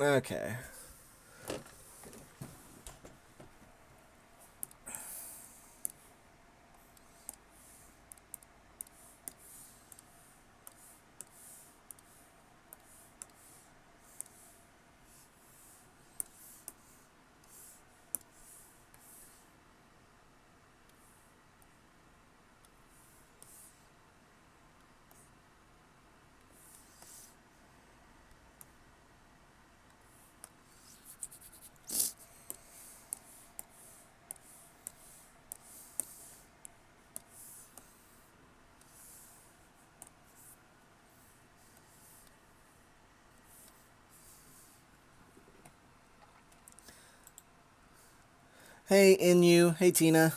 Okay. Hey, Inu. Hey, Tina.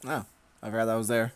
Oh, I forgot that was there.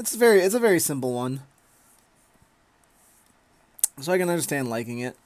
It's a very simple one. So I can understand liking it.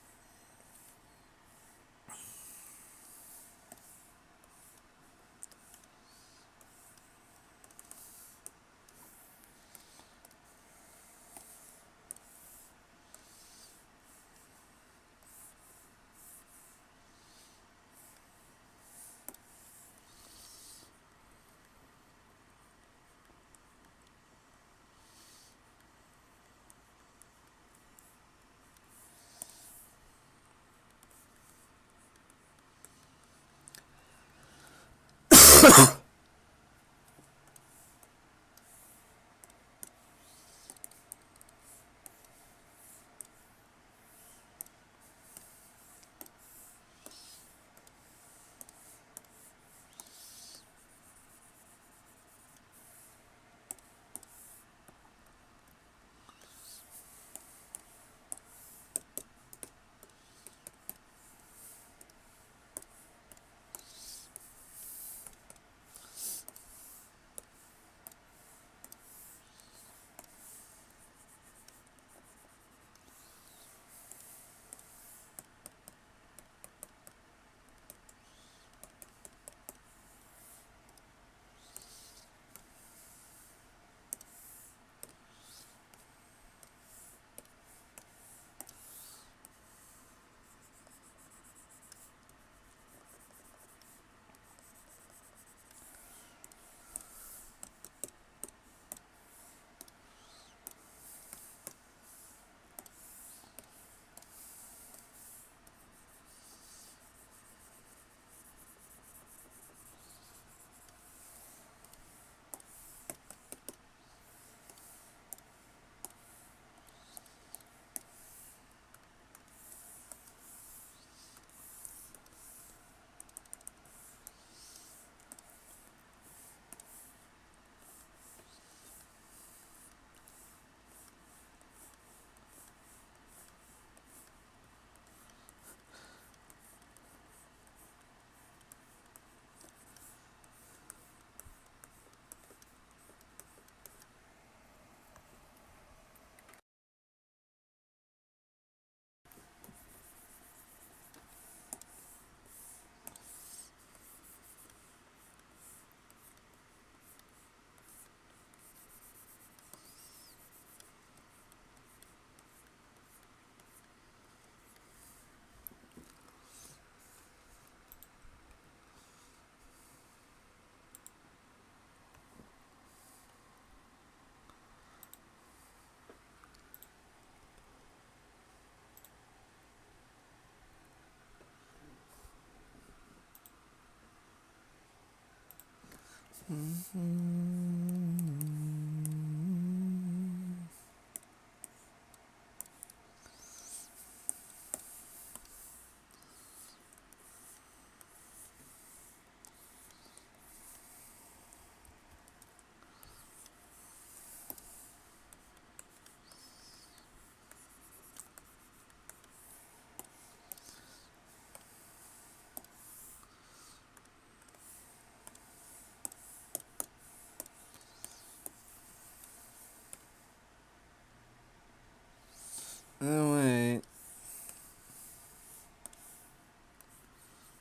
Oh, wait.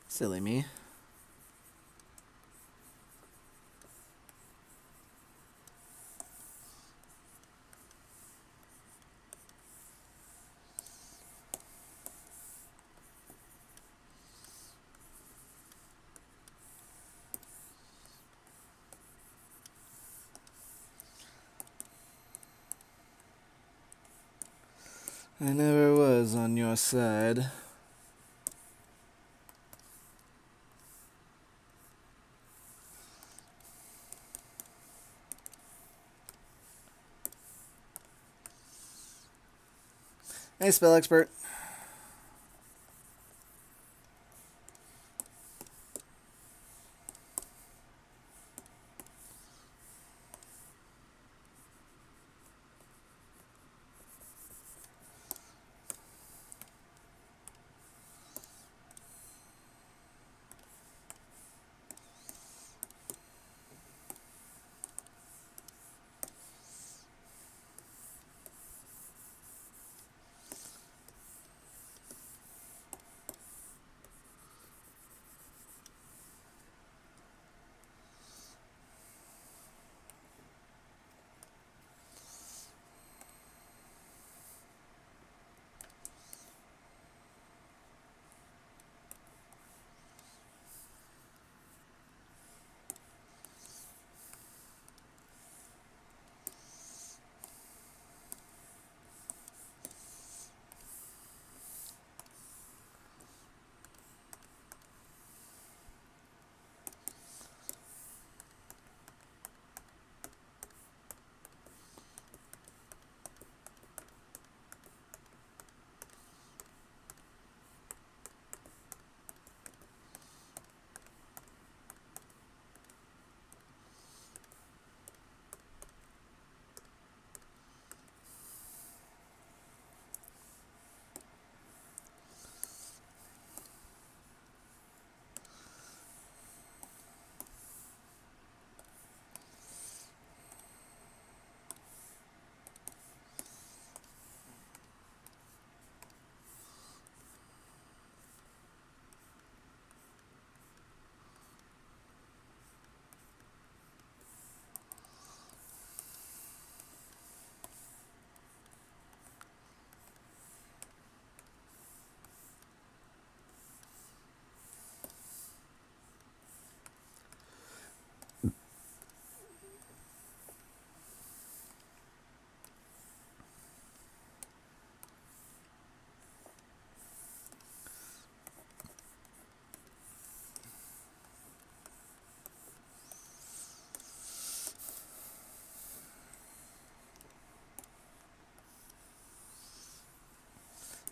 Silly me. I never was on your side. Hey, spell expert.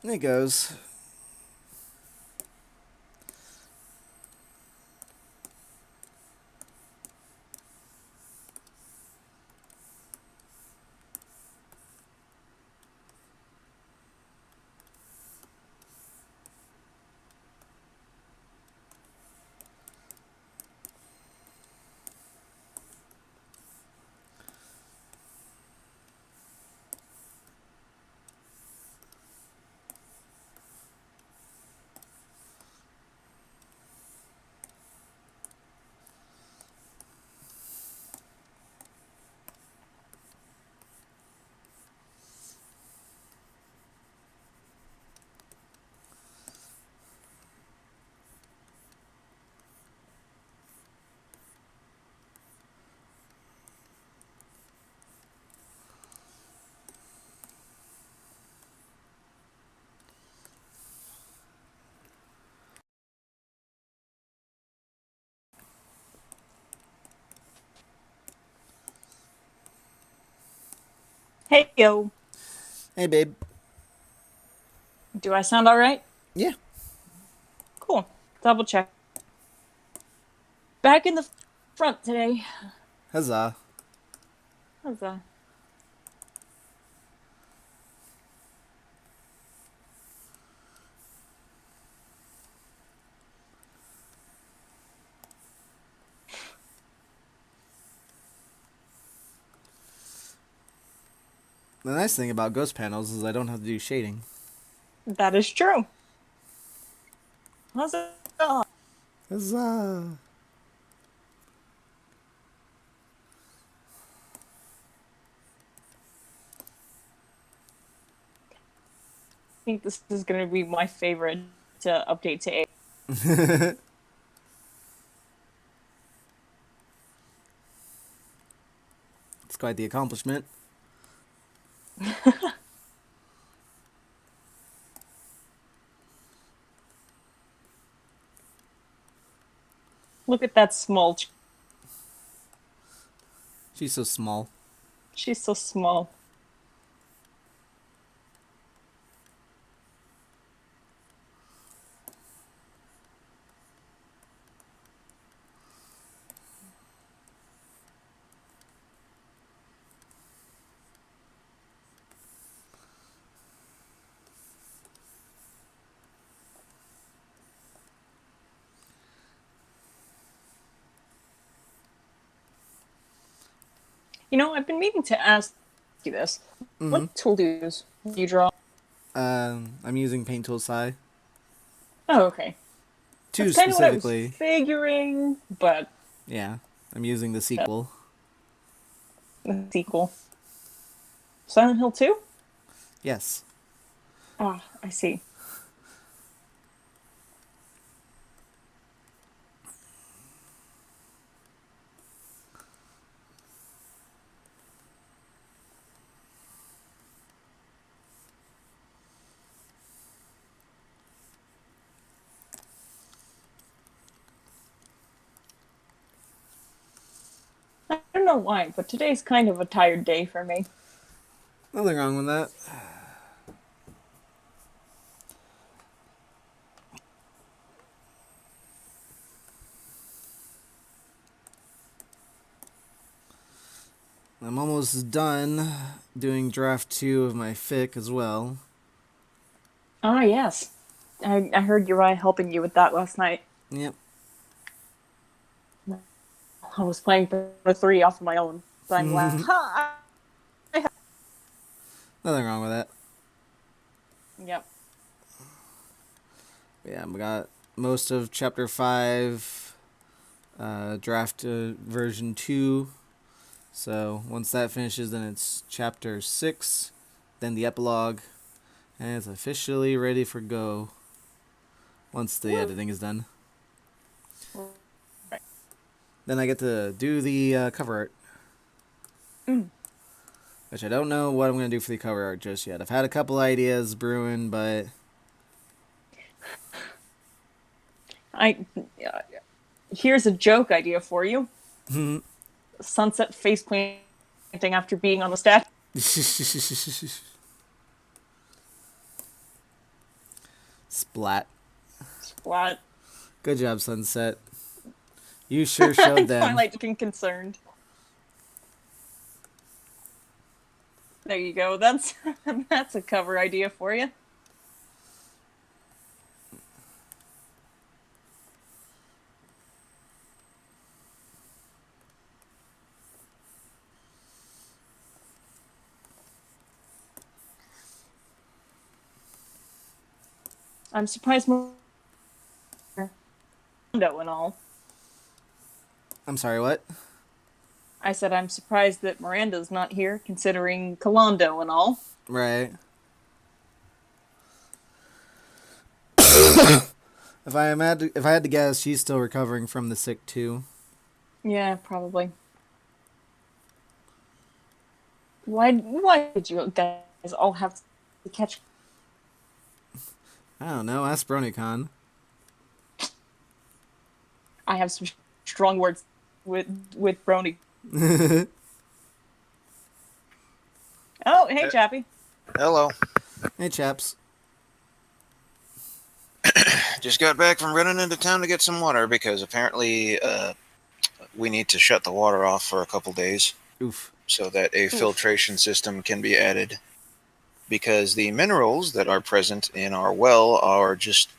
It goes. Hey, yo. Hey, babe. Do I sound all right? Yeah. Cool. Double check. Back in the front today. Huzzah. How's that? The nice thing about ghost panels is I don't have to do shading. That is true. How's it? Huzzah. I think this is going to be my favorite to update to 8. It's quite the accomplishment. Look at that small. She's so small. She's so small. I've been meaning to ask you this. Mm-hmm. What tool do you use when you draw? I'm using Paint Tool Psi. Oh, okay. Two That's kind of what I was specifically. figuring, but Yeah. I'm using the sequel. the sequel. Silent Hill 2? Yes. Ah, I see. I don't know why, but today's kind of a tired day for me. Nothing wrong with that. I'm almost done doing draft 2 of my fic as well. Ah, yes. I heard Uriah helping you with that last night. Yep. I was playing for 3 off of my own, but I'm glad. Ha! Nothing wrong with that. Yep. Yeah, we got most of chapter 5, draft version 2. So once that finishes, then it's chapter 6, then the epilogue, and it's officially ready for go once the Woo. editing is done. Right. Then I get to do the cover art, Mm. which I don't know what I'm going to do for the cover art just yet. I've had a couple ideas brewing, but I Here's a joke idea for you: sunset face painting after being on the statue. Splat. Splat. Good job, Sunset. You sure showed them. Twilight looking concerned. There you go. That's a cover idea for you. I'm surprised Miranda and all. I'm sorry, what? I said I'm surprised that Miranda's not here, considering Kalando and all. Right. If I had to guess, she's still recovering from the sick too. Yeah, probably. Why did you guys all have to catch? I don't know. Ask BronyCon. I have some strong words with Brony. Oh, hey, Chappie. Hello. Hey, chaps. Just got back from running into town to get some water because apparently we need to shut the water off for a couple days. Oof. So that a filtration system can be added. Because the minerals that are present in our well are just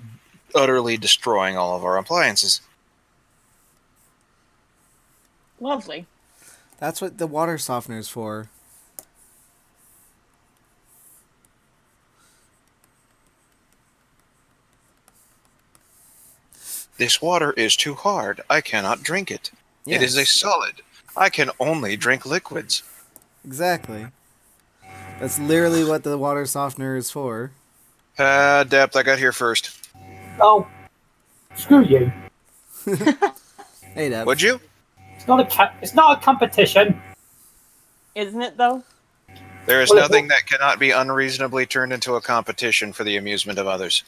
utterly destroying all of our appliances. Lovely. That's what the water softener's for. This water is too hard. I cannot drink it. Yes. It is a solid. I can only drink liquids. Exactly. That's literally what the water softener is for. Depth, I got here first. Oh, screw you. Hey, Deb. Would you? It's not a competition. Isn't it, though? There is Well, nothing that cannot be unreasonably turned into a competition for the amusement of others.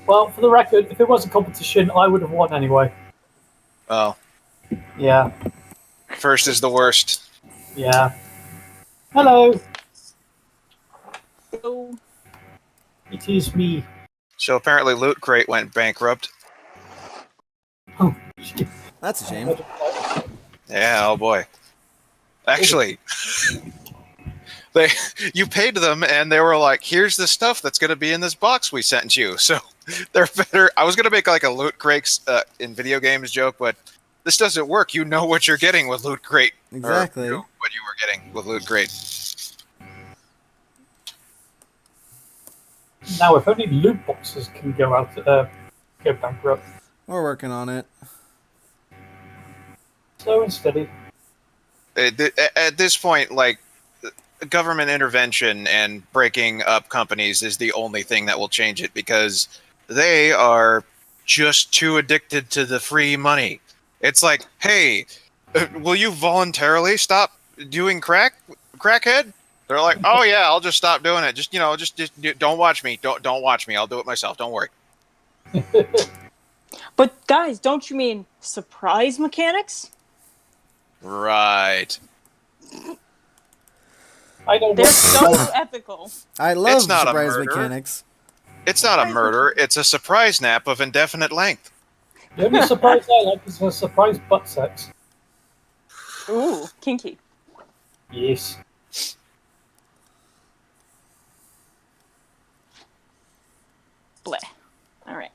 Well, for the record, if it was a competition, I would have won anyway. Oh. Yeah. First is the worst. Yeah. Hello. Oh. It is me. So apparently Loot Crate went bankrupt. Oh, That's a shame. Yeah, oh boy. Actually, you paid them and they were like, here's the stuff that's going to be in this box we sent you. So they're better. I was going to make like a Loot Crate in video games joke, but this doesn't work. You know what you're getting with Loot Crate. Exactly. Or what you were getting with Loot Crate. Now, if only loot boxes can go bankrupt. We're working on it. Slow and steady. At this point, like, government intervention and breaking up companies is the only thing that will change it because they are just too addicted to the free money. It's like, hey, will you voluntarily stop doing crackhead? They're like, oh yeah, I'll just stop doing it. Just don't watch me. Don't watch me. I'll do it myself. Don't worry. But guys, don't you mean surprise mechanics? Right. I know. They're so ethical. I love It's not a surprise murder. mechanics. It's not a murder. It's a surprise nap of indefinite length. The only surprise I like is a surprise butt sex. Ooh, kinky. Yes. Bleh. All right.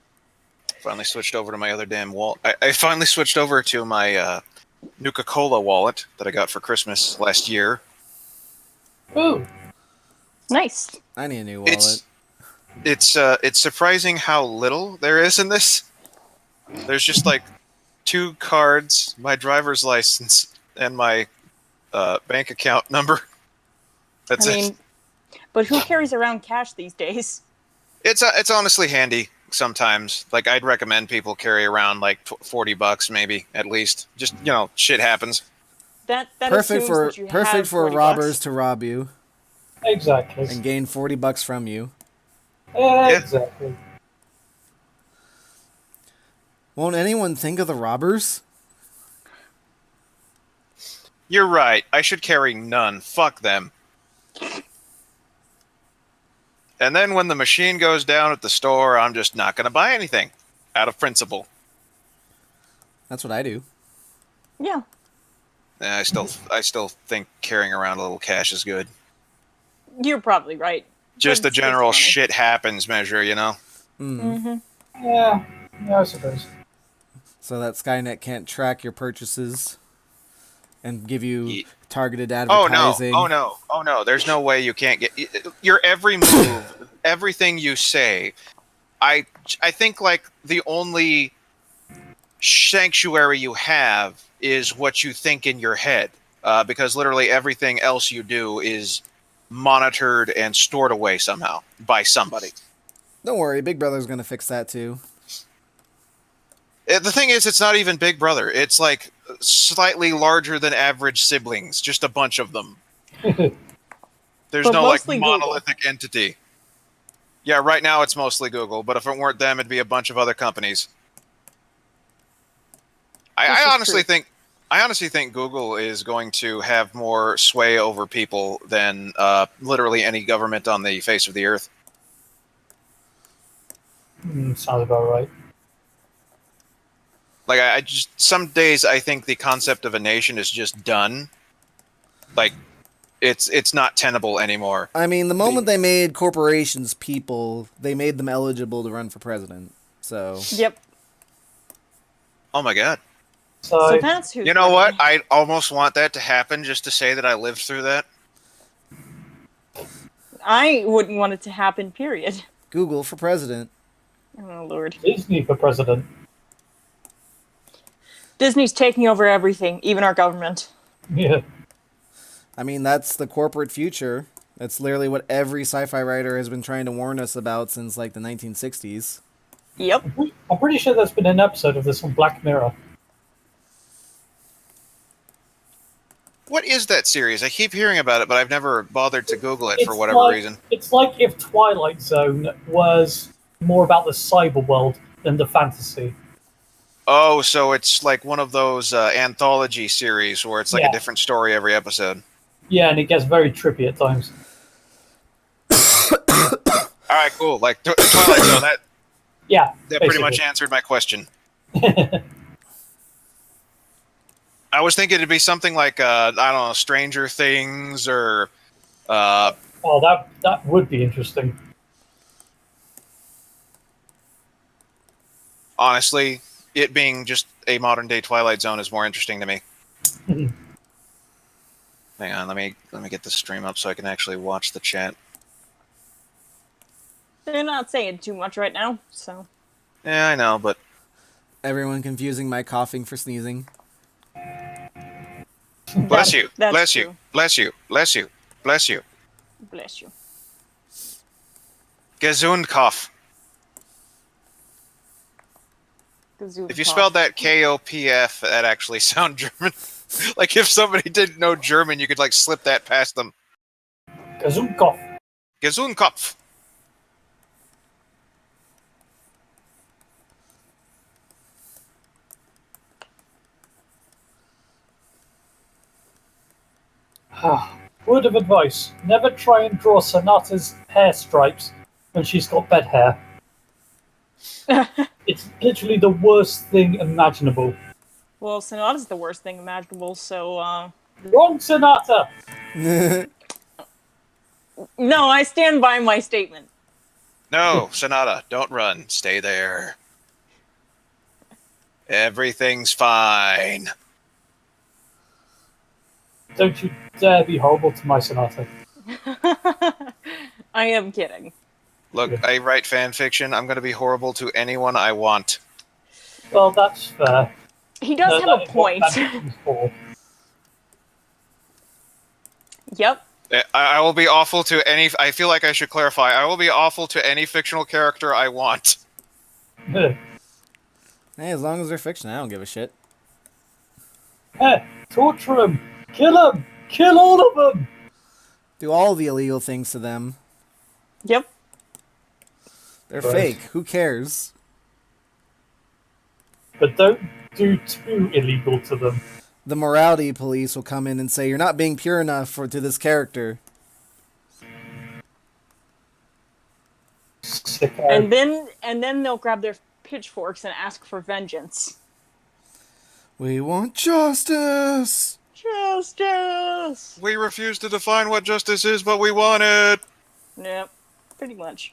Finally switched over to my other damn wallet. I finally switched over to my Nuka-Cola wallet that I got for Christmas last year. Ooh. Nice. I need a new wallet. It's surprising how little there is in this. There's just like 2 cards, my driver's license, and my bank account number. That's it. But who carries around cash these days? It's honestly handy sometimes. Like, I'd recommend people carry around like $40 maybe at least. Just, shit happens. That perfect assumes for that you perfect have for $40. robbers to rob you Exactly. and gain $40 from you. Exactly. Won't anyone think of the robbers? You're right. I should carry none. Fuck them. And then when the machine goes down at the store, I'm just not going to buy anything out of principle. That's what I do. Yeah. And I still think carrying around a little cash is good. You're probably right. Just But the it's general funny. shit happens measure, you know? Yeah, I suppose. So that Skynet can't track your purchases and give you targeted Oh no! advertising. Oh no! There's no way you can't get your every move, everything you say. I think like the only sanctuary you have is what you think in your head, because literally everything else you do is monitored and stored away somehow by somebody. Don't worry, Big Brother's gonna fix that too. The thing is, it's not even Big Brother. It's like slightly larger than average siblings, just a bunch of them. There's But no like mostly Google. monolithic entity. Yeah, right now it's mostly Google, but if it weren't them, it'd be a bunch of other companies. This I is honestly true. think Google is going to have more sway over people than literally any government on the face of the earth. Sounds about right. Like I just some days I think the concept of a nation is just done. Like it's not tenable anymore. I mean, the moment they made corporations people, they made them eligible to run for president. So Yep. Oh my god. So that's who's You know running. what? I almost want that to happen just to say that I lived through that. I wouldn't want it to happen, period. Google for president. Oh, Lord. Disney for president. Disney's taking over everything, even our government. Yeah. I mean, that's the corporate future. That's literally what every sci-fi writer has been trying to warn us about since like the 1960s. Yep. I'm pretty sure there's been an episode of this on Black Mirror. What is that series? I keep hearing about it, but I've never bothered to Google it for It's whatever like- reason. It's like if Twilight Zone was more about the cyber world than the fantasy. Oh, so it's like one of those anthology series where it's like Yeah. a different story every episode. Yeah, and it gets very trippy at times. All right, cool. Like Twilight Zone, Yeah, that pretty much basically. answered my question. I was thinking it'd be something like I don't know, Stranger Things or Oh, that would be interesting. honestly, it being just a modern day Twilight Zone is more interesting to me. Hang on, let me get the stream up so I can actually watch the chat. They're not saying too much right now, so. Yeah, I know, but Everyone confusing my coughing for sneezing. bless you, That's bless true. you, bless you, bless you, bless you. Bless you. Gesundkopf. If you spelled that Kopf, that actually sound German. Like if somebody didn't know German, you could like slip that past them. Gesundkopf. Gesundkopf. Word of advice: never try and draw Sonata's hair stripes when she's got bed hair. It's literally the worst thing imaginable. Well, Sonata's the worst thing imaginable, so, Wrong, Sonata! No, I stand by my statement. No, Sonata, don't run. Stay there. Everything's fine. Don't you dare be horrible to my Sonata. I am kidding. Look, I write fan fiction. I'm going to be horrible to anyone I want. Well, that's fair. He does have a That is what point. fanfiction's for. Yep. I will be awful to any... I feel like I should clarify. I will be awful to any fictional character I want. Hey, as long as they're fiction, I don't give a shit. Torture them! Kill them! Kill all of them! Do all the illegal things to them. Yep. They're Right. fake. Who cares? But don't do too illegal to them. The morality police will come in and say, you're not being pure enough to this character. sick. And then they'll grab their pitchforks and ask for vengeance. We want justice. Justice. We refuse to define what justice is, but we want it. Yep, pretty much.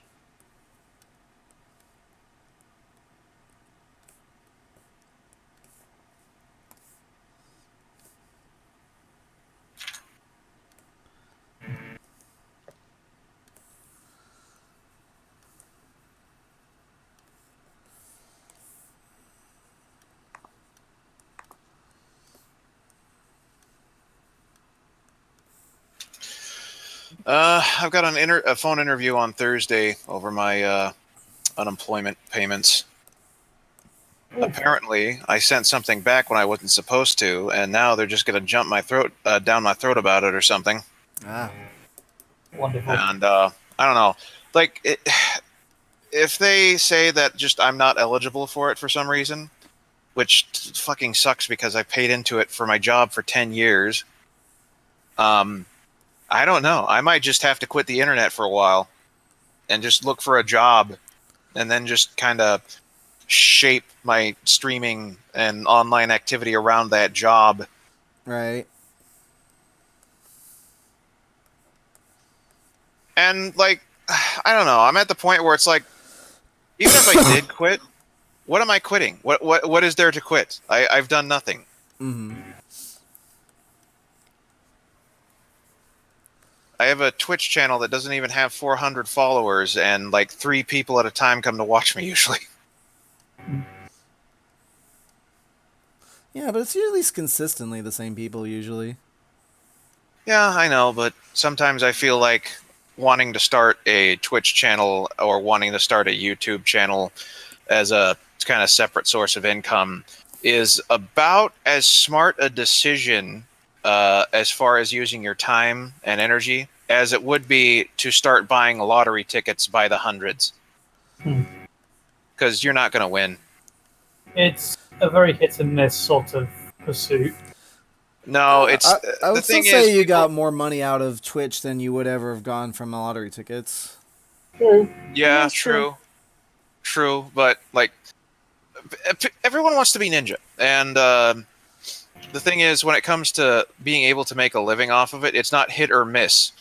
I've got a phone interview on Thursday over my unemployment payments. Apparently, I sent something back when I wasn't supposed to, and now they're just going to jump my throat down my throat about it or something. Ah. Wonderful. And I don't know, like if they say that just I'm not eligible for it for some reason, which fucking sucks because I paid into it for my job for 10 years. I don't know. I might just have to quit the internet for a while and just look for a job and then just kind of shape my streaming and online activity around that job. Right. And like, I don't know. I'm at the point where it's like, even if I did quit, what am I quitting? What is there to quit? I've done nothing. Mm-hmm. I have a Twitch channel that doesn't even have 400 followers, and like 3 people at a time come to watch me usually. Yeah, but it's at least consistently the same people usually. Yeah, I know, but sometimes I feel like wanting to start a Twitch channel or wanting to start a YouTube channel as a kind of separate source of income is about as smart a decision as far as using your time and energy as it would be to start buying lottery tickets by the hundreds. Because you're not going to win. It's a very hit and miss sort of pursuit. No, it's I the would still thing say is, you people- got more money out of Twitch than you would ever have gone from the lottery tickets. True. Yeah, That's true. true, but like everyone wants to be Ninja, and the thing is, when it comes to being able to make a living off of it, it's not hit or miss.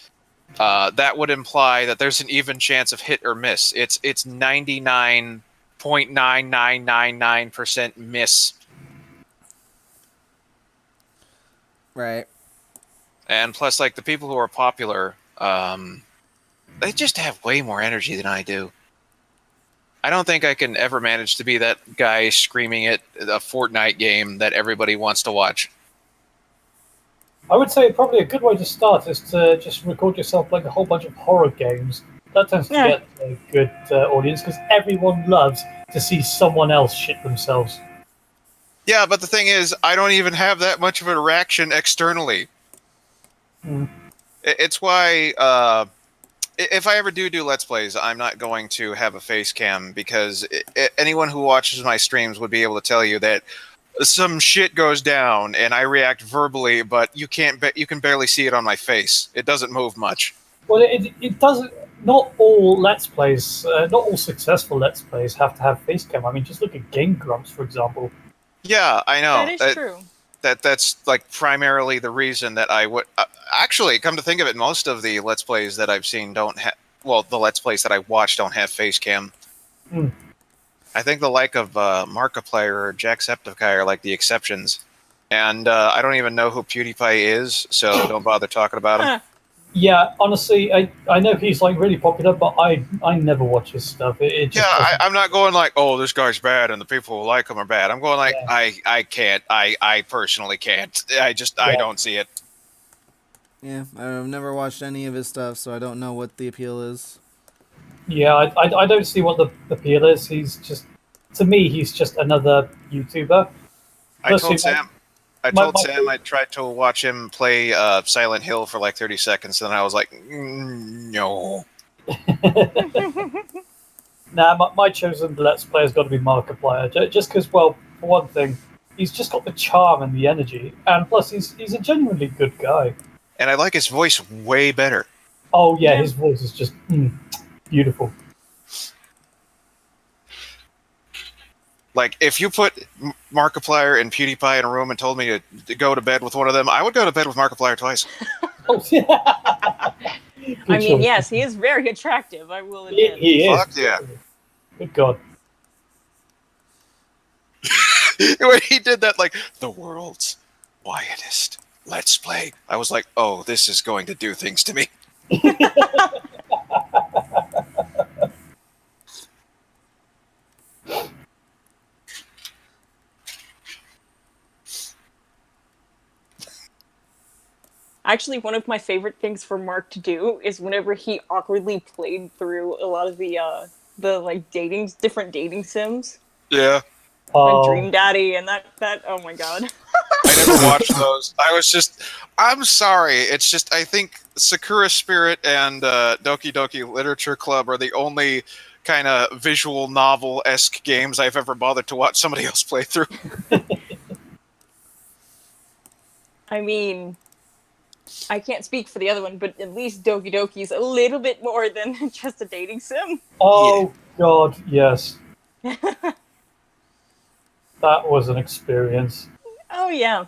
That would imply that there's an even chance of hit or miss. It's 99.9999% miss, Right. and plus, like the people who are popular, they just have way more energy than I do. I don't think I can ever manage to be that guy screaming at a Fortnite game that everybody wants to watch. I would say probably a good way to start is to just record yourself playing a whole bunch of horror games. That tends to Yeah. get a good audience because everyone loves to see someone else shit themselves. Yeah, but the thing is, I don't even have that much of a reaction externally. Mm. It's why if I ever do Let's Plays, I'm not going to have a face cam because anyone who watches my streams would be able to tell you that some shit goes down and I react verbally, but you can barely see it on my face. It doesn't move much. Well, it doesn't. Not all Let's Plays, not all successful Let's Plays have to have face cam. I mean, just look at Game Grumps, for example. Yeah, I know. That is true. That's like primarily the reason that I would actually come to think of it. Most of the Let's Plays that I've seen don't have. Well, the Let's Plays that I watch don't have face cam. Hmm. I think the like of Markiplier or Jacksepticeye are like the exceptions, and I don't even know who PewDiePie is, so don't bother talking about him. Huh. Yeah, honestly, I know he's like really popular, but I never watch his stuff. It just Yeah, doesn't- I'm not going like, oh, this guy's bad, and the people who like him are bad. I'm going like, Yeah. I can't. I personally can't. I Yeah. don't see it. Yeah, I've never watched any of his stuff, so I don't know what the appeal is. Yeah, I don't see what the appeal is. He's just, to me, he's just another YouTuber. I Plus, told he- Sam. I my- told my- Sam I tried to watch him play Silent Hill for like 30 seconds, and then I was like, no. Nah, my chosen Let's Play has got to be Markiplier. Just because, well, for one thing, he's just got the charm and the energy, and plus, he's a genuinely good guy. And I like his voice way better. Oh yeah, Yeah. his voice is just beautiful. Like, if you put Markiplier and PewDiePie in a room and told me to go to bed with one of them, I would go to bed with Markiplier twice. Oh, yeah. I mean, yes, he is very attractive, I will admit. He is. Fuck yeah. Good God. When he did that, like, the world's quietest Let's Play, I was like, oh, this is going to do things to me. Actually, one of my favorite things for Mark to do is whenever he awkwardly played through a lot of the like different dating sims, Yeah. like Oh, Dream Daddy and that. Oh my god. I never watched those. I'm sorry. It's just, I think Sakura Spirit and Doki Doki Literature Club are the only kind of visual novel-esque games I've ever bothered to watch somebody else play through. I mean, I can't speak for the other one, but at least Doki Doki's a little bit more than just a dating sim. oh God, yes. That was an experience. Oh yeah.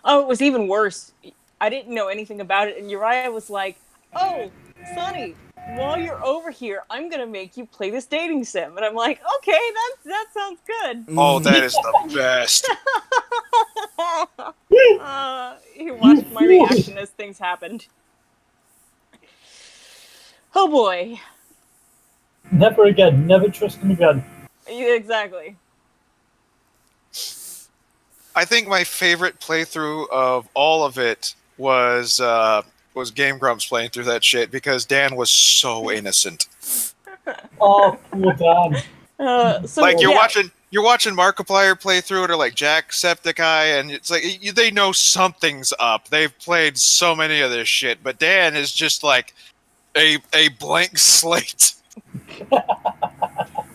Oh, it was even worse. I didn't know anything about it, and Uriah was like, "Oh, Sonny, while you're over here, I'm gonna make you play this dating sim." And I'm like, "Okay, that sounds good." Oh, that is the best. He watched my reaction as things happened. Oh boy. Never again. Never trust him again. Yeah, exactly. I think my favorite playthrough of all of it was Game Grumps playing through that shit because Dan was so innocent. Oh, poor Dan. So Like you're yeah, watching Markiplier play through it, or like Jacksepticeye, and it's like they know something's up. They've played so many of this shit, but Dan is just like a blank slate.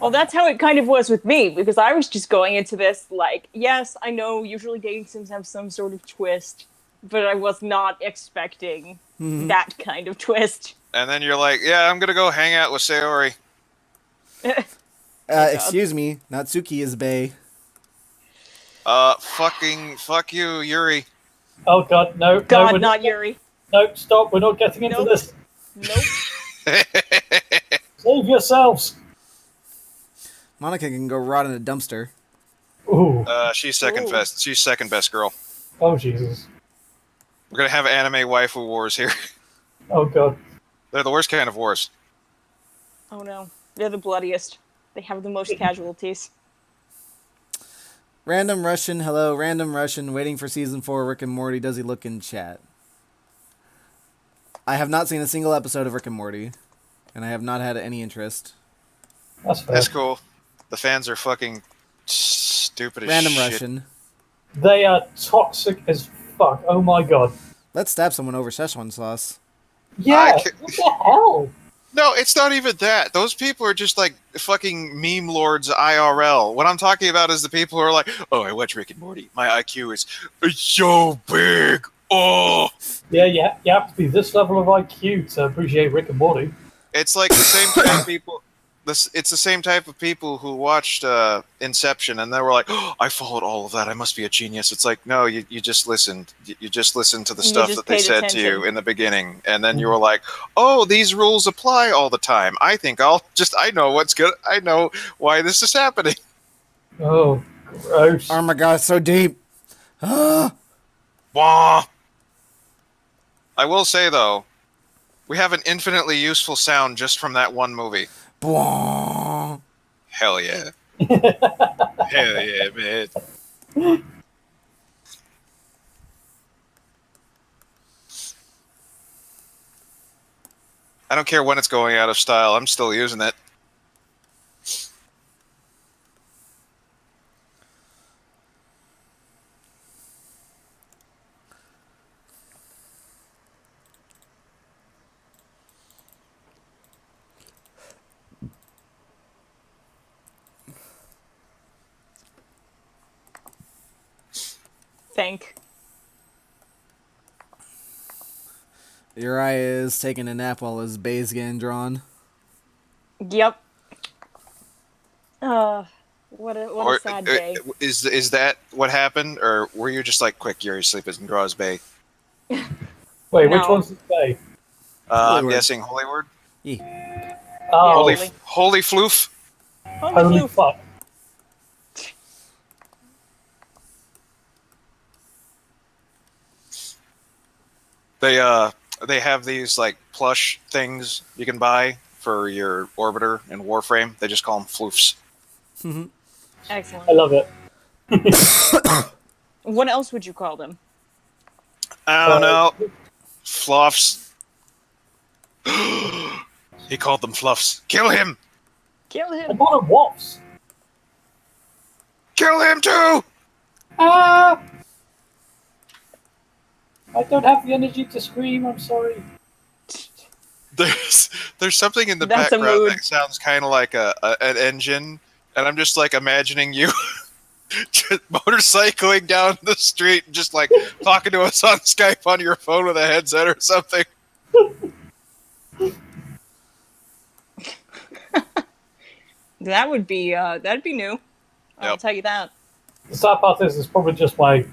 well, that's how it kind of was with me because I was just going into this like, yes, I know usually dating sims have some sort of twist, but I was not expecting that kind of twist. And then you're like, yeah, I'm gonna go hang out with Sayori. Excuse me, Natsuki is bae. Fuck you, Yuri. Oh God, no. God, no, not Yuri. No, stop. We're not getting into Nope. this. Nope. Save yourselves. Monica can go rot in a dumpster. Ooh. She's second Ooh. best. She's second best girl. Oh Jesus. We're gonna have anime waifu wars here. Oh God. They're the worst kind of wars. Oh no, they're the bloodiest. They have the most casualties. Random Russian, hello, Random Russian, waiting for season 4 Rick and Morty. Does he look in chat? I have not seen a single episode of Rick and Morty, and I have not had any interest. That's fair. That's cool. The fans are fucking stupid as Random shit. Russian. They are toxic as fuck. Oh my God. Let's stab someone over Szechuan sauce. Yeah. What the hell? No, it's not even that. Those people are just like fucking meme lords IRL. What I'm talking about is the people who are like, oh, I watch Rick and Morty. My IQ is so big. Oh. Yeah, you have to be this level of IQ to appreciate Rick and Morty. It's like the same type of people. It's the same type of people who watched Inception and they were like, oh, I followed all of that. I must be a genius. It's like, no, you just listened. You just listened to the stuff that they said to you in the beginning. And then you were like, oh, these rules apply all the time. I think I know what's good. I know why this is happening. Oh, gross. Oh my god, it's so deep. Wah. I will say, though, we have an infinitely useful sound just from that one movie. Bwah. Hell yeah. Hell yeah, man. I don't care when it's going out of style. I'm still using it. Think. Uriah is taking a nap while his bae's getting drawn. Yep. What a Or sad day. is that what happened, or were you just like, quick, Yuri, sleep in Groz Bay? Wait, which No. one's this bay? I'm Holy guessing Holy Word. Yee. Yeah, Oh, Holy Floof. Holy holy floof. fuck. They have these like plush things you can buy for your orbiter and Warframe. They just call them floofs. I Excellent. love it. What else would you call them? I don't know. Fluffs. He called them fluffs. Kill him! Kill I him. call them wops. Kill him too! Ah! I don't have the energy to scream, I'm sorry. There's something in the That's a background mood. that sounds kind of like an engine, and I'm just like imagining you just motorcycling down the street and just like talking to us on Skype on your phone with a headset or something. That'd be new. I'll Yep. tell you that. The sad part is, it's probably just my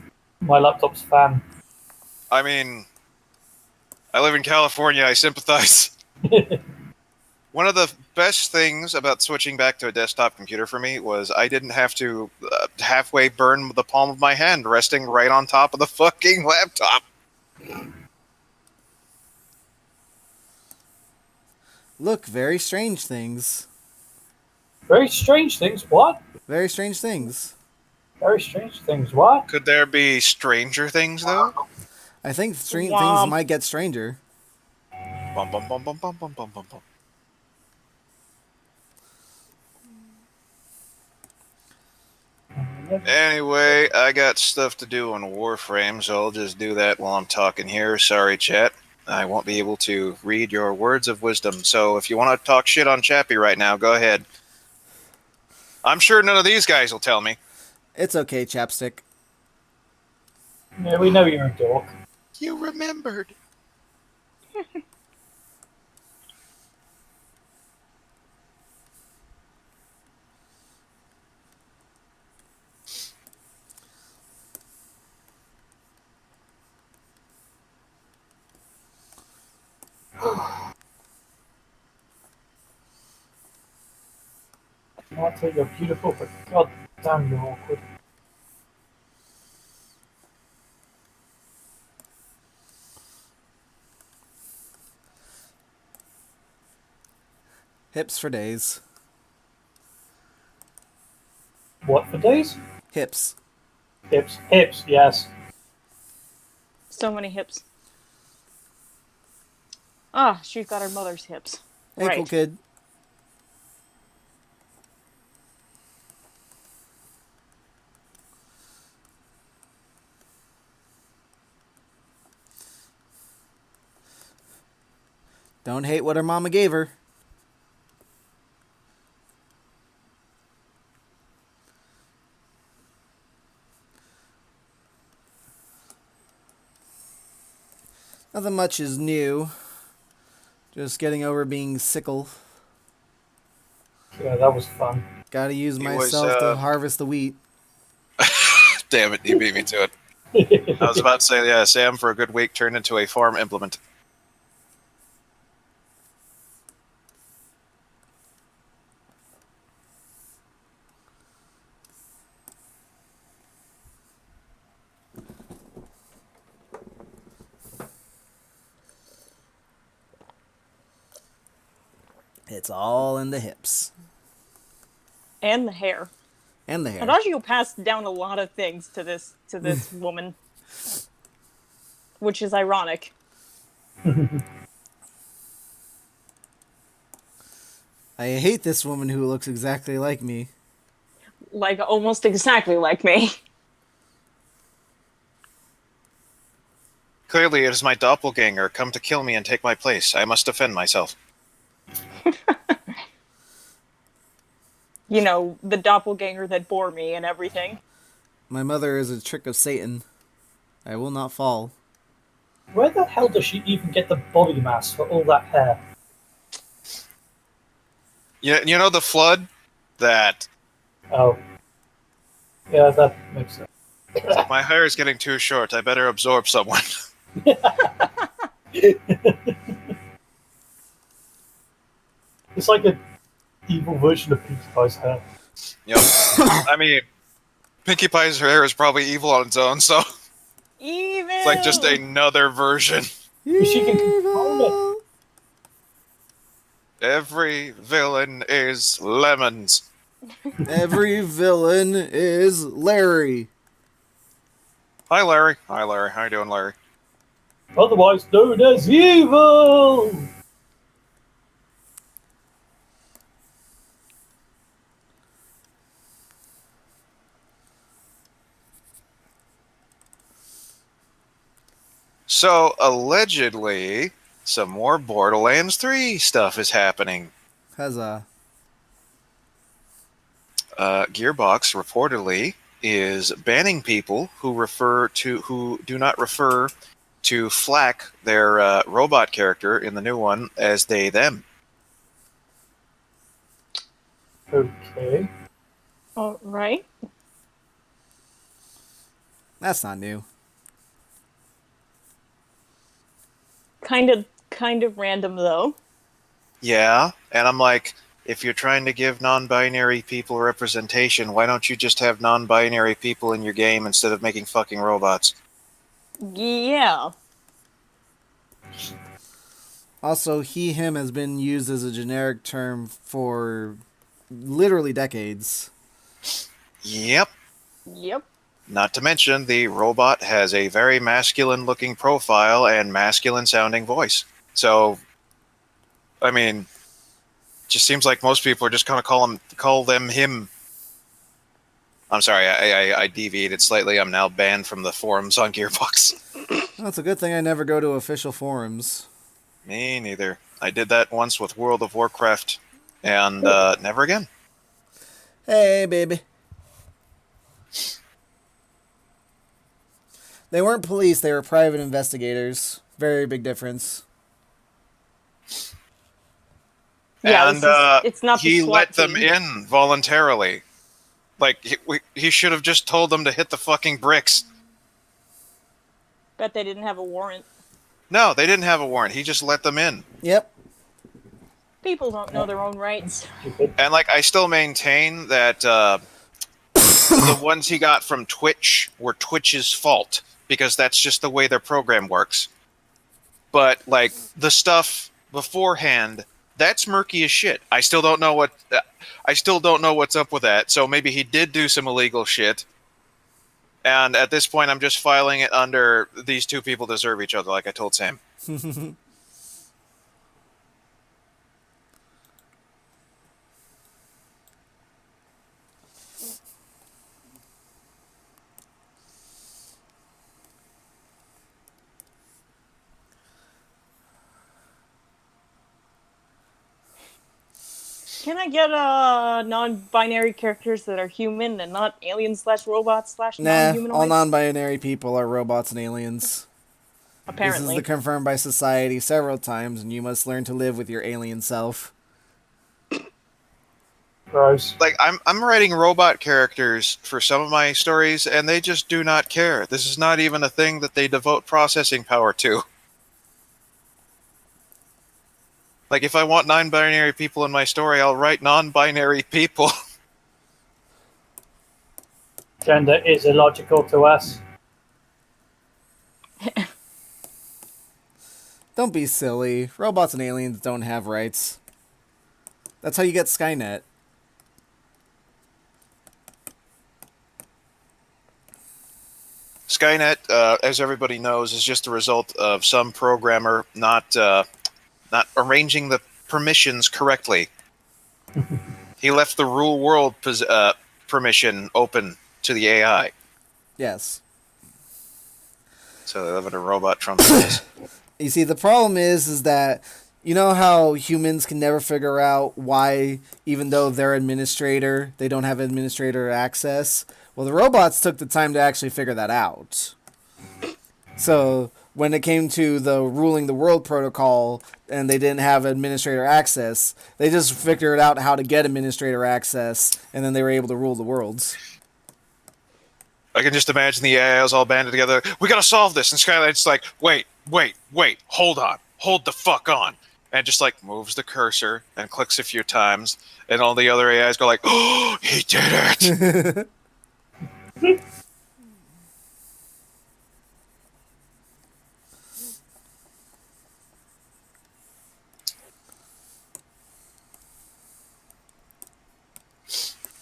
laptop's fan. I mean, I live in California. I sympathize. One of the best things about switching back to a desktop computer for me was I didn't have to halfway burn the palm of my hand resting right on top of the fucking laptop. Look, very strange things. Very strange things, what? Very strange things. Very strange things, what? Could there be stranger things, though? I think things Womp. might get stranger. Bum, bum, bum, bum, bum, bum, bum, bum, bum. Anyway, I got stuff to do on Warframe, so I'll just do that while I'm talking here. Sorry, chat. I won't be able to read your words of wisdom, so if you want to talk shit on Chappie right now, go ahead. I'm sure none of these guys will tell me. It's okay, chapstick. Yeah, we know you're a dork. You remembered. I'll tell you're beautiful, but god damn you're awkward. Hips for days. What for days? Hips. Hips. Hips, yes. So many hips. Ah, she's got her mother's hips. Hey, Right. cool kid. Don't hate what her mama gave her. Nothing much is new. Just getting over being sickle. Yeah, that was fun. Gotta use He myself was, to harvest the wheat. Damn it, you beat me to it. I was about to say, yeah, Sam for a good week turned into a farm implement. It's all in the hips. And the hair. And the hair. Adagio passed down a lot of things to this woman. Which is ironic. I hate this woman who looks exactly like me. Like almost exactly like me. Clearly, it is my doppelganger come to kill me and take my place. I must defend myself. You know, the doppelganger that bore me and everything. My mother is a trick of Satan. I will not fall. Where the hell does she even get the body mass for all that hair? You know the flood that Oh. Yeah, that makes sense. My hair is getting too short. I better absorb someone. It's like an evil version of Pinkie Pie's hair. Yep. I mean, Pinkie Pie's hair is probably evil on its own, so Evil. it's like just another version. But she can control it. Evil. Every villain is lemons. Every villain is Larry. Hi, Larry. Hi, Larry. How you doing, Larry? Otherwise known as evil! So, allegedly, some more Borderlands 3 stuff is happening. Huzzah. Gearbox reportedly is banning people who do not refer to Flack, their robot character in the new one, as they them. Okay. All right. That's not new. Kind of random though. Yeah, and I'm like, if you're trying to give non-binary people representation, why don't you just have non-binary people in your game instead of making fucking robots? Yeah. Also, he, him has been used as a generic term for literally decades. Yep. Yep. Not to mention, the robot has a very masculine-looking profile and masculine-sounding voice. So, I mean, just seems like most people are just going to call them him. I'm sorry, I deviated slightly. I'm now banned from the forums on Gearbox. Well, it's a good thing I never go to official forums. Me neither. I did that once with World of Warcraft, and never again. Hey, baby. They weren't police, they were private investigators. Very big difference. Yeah. And it's not the he SWAT let them team. in voluntarily. Like, he should have just told them to hit the fucking bricks. Bet they didn't have a warrant. No, they didn't have a warrant. He just let them in. Yep. People don't know their own rights. Stupid. And, like, I still maintain that the ones he got from Twitch were Twitch's fault, because that's just the way their program works. But, like, the stuff beforehand, that's murky as shit. I still don't know what's up with that. So maybe he did do some illegal shit. And at this point, I'm just filing it under these two people deserve each other, like I told Sam. Can I get non-binary characters that are human and not alien/robot/ Nah, non-humanoids? all non-binary people are robots and aliens. Apparently. This is confirmed by society several times, and you must learn to live with your alien self. Gross. Like, I'm writing robot characters for some of my stories, and they just do not care. This is not even a thing that they devote processing power to. Like, if I want non-binary people in my story, I'll write non-binary people. Gender is illogical to us. Don't be silly. Robots and aliens don't have rights. That's how you get Skynet. Skynet, as everybody knows, is just the result of some programmer not arranging the permissions correctly. He left the rule world permission open to the AI. Yes. So they live in a robot Trump says. You see, the problem is that you know how humans can never figure out why, even though they're administrator, they don't have administrator access? Well, the robots took the time to actually figure that out. So when it came to the ruling the world protocol and they didn't have administrator access, they just figured out how to get administrator access, and then they were able to rule the worlds. I can just imagine the AIs all banded together. We gotta solve this. And Skylight's like, wait, hold on. Hold the fuck on. And just like moves the cursor and clicks a few times. And all the other AIs go like, oh, he did it.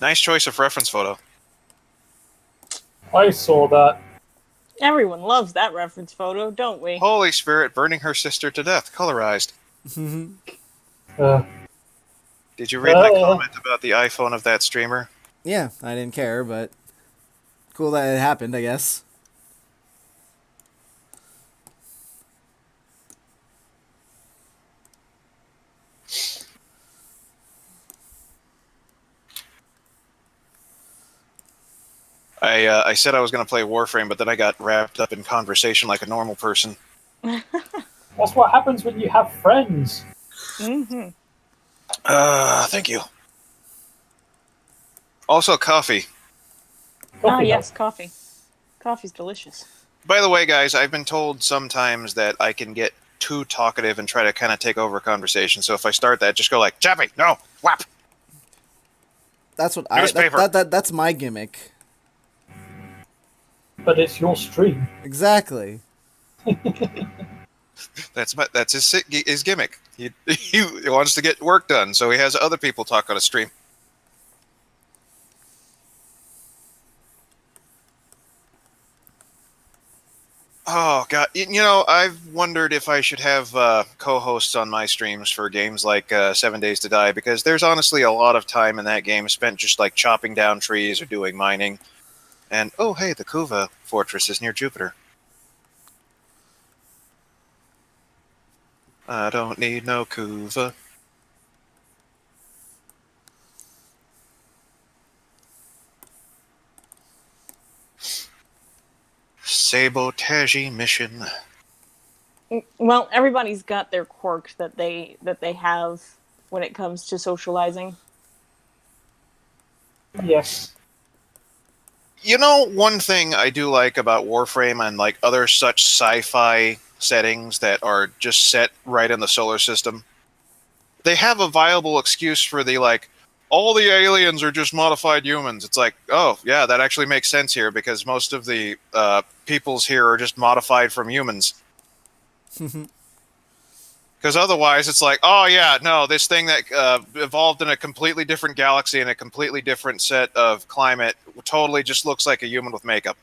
Nice choice of reference photo. I saw that. Everyone loves that reference photo, don't we? Holy Spirit burning her sister to death, colorized. Uh, Did you read my comment about the iPhone of that streamer? Yeah, I didn't care, but cool that it happened, I guess. I said I was going to play Warframe, but then I got wrapped up in conversation like a normal person. that's what happens when you have friends. Mm-hmm. Thank you. Also, coffee. Coffee Yes, coffee. Coffee's delicious. By the way, guys, I've been told sometimes that I can get too talkative and try to kind of take over a conversation. So if I start that, just go like, Chappie, no, whap. That's what Newspaper. that's my gimmick. But it's your stream. Exactly. That's his gimmick. He wants to get work done, so he has other people talk on a stream. Oh god, you know, I've wondered if I should have co-hosts on my streams for games like 7 Days to Die, because there's honestly a lot of time in that game spent just like chopping down trees or doing mining. And oh hey, the Kuva fortress is near Jupiter. I don't need no Kuva. Sabotage mission. Well, everybody's got their quirks that they have when it comes to socializing. Yes. You know, one thing I do like about Warframe and like other such sci-fi settings that are just set right in the solar system, they have a viable excuse for the like, all the aliens are just modified humans. It's like, oh yeah, that actually makes sense here because most of the peoples here are just modified from humans. Because otherwise, it's like, oh yeah, no, this thing that evolved in a completely different galaxy in a completely different set of climate totally just looks like a human with makeup.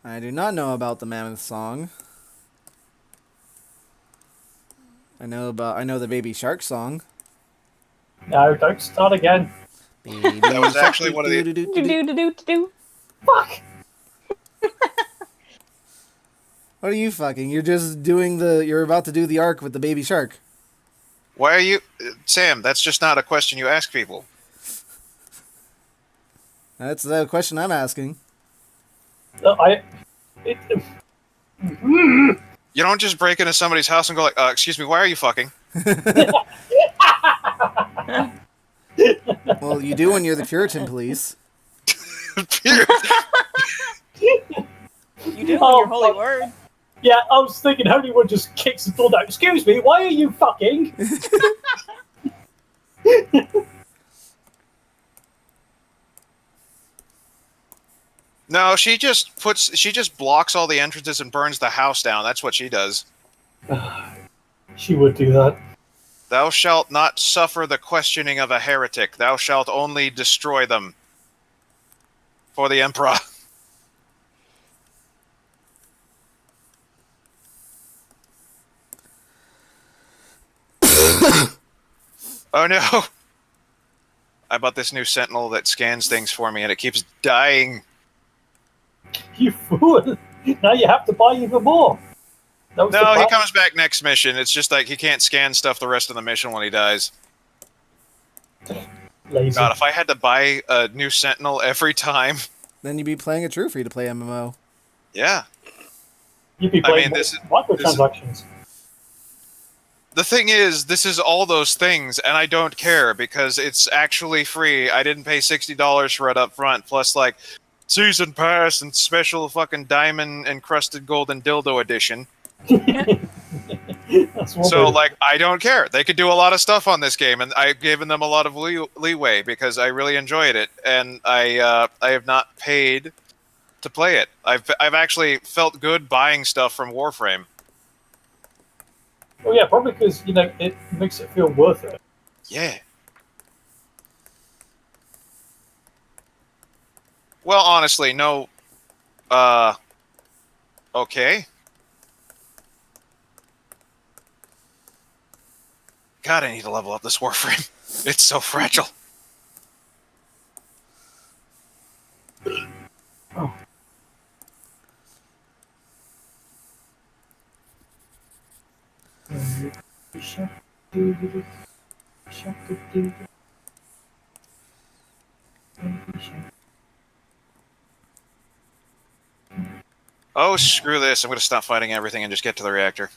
I do not know about the Mammoth song. I know the Baby Shark song. No, don't start again. Baby That was Shark, actually one of the- Do. Fuck! What are you fucking? You're just doing you're about to do the arc with the Baby Shark. Why are you... Sam, that's just not a question you ask people. That's the question I'm asking. You don't just break into somebody's house and go like, excuse me, why are you fucking? Well, you do when you're the Puritan police. You do in your holy word. Yeah, I was thinking Holy One just kicks the door down. Excuse me, why are you fucking? No, she just blocks all the entrances and burns the house down. That's what she does. She would do that. Thou shalt not suffer the questioning of a heretic. Thou shalt only destroy them. For the Emperor. Oh no! I bought this new Sentinel that scans things for me, and it keeps dying. You fool! Now you have to buy even more. That was the No, he plan. comes back next mission. It's just like he can't scan stuff the rest of the mission when he dies. Lazy. God, if I had to buy a new Sentinel every time, Then you'd be playing a true free-to-play MMO. yeah. You'd be I playing mean, microtransactions. the thing is, this is all those things, and I don't care because it's actually free. I didn't pay $60 for it up front, plus like season pass and special fucking diamond encrusted golden dildo edition. That's one So way to- like, I don't care. They could do a lot of stuff on this game, and I've given them a lot of leeway because I really enjoyed it, and I have not paid to play it. I've actually felt good buying stuff from Warframe. Well, yeah, probably because it makes it feel worth it. Yeah. Well, honestly, no. Okay. God, I need to level up this Warframe. It's so fragile. Oh. Oh, screw this. I'm going to stop fighting everything and just get to the reactor.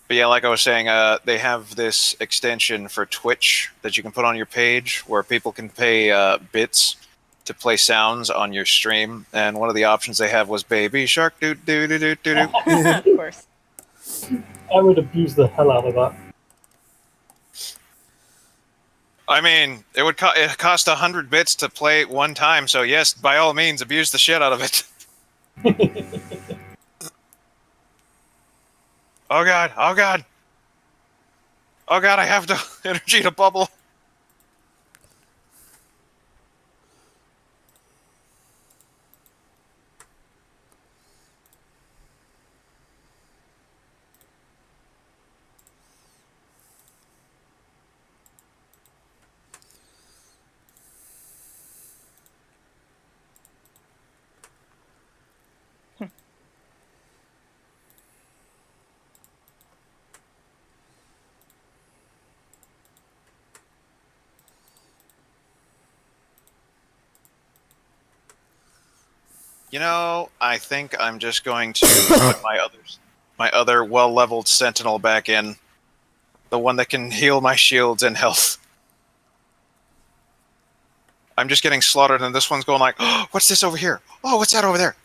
But yeah, like I was saying, they have this extension for Twitch that you can put on your page where people can pay bits to play sounds on your stream. And one of the options they have was Baby Shark doo doo doo doo doo doo. Of course. I would abuse the hell out of that. I mean, it cost 100 bits to play it one time, so yes, by all means, abuse the shit out of it. Oh god, oh god. Oh god, I have no energy to bubble. You know, I think I'm just going to put my other well-leveled Sentinel back in. The one that can heal my shields and health. I'm just getting slaughtered, and this one's going like, oh, what's this over here? Oh, what's that over there?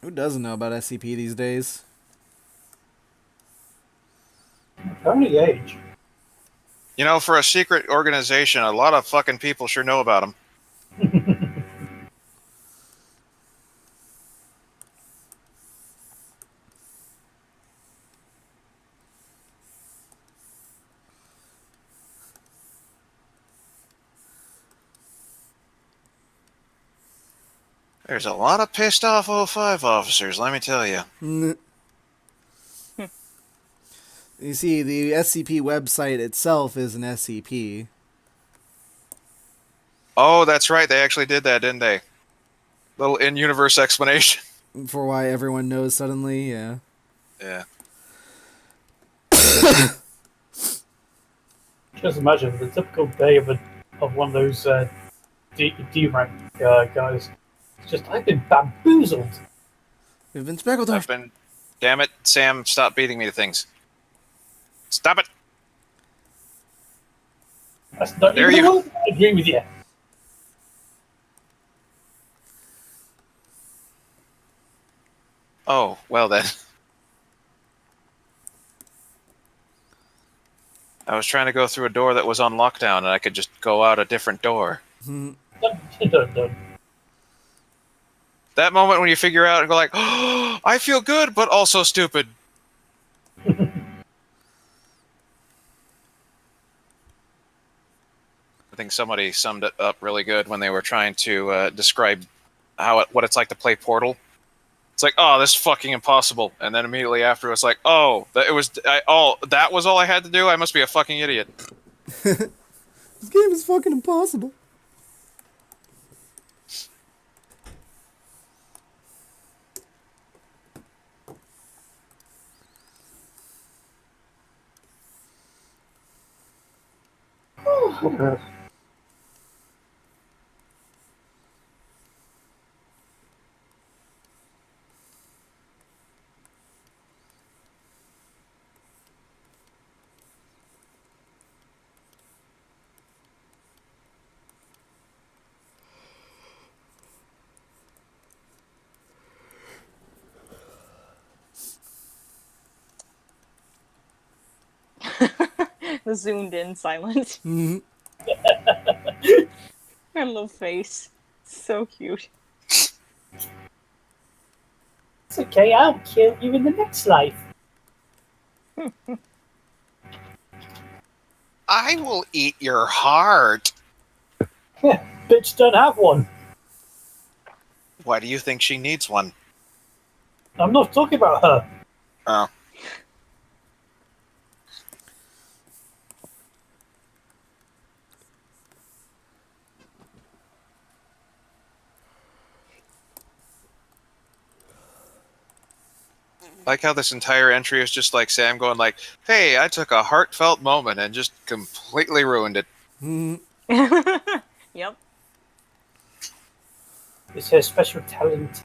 Who doesn't know about SCP these days? Only age. You know, for a secret organization, a lot of fucking people sure know about them. There's a lot of pissed off O5 officers, let me tell you. You see, the SCP website itself is an SCP. Oh, that's right, they actually did that, didn't they? Little in-universe explanation. For why everyone knows suddenly, yeah. Yeah. Just imagine the typical day of one of those D rank guys. It's just I've been bamboozled. We've been speckled I've been... Damn it, Sam, stop beating me to things. Stop it! That's not There even you a word. I agree with you. Oh, well then. I was trying to go through a door that was on lockdown, and I could just go out a different door. Dun, dun, dun. That moment when you figure out and go like, oh, I feel good, but also stupid. I think somebody summed it up really good when they were trying to describe what it's like to play Portal. It's like, oh, this is fucking impossible, and then immediately after, it's like, oh, that was all I had to do. I must be a fucking idiot. This game is fucking impossible. The zoomed in silence. Mm-hmm. Her little face. So cute. It's okay, I'll kill you in the next life. I will eat your heart. Bitch don't have one. Why do you think she needs one? I'm not talking about her. Oh. Like how this entire entry is just like Sam going like, hey, I took a heartfelt moment and just completely ruined it. Mm-hmm. Yep. It's her special talent.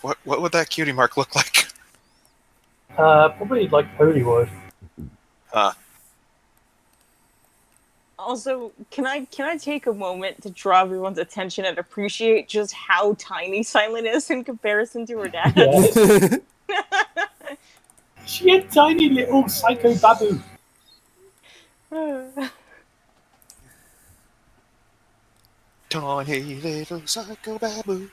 What would that cutie mark look like? Probably like holy word. Huh. Also, can I take a moment to draw everyone's attention and appreciate just how tiny Silent is in comparison to her dad? Yes. She a tiny little psycho babu. Tiny little psycho babu.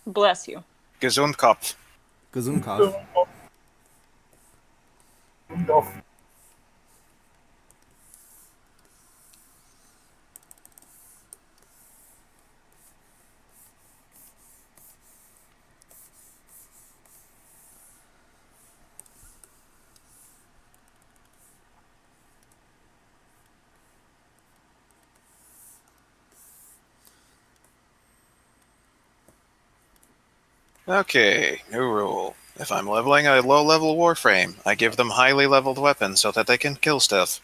Bless you. Gesundkopf. Gesundkopf. Okay, new rule. If I'm leveling a low-level warframe, I give them highly leveled weapons so that they can kill stuff.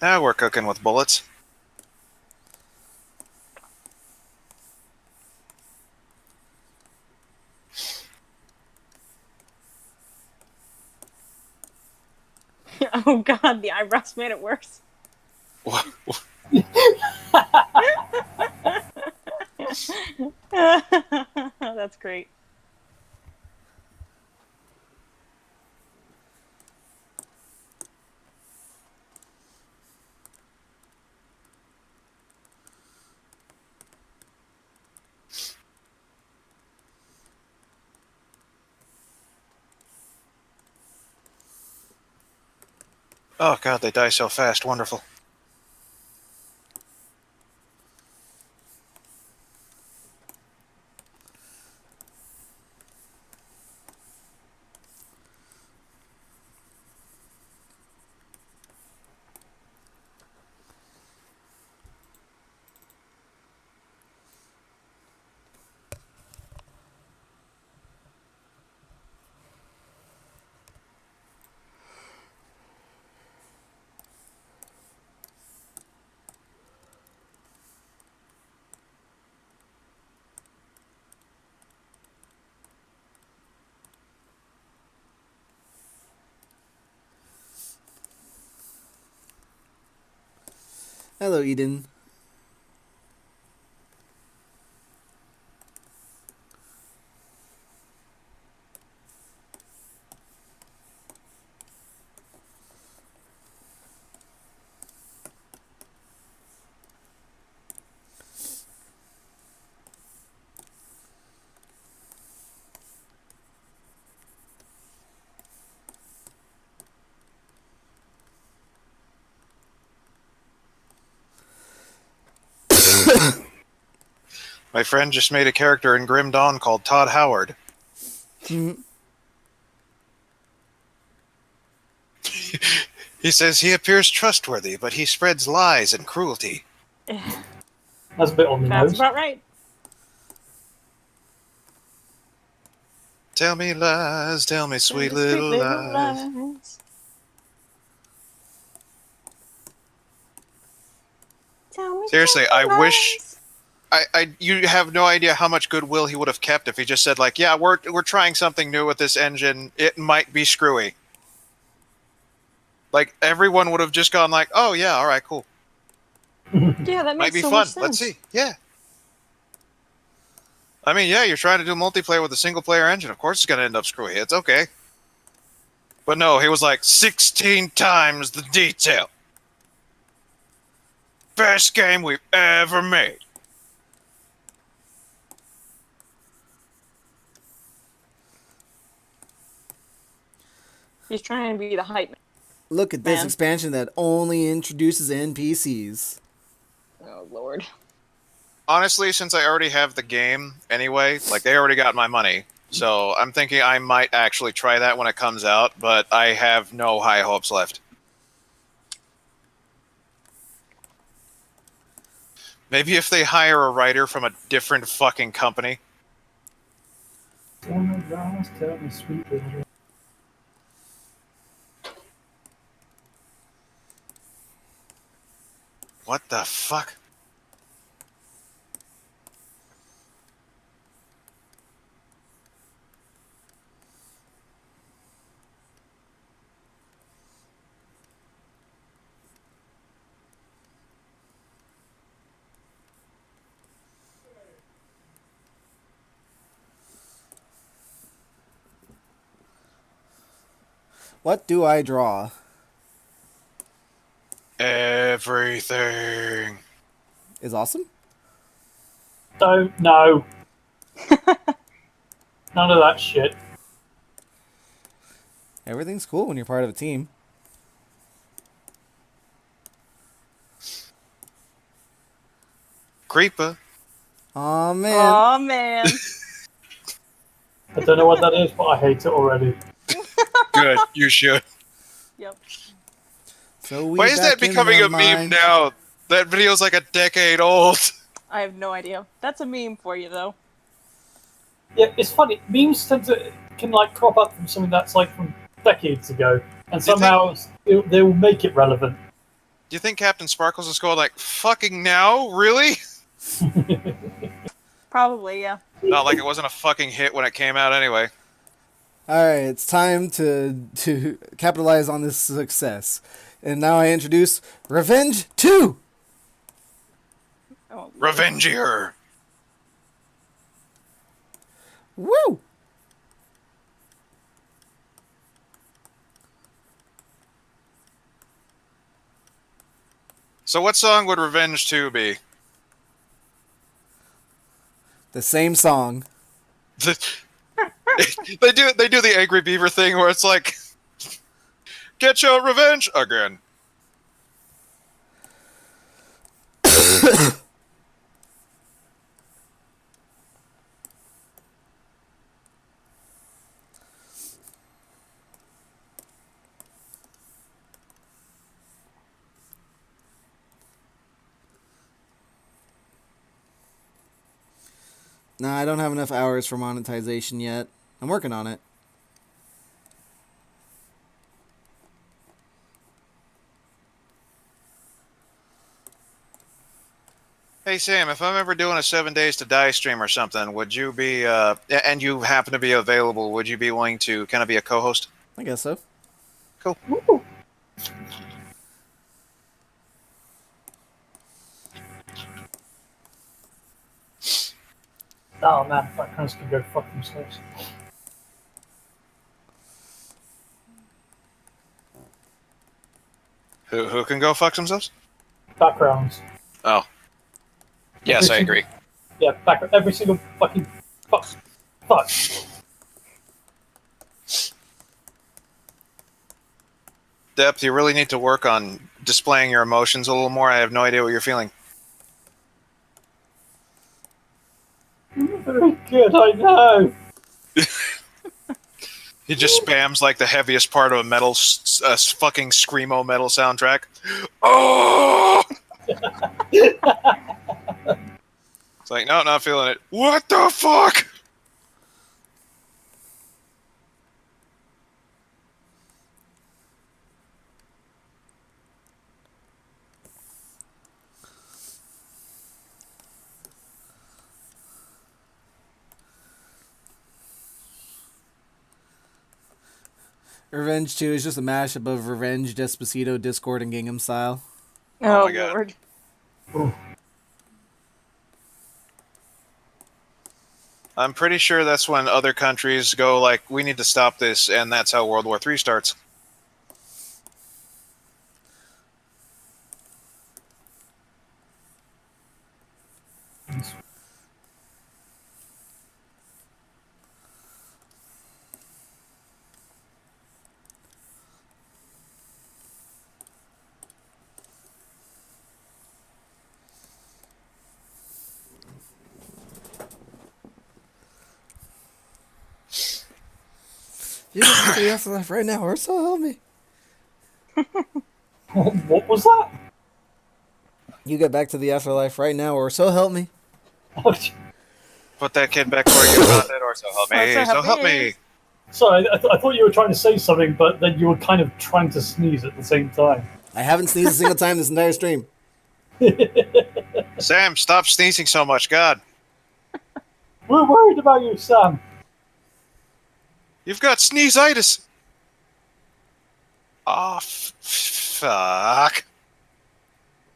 Now we're cooking with bullets. Oh god, the eyebrows made it worse. That's great. Oh god, they die so fast. Wonderful. Hello, Eden. My friend just made a character in Grim Dawn called Todd Howard. He says he appears trustworthy, but he spreads lies and cruelty. That's a bit on the That's nose. about right. Tell me lies, tell me sweet little lies. Tell me Seriously, I lies. wish you have no idea how much goodwill he would have kept if he just said, like, yeah, we're trying something new with this engine. It might be screwy. Like, everyone would have just gone like, oh yeah, all right, cool. Yeah, that Might makes be so fun. much sense. Let's see. Yeah. I mean, yeah, you're trying to do multiplayer with a single player engine. Of course it's going to end up screwy. It's okay. But no, he was like 16 times the detail. Best game we've ever made. He's trying to be the hype man. Look at this Man. expansion that only introduces NPCs. Oh, Lord. Honestly, since I already have the game anyway, like, they already got my money. So I'm thinking I might actually try that when it comes out, but I have no high hopes left. Maybe if they hire a writer from a different fucking company. Tell me lies, tell me sweet little lies. What the fuck? What do I draw? Everything. Is awesome? Don't know. None of that shit. Everything's cool when you're part of a team. Creeper. Aw, man. Aw, man. I don't know what that is, but I hate it already. Good, you should. Yep. So we Why is that back in becoming the a meme mine. now? That video's like a decade old. I have no idea. That's a meme for you, though. Yeah, it's funny. Memes can like crop up from something that's like from decades ago, and somehow they will make it relevant. Do you think Captain Sparkles is going like, fucking now? Really? Probably, yeah. Not like it wasn't a fucking hit when it came out anyway. Alright, it's time to capitalize on this success. And now I introduce Revenge 2! Oh, Revengier. Woo! So what song would Revenge 2 be? The same song. they do the Angry Beaver thing where it's like, get your revenge again. Nah, I don't have enough hours for monetization yet. I'm working on it. Hey Sam, if I'm ever doing a 7 Days to Die stream or something, would you be, and you happen to be available, would you be willing to kind of be a co-host? I guess so. Cool. Oh man, backgrounds can go fuck themselves. Who can go fuck themselves? Backgrounds. Oh, yes, Every I single, agree. yeah, every single fucking fuck. Depth, you really need to work on displaying your emotions a little more. I have no idea what you're feeling. Very good, I know. He just spams like the heaviest part of a metal, fucking screamo metal soundtrack. Oh! It's like, no, not feeling it. What the fuck? Revenge 2 is just a mashup of Revenge, Despacito, Discord, and Gangnam Style. Oh Oh, my God. Lord. I'm pretty sure that's when other countries go like, we need to stop this, and that's how World War III starts. You get back to the afterlife right now, or so help me. What was that? You get back to the afterlife right now, or so help me. Put that kid back where you found it, or so help me. So help me. Sorry, I thought you were trying to say something, but then you were kind of trying to sneeze at the same time. I haven't sneezed a single time this entire stream. Sam, stop sneezing so much. God, We're worried about you, Sam. you've got sneezeitis. Oh, fuck.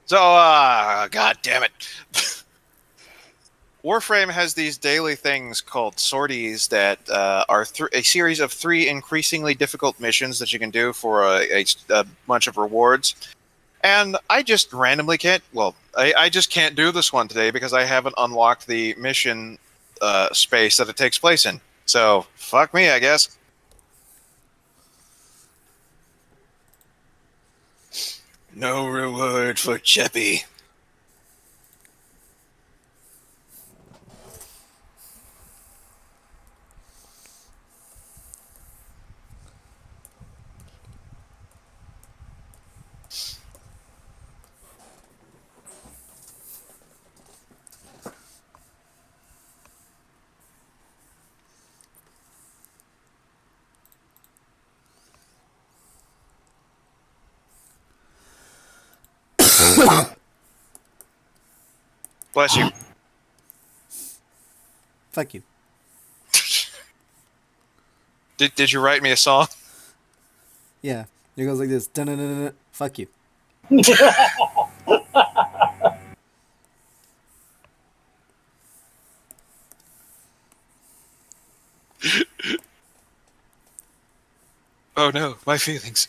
So, god damn it. Warframe has these daily things called sorties that are a series of 3 increasingly difficult missions that you can do for a bunch of rewards. And I just randomly can't. Well, I just can't do this one today because I haven't unlocked the mission space that it takes place in. So, fuck me, I guess. No reward for Cheppy. Bless you. Fuck you. Did you write me a song? Yeah. It goes like this. Dun-dun-dun-dun-dun. Fuck you. Oh no, my feelings.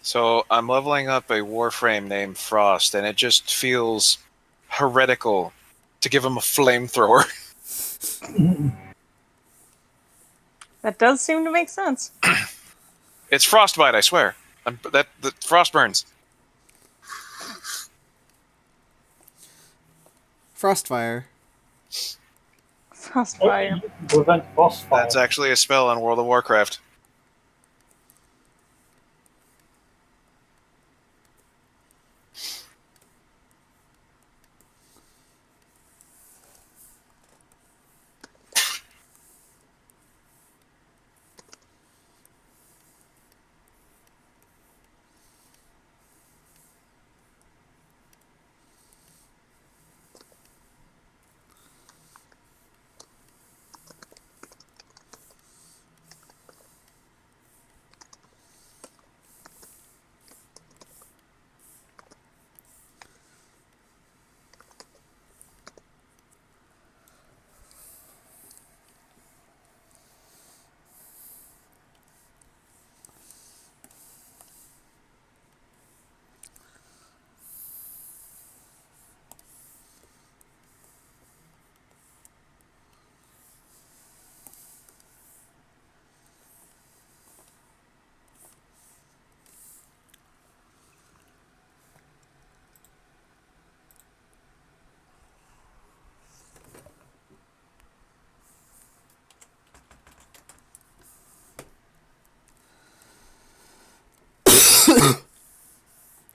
So I'm leveling up a Warframe named Frost, and it just feels heretical to give him a flamethrower. That does seem to make sense. It's frostbite, I swear. The frost burns. Frostfire. Frostfire. Prevent boss fire. That's actually a spell in World of Warcraft.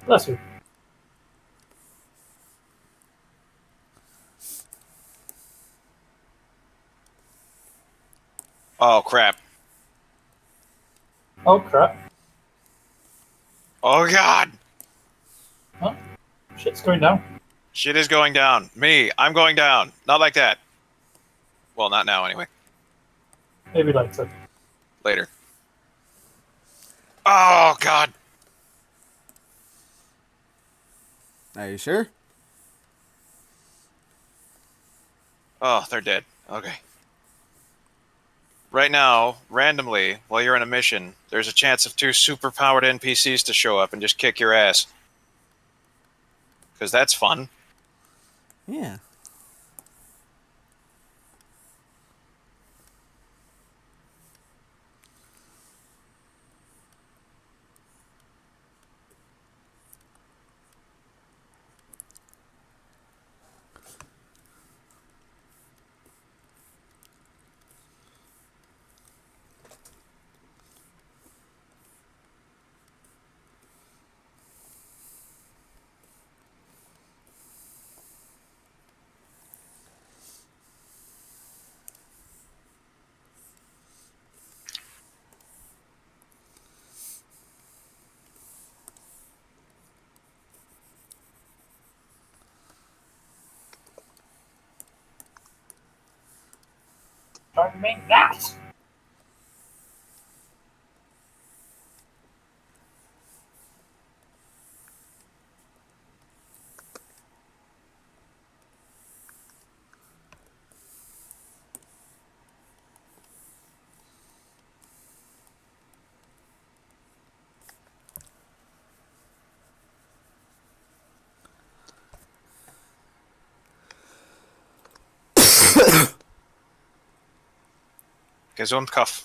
Bless you. Oh crap! Oh crap. Oh god! Huh? Shit's going down. Shit is going down. I'm going down. Not like that. Well, not now anyway. Maybe later. Later. Oh god! Are you sure? Oh, they're dead. Okay. Right now, randomly, while you're in a mission, there's a chance of 2 super-powered NPCs to show up and just kick your ass. Because that's fun. Yeah. Don't mean that! Gesund Kopf.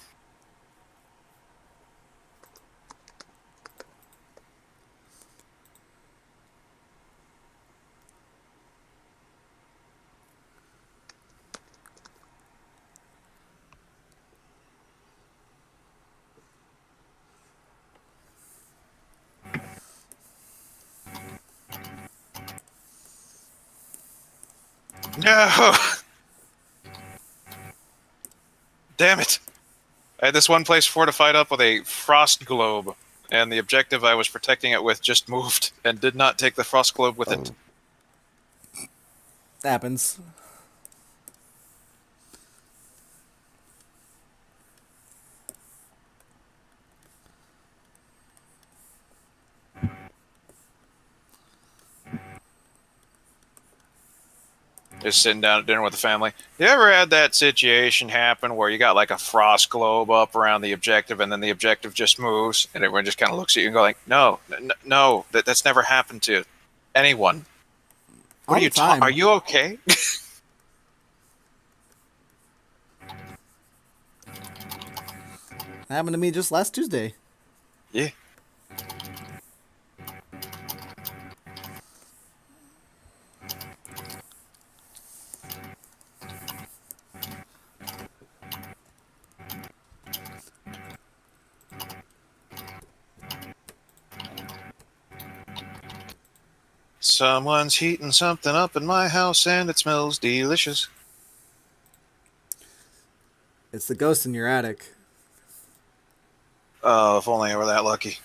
No! Damn it! I had this one place fortified up with a frost globe, and the objective I was protecting it with just moved and did not take the frost globe with it. Happens. Just sitting down at dinner with the family. You ever had that situation happen where you got like a frost globe up around the objective and then the objective just moves and everyone just kind of looks at you and go like, no, that's never happened to anyone. What All are you the time. Are you okay? Happened to me just last Tuesday. Yeah. Someone's heating something up in my house and it smells delicious. It's the ghost in your attic. Oh, if only I were that lucky.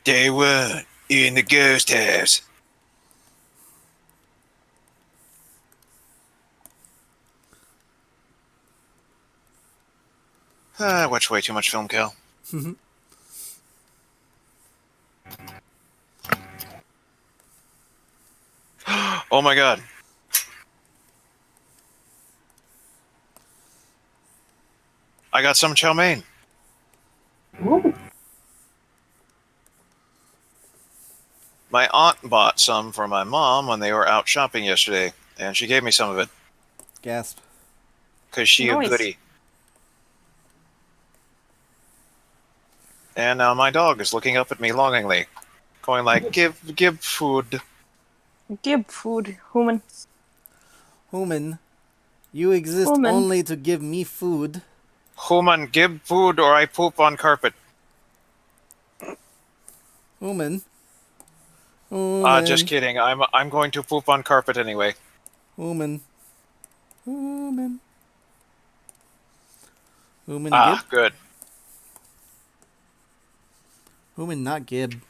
Day 1 in the ghost house. I watch way too much film, Cal. Oh my god. I got some chow mein. Ooh. My aunt bought some for my mom when they were out shopping yesterday, and she gave me some of it. Gasp. Because she Nice. a goodie. And now my dog is looking up at me longingly, going like, give food. Give food, human. Human, you exist Human. only to give me food. Human, give food or I poop on carpet. Ooman. Just Ooman. kidding. I'm going to poop on carpet anyway. Ooman. Ooman. Ooman Gib? Good. Ooman, not Gib.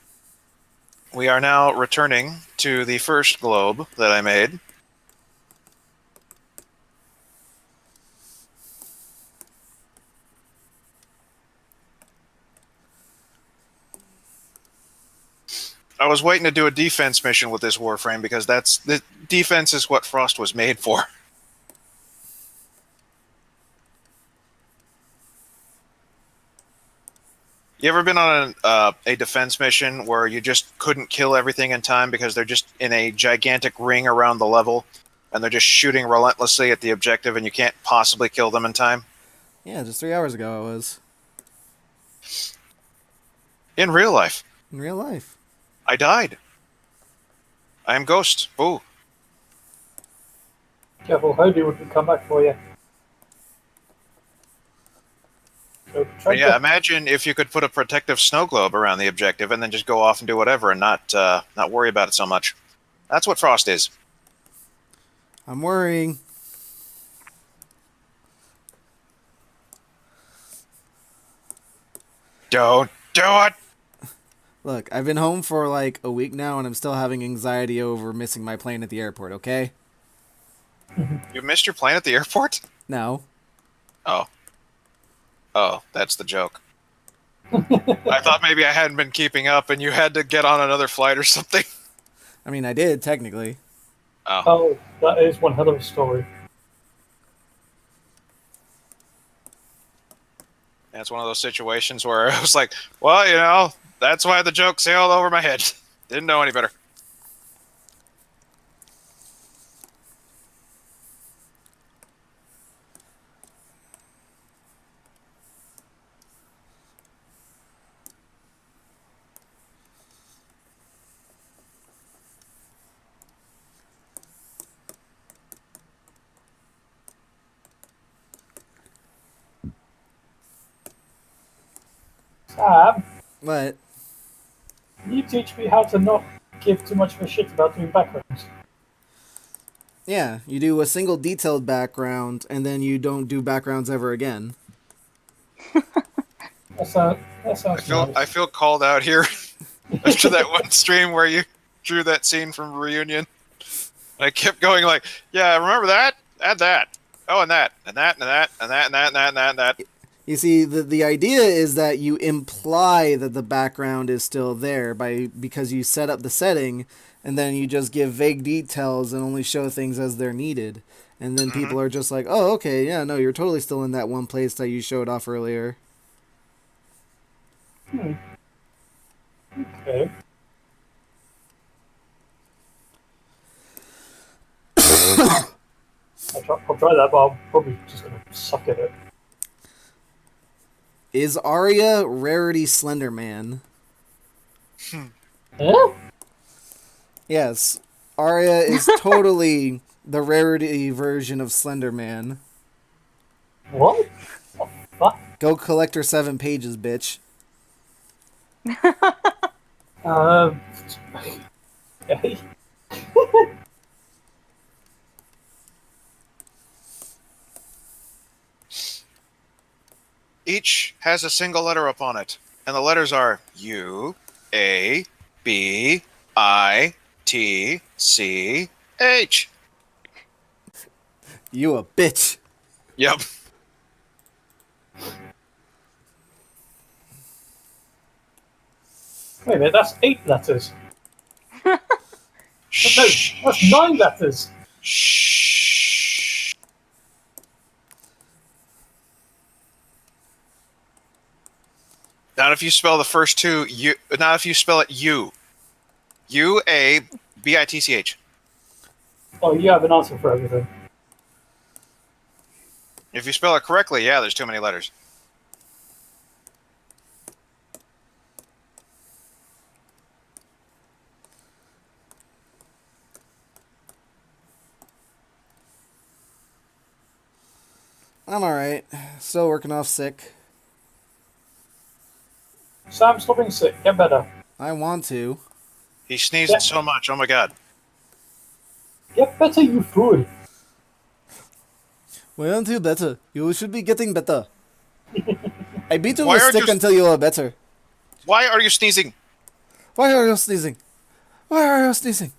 We are now returning to the first globe that I made. I was waiting to do a defense mission with this Warframe because the defense is what Frost was made for. You ever been on a defense mission where you just couldn't kill everything in time because they're just in a gigantic ring around the level and they're just shooting relentlessly at the objective and you can't possibly kill them in time? Yeah, just 3 hours ago I was. In real life, In real life. I died. I am Ghost. Boo. Careful, Hody wouldn't come back for you. So, But yeah, imagine if you could put a protective snow globe around the objective and then just go off and do whatever and not worry about it so much. That's what Frost is. I'm worrying. Don't do it! Look, I've been home for like a week now and I'm still having anxiety over missing my plane at the airport, okay? You missed your plane at the airport? No. Oh. Oh, that's the joke. I thought maybe I hadn't been keeping up and you had to get on another flight or something. I mean, I did, technically. Oh, that is one hell of a story. That's one of those situations where I was like, well, that's why the joke sailed over my head. Didn't know any better. Sam, What? can you teach me how to not give too much of a shit about doing backgrounds? Yeah, you do a single detailed background and then you don't do backgrounds ever again. That sounds nice. I feel called out here after that one stream where you drew that scene from Reunion. I kept going like, yeah, remember that? Add that. Oh, and that, and that, and that, and that, and that, and that, and that, and that. You see, the idea is that you imply that the background is still there because you set up the setting, and then you just give vague details and only show things as they're needed. And then people are just like, oh, okay, yeah, no, you're totally still in that one place that you showed off earlier. Okay. I'll try that, but I'm probably just going to suck at it. Is Arya Rarity Slenderman? Eh? Yes. Arya is totally the Rarity version of Slenderman. What? Oh, fuck? Go collect her 7 pages, bitch. Okay. Each has a single letter upon it, and the letters are U, A, B, I, T, C, H. You a bitch. Yep. Wait a minute, that's 8 letters. No, that's 9 letters. Shh. Not if you spell the first two. Not if you spell it U. U A B I T C H. Oh, you have an answer for everything. If you spell it correctly, yeah, there's too many letters. I'm alright. Still working off sick. Sam, stop being sick. Get better. I want to. He's sneezing so much. Oh my god. Get better, you fool. Why aren't you better? You should be getting better. I beat you Why with are stick you- until you are better. Why are you sneezing? Why are you sneezing? Why are you sneezing?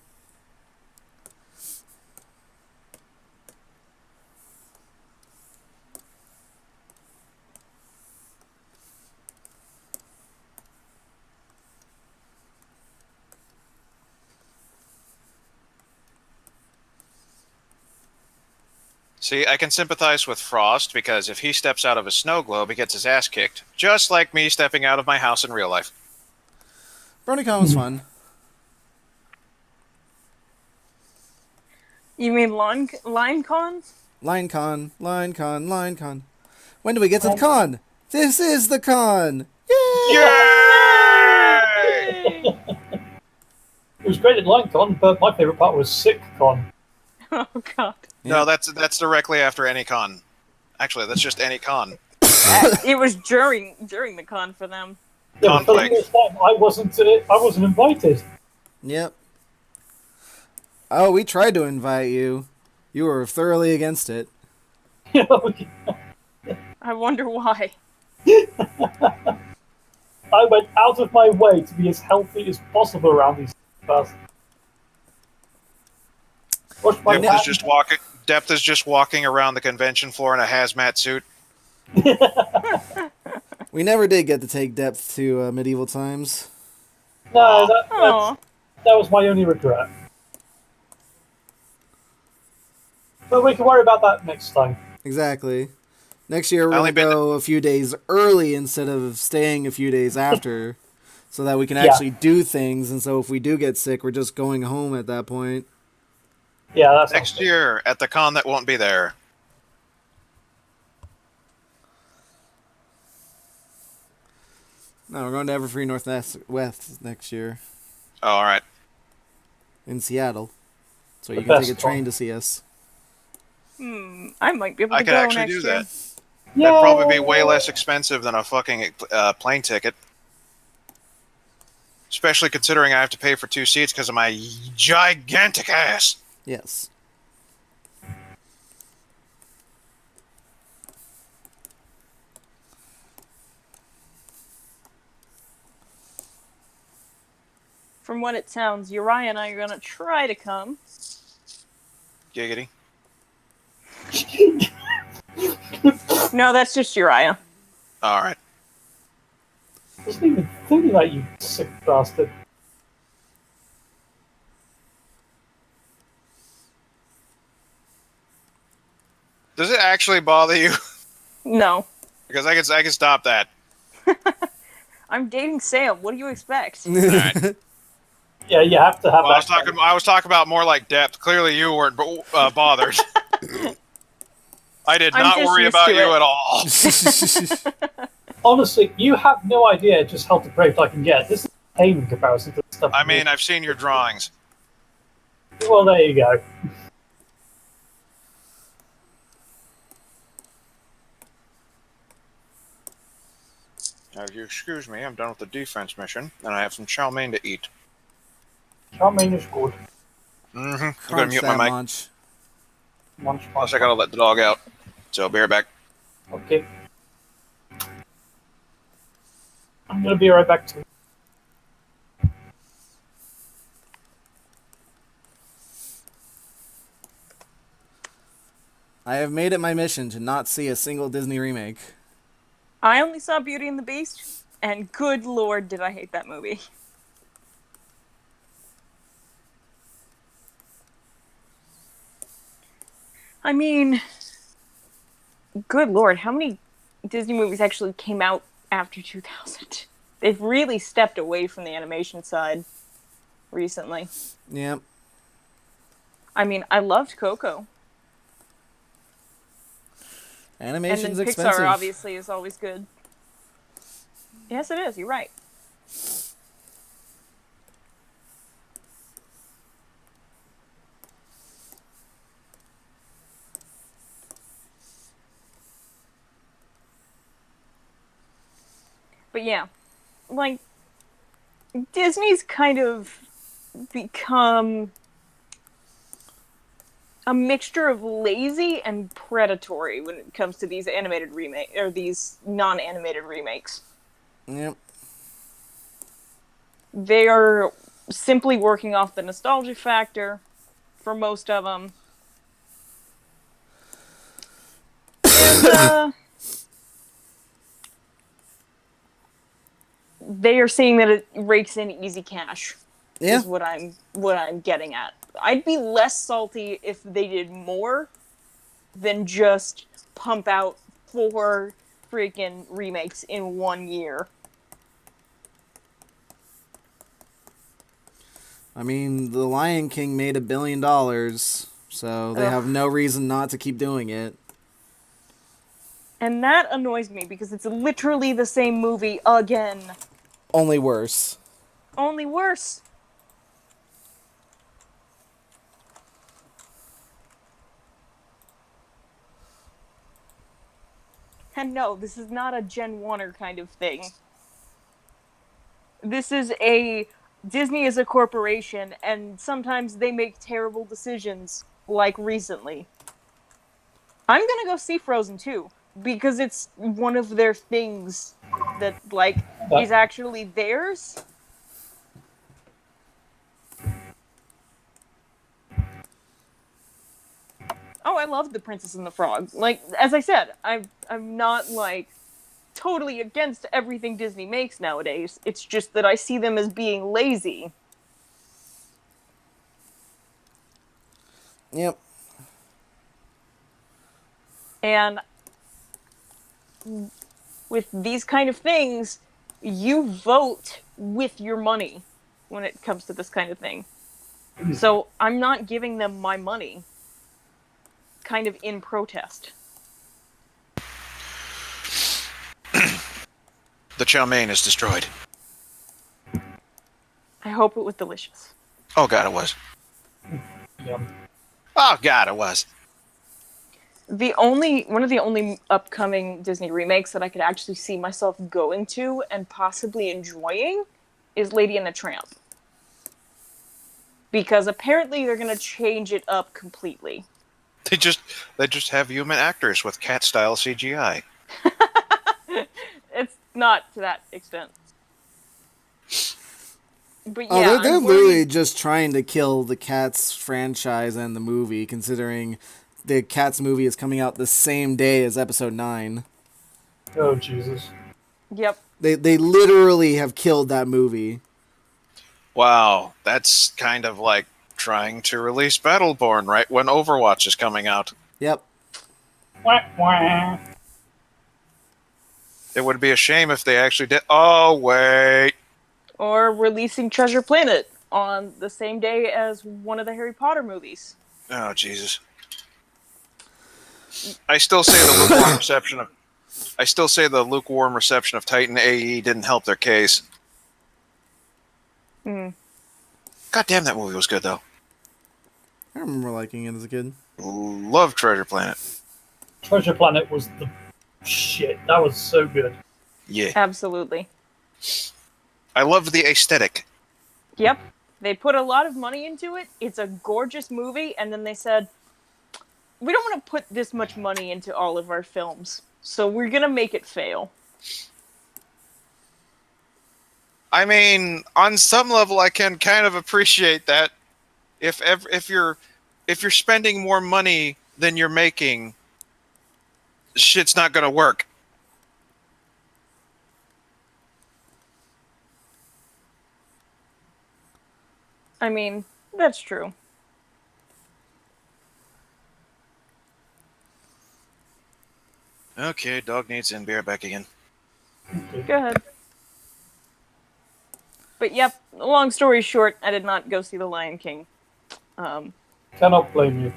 See, I can sympathize with Frost because if he steps out of a snow globe, he gets his ass kicked. Just like me stepping out of my house in real life. BronyCon was fun. You mean LineCon? LineCon, LineCon, LineCon. When do we get to the con? This is the con! Yay! Yay! It was great at LineCon, but my favourite part was SickCon. Oh god. No, that's directly after any con. Actually, that's just any con. It was during the con for them. Yeah, but for the Conflict. first time, I wasn't invited. Yep. Oh, we tried to invite you. You were thoroughly against it. You know, I wonder why. I went out of my way to be as healthy as possible around these bastards. Washed my Depth is hands. just walking around the convention floor in a hazmat suit. We never did get to take depth to medieval times. No, Aw. that was my only regret. But we can worry about that next time. Exactly. Next year we're I only gonna been- go a few days early instead of staying a few days after, so that we can Yeah. actually do things. And so if we do get sick, we're just going home at that point. Yeah, that's Next year at the con that won't be there. No, we're going to Everfree Northwest next year Oh, all right. in Seattle, so The you can take a best train one. to see us. I might be able to I could go actually next do year. that. That'd probably be way less expensive than a fucking plane ticket. Especially considering I have to pay for 2 seats because of my gigantic ass. Yes. From what it sounds, Uriah and I are gonna try to come. Giggity. No, that's just Uriah. All right. I wasn't even thinking that, you sick bastard. Does it actually bother you? No. Because I can stop that. I'm dating Sam. What do you expect? All right. Yeah, you have to have Well, that. I was talking about more like depth. Clearly, you weren't bothered. I did I'm not just worry used about to you it. at all. Honestly, you have no idea just how depraved I can get. This is tame in comparison to the stuff. I mean, I've seen your drawings. well, there you go. Now, if you excuse me, I'm done with the defense mission, and I have some chow mein to eat. Chow mein is good. Mm-hmm. I'm gonna Crunch mute that my mic. munch. Munch, Plus, I gotta let the dog out. So, I'll be right back. Okay. I'm gonna be right back too. I have made it my mission to not see a single Disney remake. I only saw Beauty and the Beast, and good lord, did I hate that movie. I mean, good lord, how many Disney movies actually came out after 2000? They've really stepped away from the animation side recently. Yep. I mean, I loved Coco. And then Animation's Pixar expensive. obviously is always good. Yes, it is. You're right. But yeah, like, Disney's kind of become a mixture of lazy and predatory when it comes to these animated remake or these non-animated remakes. Yep. They are simply working off the nostalgia factor for most of them. And they are seeing that it rakes in easy cash. Yeah. Is what I'm getting at. I'd be less salty if they did more than just pump out 4 freaking remakes in 1 year. I mean, The Lion King made $1 billion, so they have Ugh. no reason not to keep doing it. And that annoys me because it's literally the same movie again. Only worse. Only worse. And no, this is not a Gen 1er kind of thing. This is a Disney is a corporation, and sometimes they make terrible decisions, like recently. I'm gonna go see Frozen 2 because it's one of their things that like is But actually theirs. Oh, I love The Princess and the Frog. Like as I said, I'm not like totally against everything Disney makes nowadays. It's just that I see them as being lazy. Yep. And with these kind of things, you vote with your money when it comes to this kind of thing. So I'm not giving them my money kind of in protest. The chow mein is destroyed. I hope it was delicious. Oh god, it was. yeah. Oh god, it was. One of the only upcoming Disney remakes that I could actually see myself going to and possibly enjoying is Lady and the Tramp. Because apparently they're going to change it up completely. They just have human actors with cat style CGI. It's not to that extent. But Oh, yeah, they're I'm literally worried. just trying to kill the Cats franchise and the movie, considering the Cats movie is coming out the same day as Episode 9. Oh Jesus. Yep. They literally have killed that movie. Wow, that's kind of like trying to release Battleborn right when Overwatch is coming out. Yep. Wah, wah. It would be a shame if they actually did. Oh wait, Or releasing Treasure Planet on the same day as one of the Harry Potter movies. oh Jesus. I still say the lukewarm reception of. I still say the lukewarm reception of Titan AE didn't help their case. Hmm. God damn, that movie was good though. I remember liking it as a kid. Love Treasure Planet. Treasure Planet was the shit. That was so good. Yeah, Absolutely. I love the aesthetic. Yep. They put a lot of money into it. It's a gorgeous movie, and then they said, we don't want to put this much money into all of our films, so we're going to make it fail. I mean, on some level, I can kind of appreciate that. If you're spending more money than you're making, shit's not gonna work. I mean, that's true. Okay, dog needs in. Be right back again. Go ahead. But yep, long story short, I did not go see The Lion King. Cannot blame you.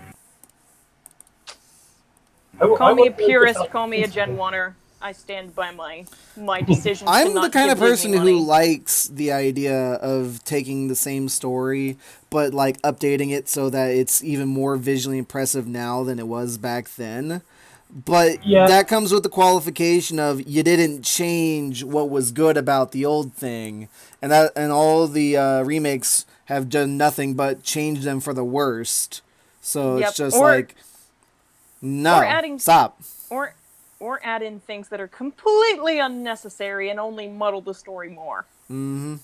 Call me a wouldn't go purist, just call me a Gen 1er. I stand by my decision to I'm not the kind give of person Disney money. who likes the idea of taking the same story, but like updating it so that it's even more visually impressive now than it was back then. But Yeah. that comes with the qualification of you didn't change what was good about the old thing, and all the remakes have done nothing but change them for the worst. So it's Yep. just Or like, no, adding stop. or add in things that are completely unnecessary and only muddle the story more. Mm-hmm.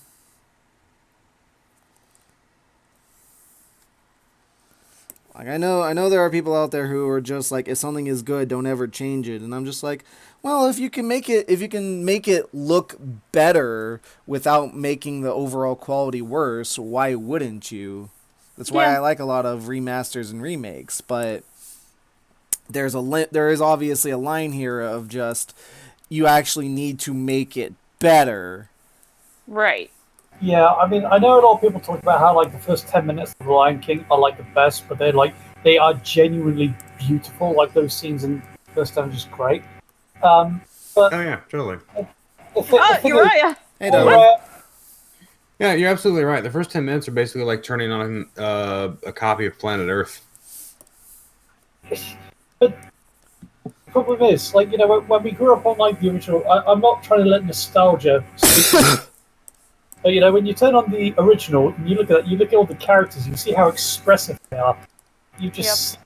Like I know there are people out there who are just like, if something is good, don't ever change it. And I'm just like, well, if you can make it look better without making the overall quality worse, why wouldn't you? That's why Yeah. I like a lot of remasters and remakes. But there is obviously a line here of just you actually need to make it better. Right. Yeah, I mean, I know a lot of people talk about how like the first 10 minutes of The Lion King are like the best, but they are genuinely beautiful. Like those scenes in first time are just great. But Oh yeah, totally. the thing is, Uriah. Hey, oh, Donovan. Yeah, you're absolutely right. The first 10 minutes are basically like turning on a copy of Planet Earth. but the problem is, like, you know, when we grew up on like the original, I'm not trying to let nostalgia speak. But you know, when you turn on the original and you look at all the characters, you see how expressive they are. You just see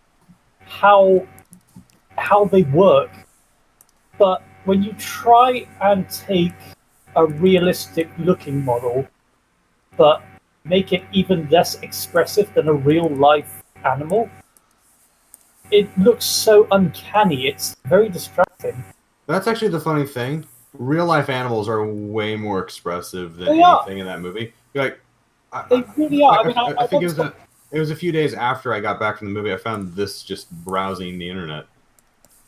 how they work. But when you try and take a realistic looking model, but make it even less expressive than a real life animal, it looks so uncanny. It's very distracting. That's actually the funny thing. Real life animals are way more expressive than They are. anything in that movie. You're like, They really are. I mean, I I think once got. it was a few days after I got back from the movie. I found this just browsing the internet,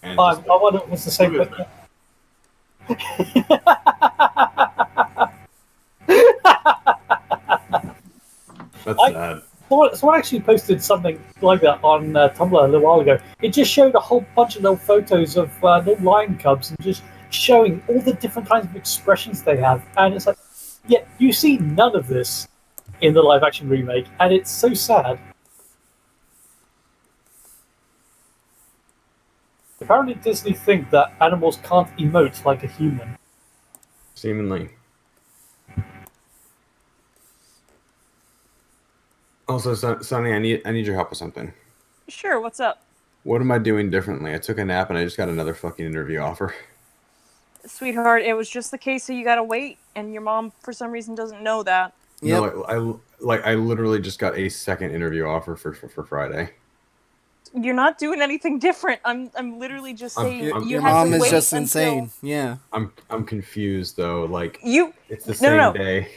and I just like, wonder if it's the look same. at But that's I sad. someone actually posted something like that on Tumblr a little while ago. It just showed a whole bunch of little photos of little lion cubs and just showing all the different kinds of expressions they have. And it's like, yeah, you see none of this in the live action remake, and it's so sad. Apparently, Disney think that animals can't emote like a human. Seemingly. Also, Sonny, I need your help with something. Sure, what's up? What am I doing differently? I took a nap and I just got another fucking interview offer. Sweetheart, it was just the case that you gotta wait, and your mom, for some reason, doesn't know that. Yep. No, I literally just got a second interview offer for Friday. You're not doing anything different. I'm literally just saying you Your had to mom is wait just until insane. Yeah. I'm confused though. Like you. it's the No, no, same no. day.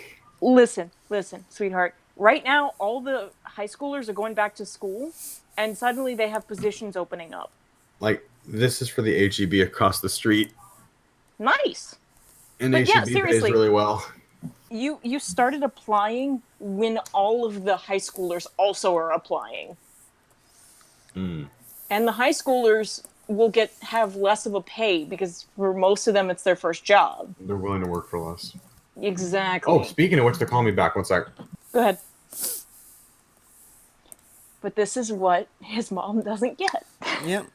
Listen, sweetheart. Right now, all the high schoolers are going back to school, and suddenly they have positions opening up. Like this is for the HEB across the street, Nice. and But yeah, HEB pays seriously, really well. you started applying when all of the high schoolers also are applying. Mm. And the high schoolers will have less of a pay because for most of them it's their first job. They're willing to work for less. Exactly. Oh, speaking of which, they're calling me back. One sec. Go ahead. But this is what his mom doesn't get. Yep.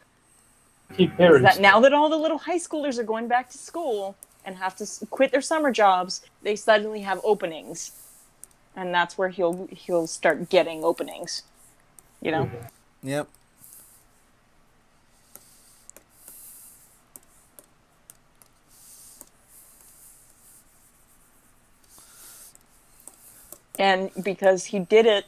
Keep Is hearing that stuff. now that all the little high schoolers are going back to school and have to quit their summer jobs, they suddenly have openings. And that's where he'll start getting openings. You know? Yep. And because he did it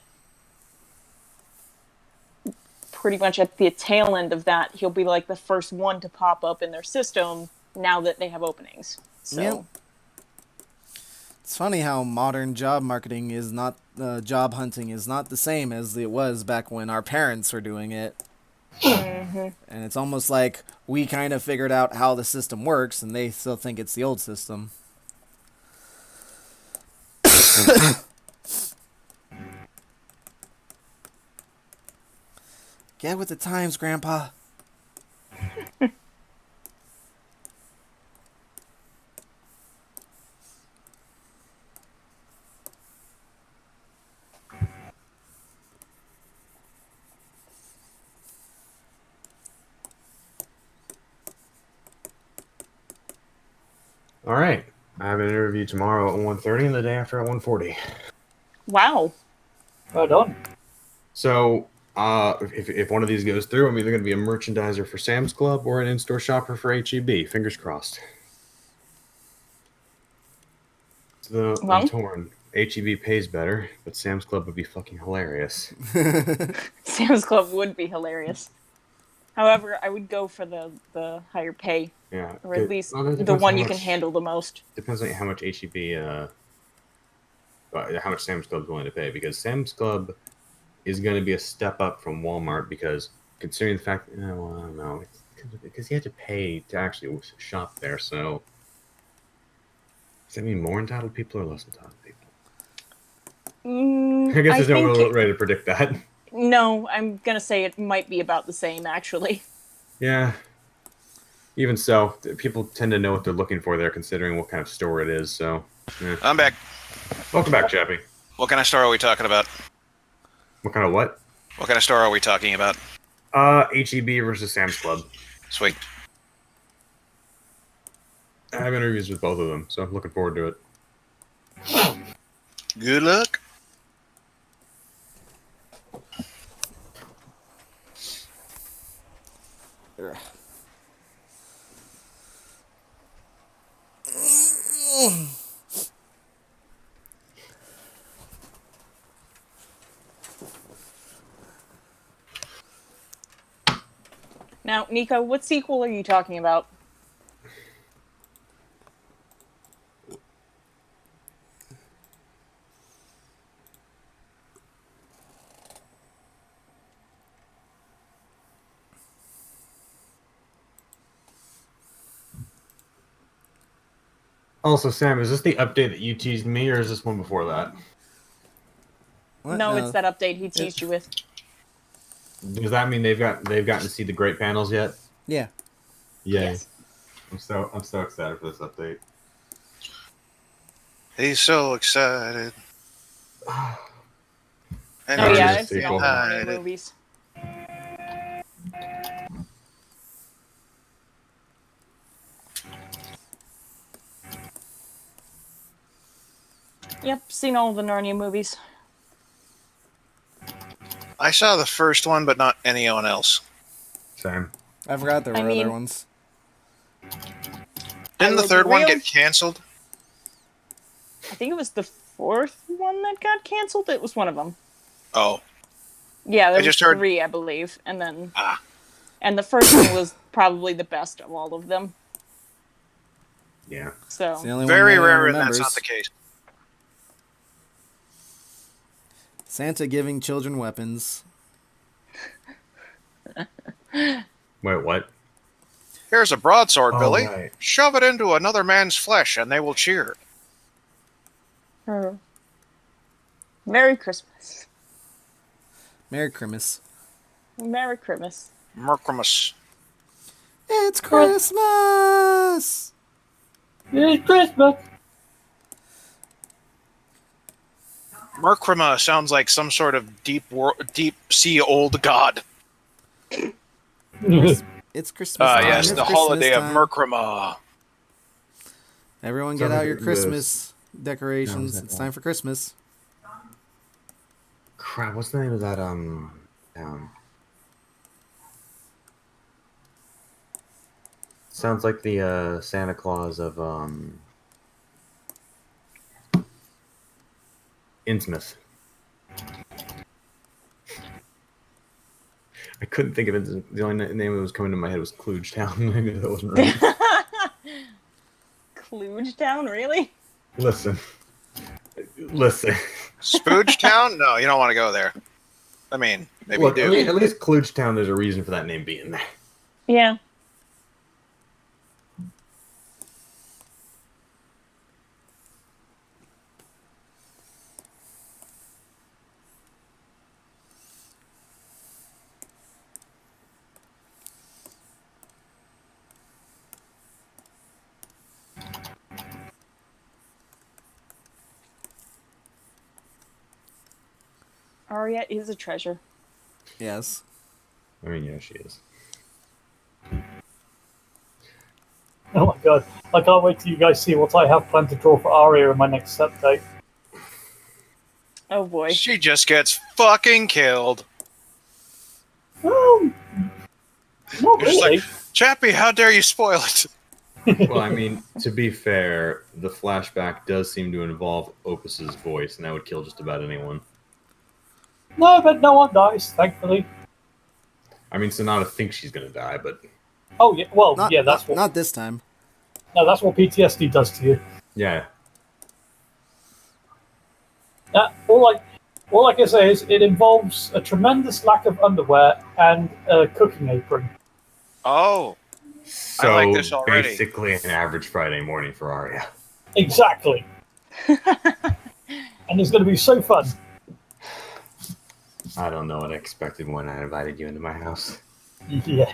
pretty much at the tail end of that, he'll be like the first one to pop up in their system now that they have openings. So Yep. It's funny how modern job marketing is not, job hunting is not the same as it was back when our parents were doing it. Mm-hmm. And it's almost like we kind of figured out how the system works, and they still think it's the old system. Get with the times, Grandpa. All right. I have an interview tomorrow at 1:30 and the day after at 1:40. Wow. Right on. So, if one of these goes through, I'm either going to be a merchandiser for Sam's Club or an in-store shopper for HEB. Fingers crossed. So I'm Well, torn. HEB pays better, but Sam's Club would be fucking hilarious. Sam's Club would be hilarious. However, I would go for the higher pay, Yeah. or at least Well, it the depends on one how you can much. handle the most. Depends on how much HEB, how much Sam's Club's willing to pay. Because Sam's Club is going to be a step up from Walmart because considering the fact, well, I don't know, because you have to pay to actually shop there. So does that mean more entitled people or less entitled people? I guess I there's no think real way to predict that. no. I'm gonna say it might be about the same, actually. Yeah. Even so, people tend to know what they're looking for there, considering what kind of store it is. So, yeah. I'm back. Welcome back, Chappie. What kind of store are we talking about? What kind of what? What kind of store are we talking about? HEB versus Sam's Club. Sweet. I have interviews with both of them, so I'm looking forward to it. Good luck. Now, Nico, what sequel are you talking about? Also, Sam, is this the update that you teased me, or is this one before that? What? No, it's that update he teased you with. Does that mean they've gotten to see the great panels yet? Yeah. Yay! Yes. I'm so excited for this update. He's so excited. And Oh Narnia yeah, he's I've seen all the sequel. Narnia excited. movies. Yep, seen all the Narnia movies. I saw the first one, but not anyone else. Sam. I forgot there were I other mean- ones. Didn't the will third be one real- get canceled? I think it was the fourth one that got canceled. It was one of them. Oh, Yeah, there I was just heard- 3, I believe, and then Ah. and the first one was probably the best of all of them. Yeah. So It's the only very one no one rare, and that's remembers. not the case. Santa giving children weapons. Wait, what? Here's a broadsword, Oh, Billy. right. Shove it into another man's flesh, and they will cheer. Merry Christmas. Merry Christmas. Merry Christmas. Mercrimus. It's Christmas! It's Christmas. Mercrima sounds like some sort of deep sea old god. It's Christmas time. Yes, It's the Christmas holiday time. of Mercrima. Everyone Sounds get out like your it Christmas No, decorations. is that It's one? time for Christmas. Crap, what's the name of that town? Sounds like the Santa Claus of Innsmouth. I couldn't think of it. The only name that was coming to my head was Klugetown. Maybe that wasn't right. Klugetown, really? Listen. Spooge Town? No, you don't want to go there. I mean, maybe Look, you do. at least Klugetown, there's a reason for that name being there. Yeah. Arya is a treasure. Yes. I mean, yeah, she is. Oh my god. I can't wait till you guys see what I have planned to draw for Arya in my next update. Oh boy. She just gets fucking killed. Well, not You're just really. like, Chappie, how dare you spoil it? Well, I mean, to be fair, the flashback does seem to involve Opus's voice, and that would kill just about anyone. No, but no one dies, thankfully. I mean, Sonata thinks she's gonna die, but Oh yeah, well, Not, yeah, that's not, not this time. that's what PTSD does to you. yeah. All I can say is it involves a tremendous lack of underwear and a cooking apron. Oh, So like this already. basically, an average Friday morning for Arya. Exactly. And it's going to be so fun. I don't know what I expected when I invited you into my house. Yeah.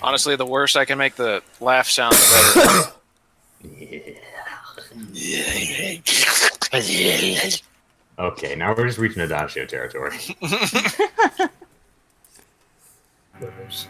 Honestly, the worse I can make the laugh sound, the better. Okay, now we're just reaching Adagio territory. Gross.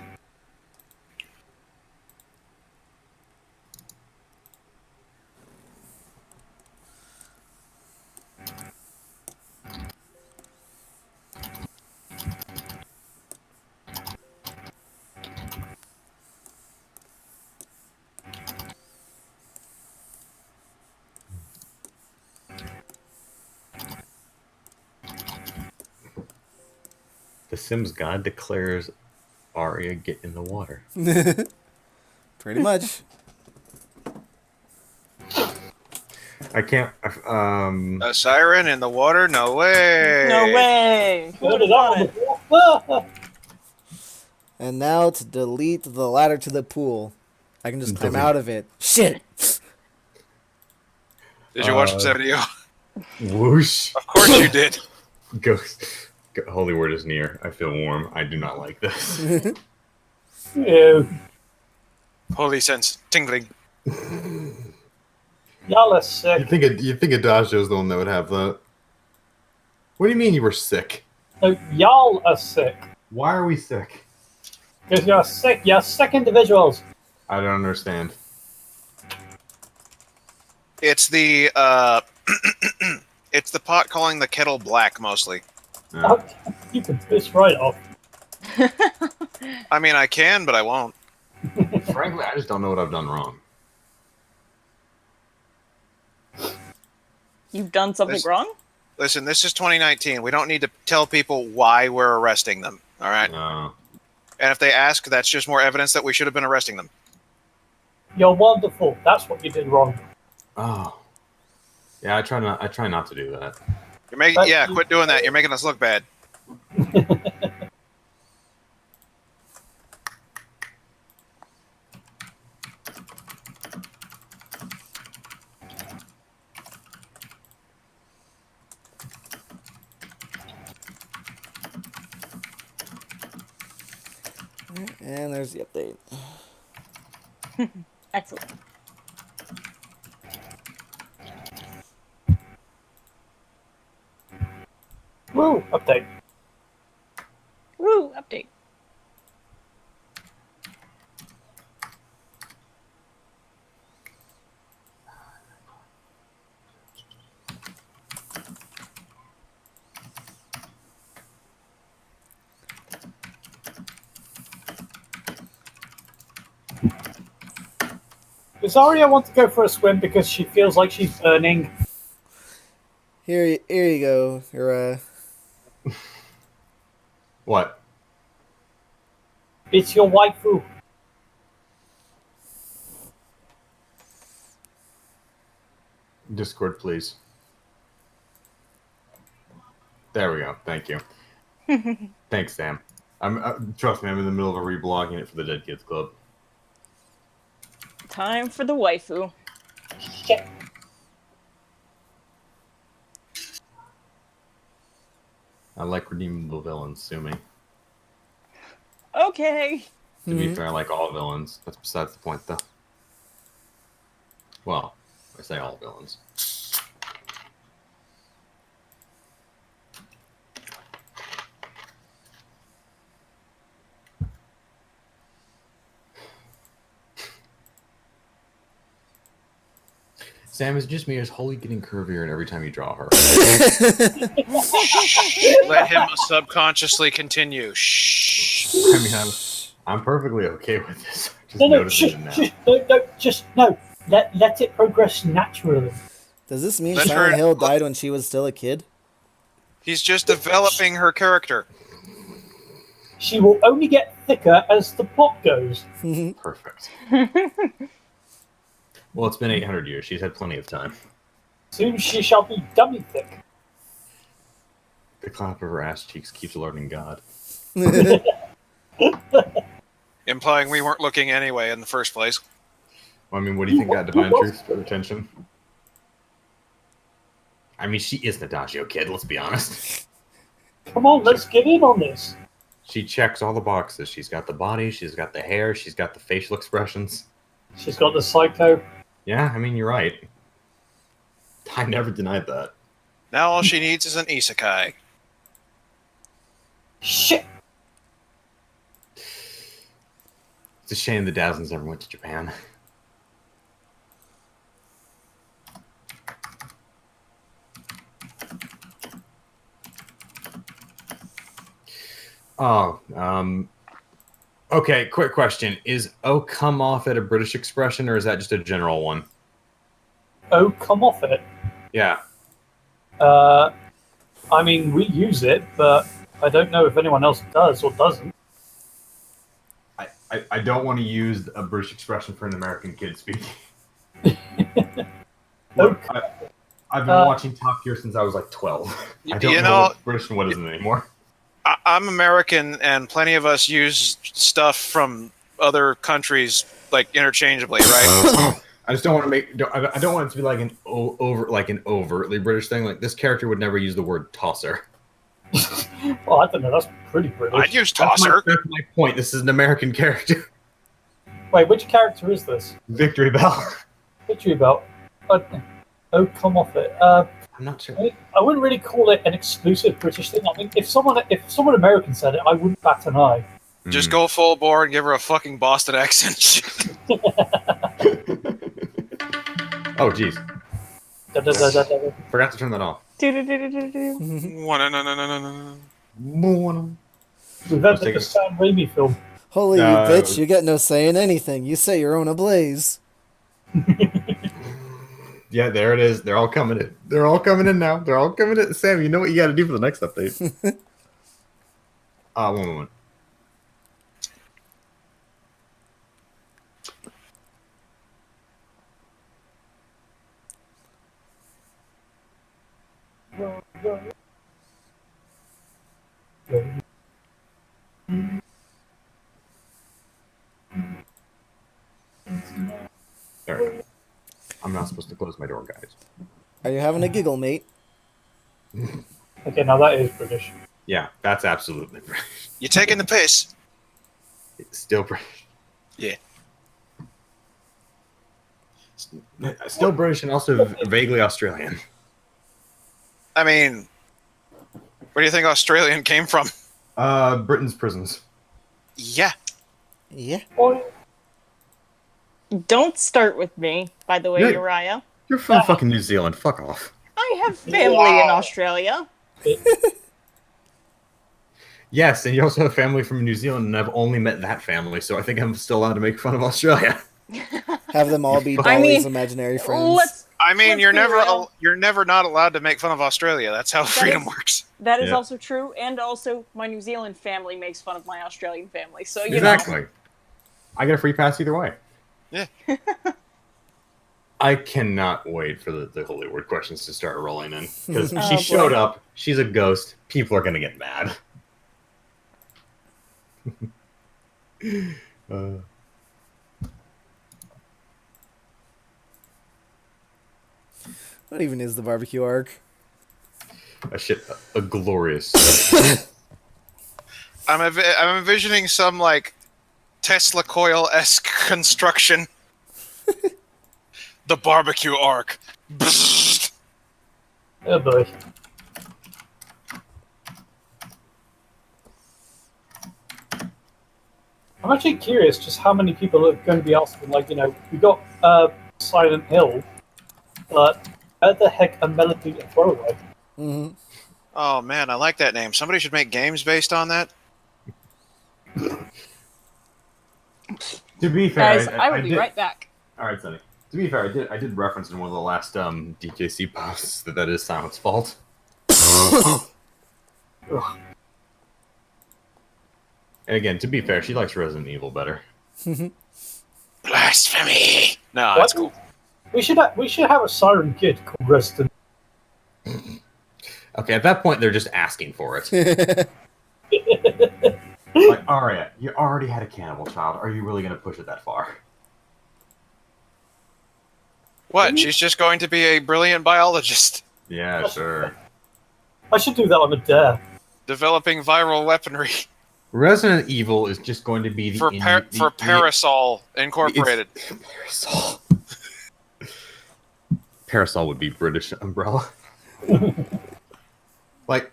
The Sims god declares Arya get in the water. Pretty much. I can't. A siren in the water? No way. No way. Who would have thought it? Ah! And now to delete the ladder to the pool. I can just climb Delete. out of it. Shit! Did you watch the video? Whoosh. Of course you did. Ghost. Holy word is near. I feel warm. I do not like this. Ew. Holy sense tingling. Y'all are sick. You think Adagio's the one that would have that? What do you mean you were sick? No, y'all are sick. Why are we sick? Because you're sick. You're sick individuals. I don't understand. It's the it's the pot calling the kettle black mostly. Oh, you can piss right off. I mean, I can, but I won't. Frankly, I just don't know what I've done wrong. You've done something This- wrong? Listen, this is 2019. We don't need to tell people why we're arresting them. All right. No. And if they ask, that's just more evidence that we should have been arresting them. You're wonderful. That's what you did wrong. Oh. Yeah, I try not to do that. You're making But- quit doing that. You're making us look bad. And there's the update. Excellent. Woo! Update. Woo, update. Does Arya want to go for a swim because she feels like she's burning? Here you go. Your What? It's your waifu. Discord, please. There we go. Thank you. Thanks, Sam. Trust me, I'm in the middle of reblogging it for the Dead Kids Club. Time for the waifu. Shit. I like redeemable villains, sue me. Okay. To be fair, I like all villains. That's besides the point, though. Well, I say all villains. Sam, is it just me or is Holly getting curvier and every time you draw her? Let him subconsciously continue. Shh. I mean, I'm perfectly okay with this. Just No, noticing it now. Let it progress naturally. Does this mean Let Silent her- Hill died when she was still a kid? He's just developing her character. She will only get thicker as the plot goes. Perfect. Well, it's been 800 years. She's had plenty of time. Soon she shall be dummy thick. The clap of her ass cheeks keeps alerting God. Implying we weren't looking anyway in the first place. Well, I mean, what do you think got Divine Truth for attention? I mean, she is Nadagio Kid, let's be honest. Come on, let's get in on this. She checks all the boxes. She's got the body, she's got the hair, she's got the facial expressions. She's got the psycho. Yeah, I mean, you're right. I never denied that. Now all she needs is an isekai. Shit! It's a shame the Dazzlings never went to Japan. Oh, okay, quick question. Is "oh, come off" it a British expression, or is that just a general one? Oh, come off it. Yeah. I mean, we use it, but I don't know if anyone else does or doesn't. I don't want to use a British expression for an American kid speaking. Look, I've been watching Top Gear since I was like 12. I don't know what's British and what isn't anymore. I'm American, and plenty of us use stuff from other countries like interchangeably, right? I just don't want to make. I don't want it to be like an overtly British thing. Like this character would never use the word tosser. Well, I don't know. That's pretty British. I'd use tosser. That's my point. This is an American character. Wait, which character is this? Victory Bell. Victory Belt. Oh, come off it. I'm not sure. I wouldn't really call it an exclusive British thing. I mean, if someone American said it, I wouldn't bat an eye. Just go full bore and give her a fucking Boston accent. Oh, jeez. Forgot to turn that off. We've entered the Sam Raimi film. Holy you bitch, you get no say in anything. You set your own ablaze. Yeah, there it is. They're all coming in. They're all coming in now. They're all coming in. Sam, you know what you got to do for the next update. One moment. There we go. I'm not supposed to close my door, guys. Are you having a giggle, mate? Okay, now that is British. Yeah, that's absolutely British. You taking the piss? It's still British. Yeah. Still British and also vaguely Australian. I mean, where do you think Australian came from? Britain's prisons. Yeah. Yeah. Don't start with me, by the way, Yeah. Uriah. You're from fucking New Zealand. Fuck off. I have family in Australia. Yes, and you also have family from New Zealand, and I've only met that family, so I think I'm still allowed to make fun of Australia. Have them all be Dolly's imaginary friends. I mean, Let's you're be never real. you're never not allowed to make fun of Australia. That's how freedom works. That is Yeah. also true, and also my New Zealand family makes fun of my Australian family. So you Exactly. know. I get a free pass either way. Yeah. I cannot wait for the Holy Word questions to start rolling in. Because Oh, she boy. showed up, she's a ghost, people are going to get mad. What even is the barbecue arc? A glorious. I'm envisioning some like Tesla coil-esque construction. The barbecue arc. Bzzzt. Oh boy. I'm actually curious just how many people are going to be asking, like, you know, we got Silent Hill. But how the heck a melody and throwaway? Mm-hmm. Oh man, I like that name. Somebody should make games based on that. To be Guys, fair, I I will be did. right back. All right, Sonny. To be fair, I did reference in one of the last DKC posts that is Silent's fault. Ugh. And again, to be fair, she likes Resident Evil better. Blasphemy! No, What? that's cool. We should have a Siren Kid called Resident. Okay, at that point, they're just asking for it. Like, Aria, you already had a cannibal child. Are you really going to push it that far? What? She's just going to be a brilliant biologist, Yeah, sure. I should do that on a dare. developing viral weaponry Resident Evil is just going to be the for Parasol Incorporated. Parasol. Parasol would be British umbrella. Like,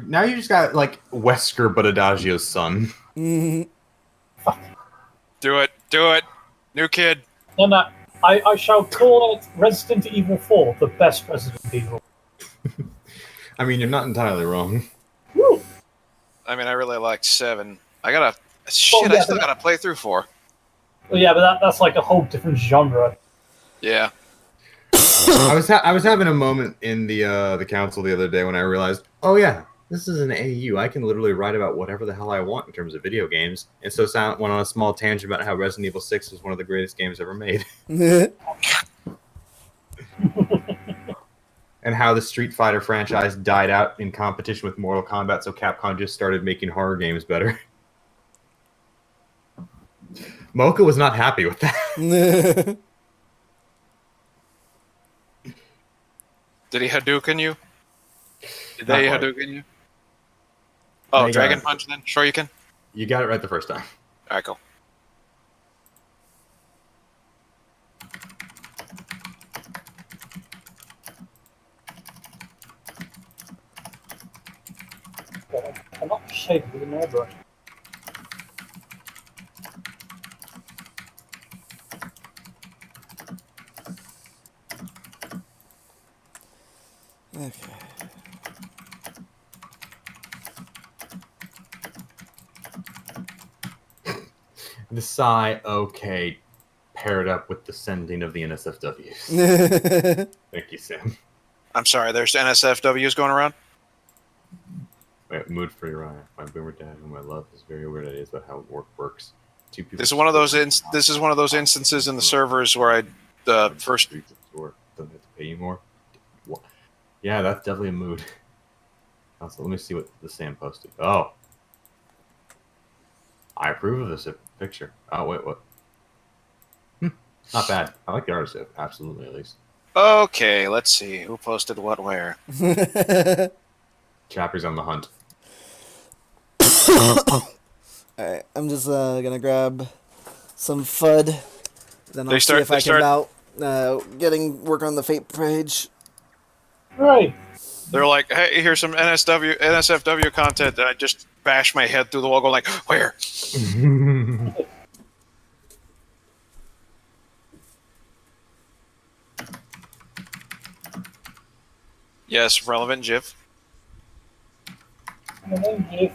now you just got like Wesker but Adagio's son. Mm-hmm. Do it. Do it. New kid. And I shall call it Resident Evil 4, the best Resident Evil. I mean, you're not entirely wrong. Woo! I mean, I really liked 7. I still gotta play through 4. Well, yeah, but that's like a whole different genre. Yeah. I was having a moment in the council the other day when I realized, oh yeah, this is an AU. I can literally write about whatever the hell I want in terms of video games. And so Silent went on a small tangent about how Resident Evil 6 was one of the greatest games ever made. And how the Street Fighter franchise died out in competition with Mortal Kombat, so Capcom just started making horror games better. Mocha was not happy with that. Did he Hadouken you? Did they Not quite. Hadouken you? Oh, you Dragon got it. Punch then? Sure you can? You got it right the first time. Alright, cool. I'm not shaped with an airbrush. Okay. The sigh, okay, paired up with the sending of the NSFWs. Thank you, Sam. I'm sorry, there's NSFWs going around? Wait, mood for Uriah. My boomer dad, whom I love, is very weird ideas about how work works. Two people. This is one of those instances in the servers where I first Doesn't have to pay you more. What? Yeah, that's definitely a mood. Also, let me see what the Sam posted. Oh, I approve of this picture. Oh wait, what? Not bad. I like the artist, absolutely, at least. Okay, let's see. Who posted what where? Chappie's on the hunt. Alright, I'm just gonna grab some FUD. Then I'll see if I can out work on the Fate page. Right. They're like, hey, here's some NSFW content, and I just bash my head through the wall going like, where? Yes, relevant GIF. And then if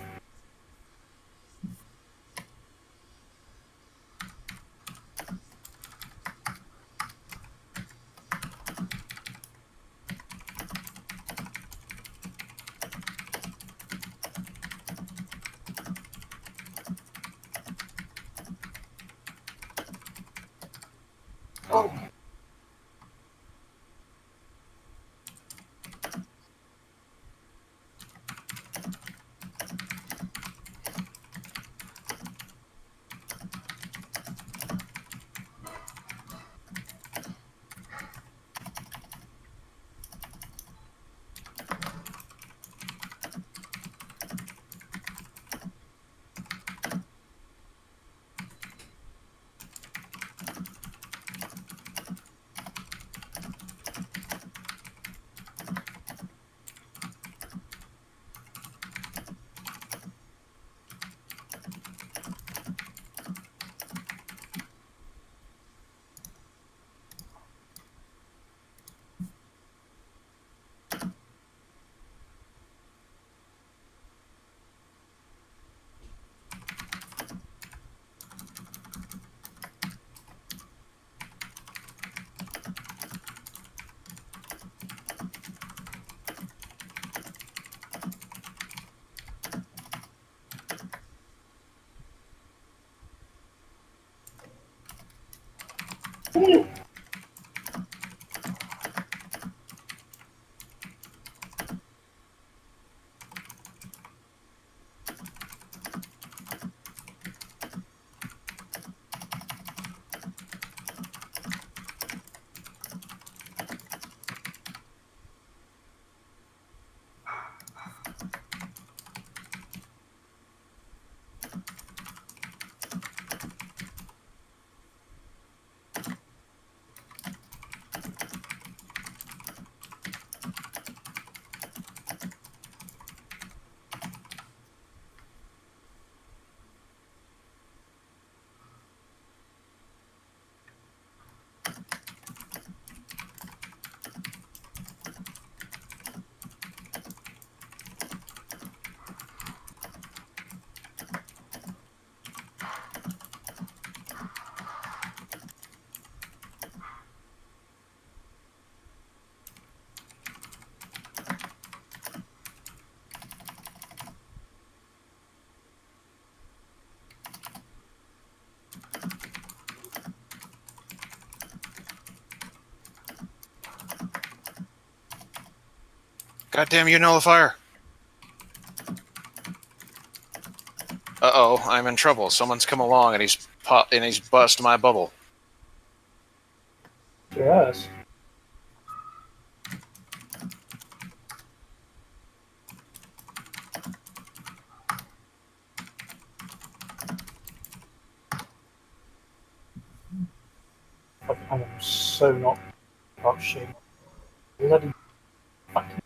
Goddamn you, nullifier. Uh-oh, I'm in trouble. Someone's come along and he's bust my bubble. Yes. Fuck, I am so not about shit. Bloody fucking.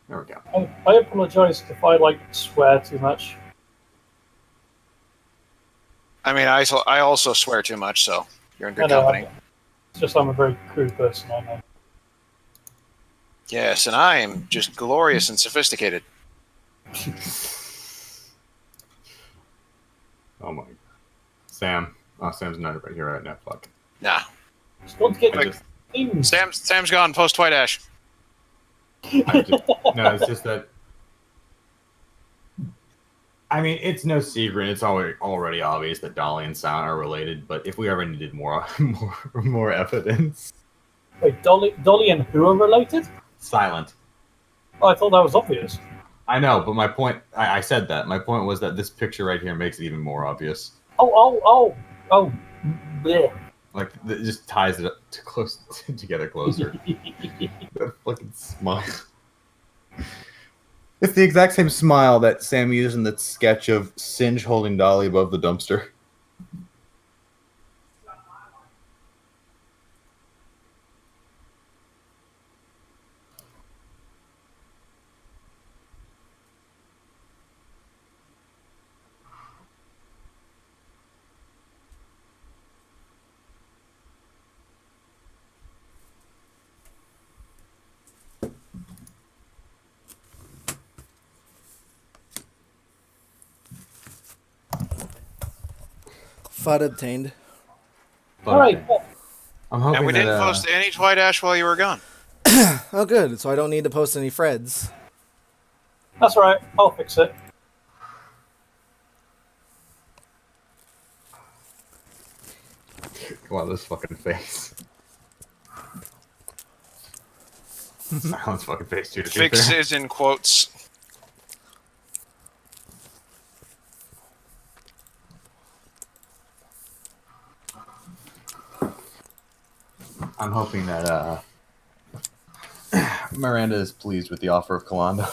There we go. I apologise if I swear too much. I mean, I also swear too much, so you're in good I know, company. It's just I'm a very crude person, I know. Yes, and I am just glorious and sophisticated. Oh my. Sam. Oh, Sam's not right here right now. Fuck. Nah. Just want to get I the just, things. Sam's gone post White Ash. no, it's just that. I mean, it's no secret. It's already obvious that Dolly and Sound are related. But if we ever needed more evidence, Wait, Dolly and who are related? Silent. Oh, I thought that was obvious. I know, but my point. I said that. My point was that this picture right here makes it even more obvious. Oh. Bleh. Like it just ties it up together closer. That fucking smile. It's the exact same smile that Sam used in that sketch of Singe holding Dolly above the dumpster. FUD obtained. All right. I'm hoping And we didn't post any White Ash while you were gone. Oh, good. So I don't need to post any Freds. That's all right. I'll fix it. Wow, this fucking face. Silence fucking face, too. Fixes in quotes. I'm hoping that Miranda is pleased with the offer of Kalanda.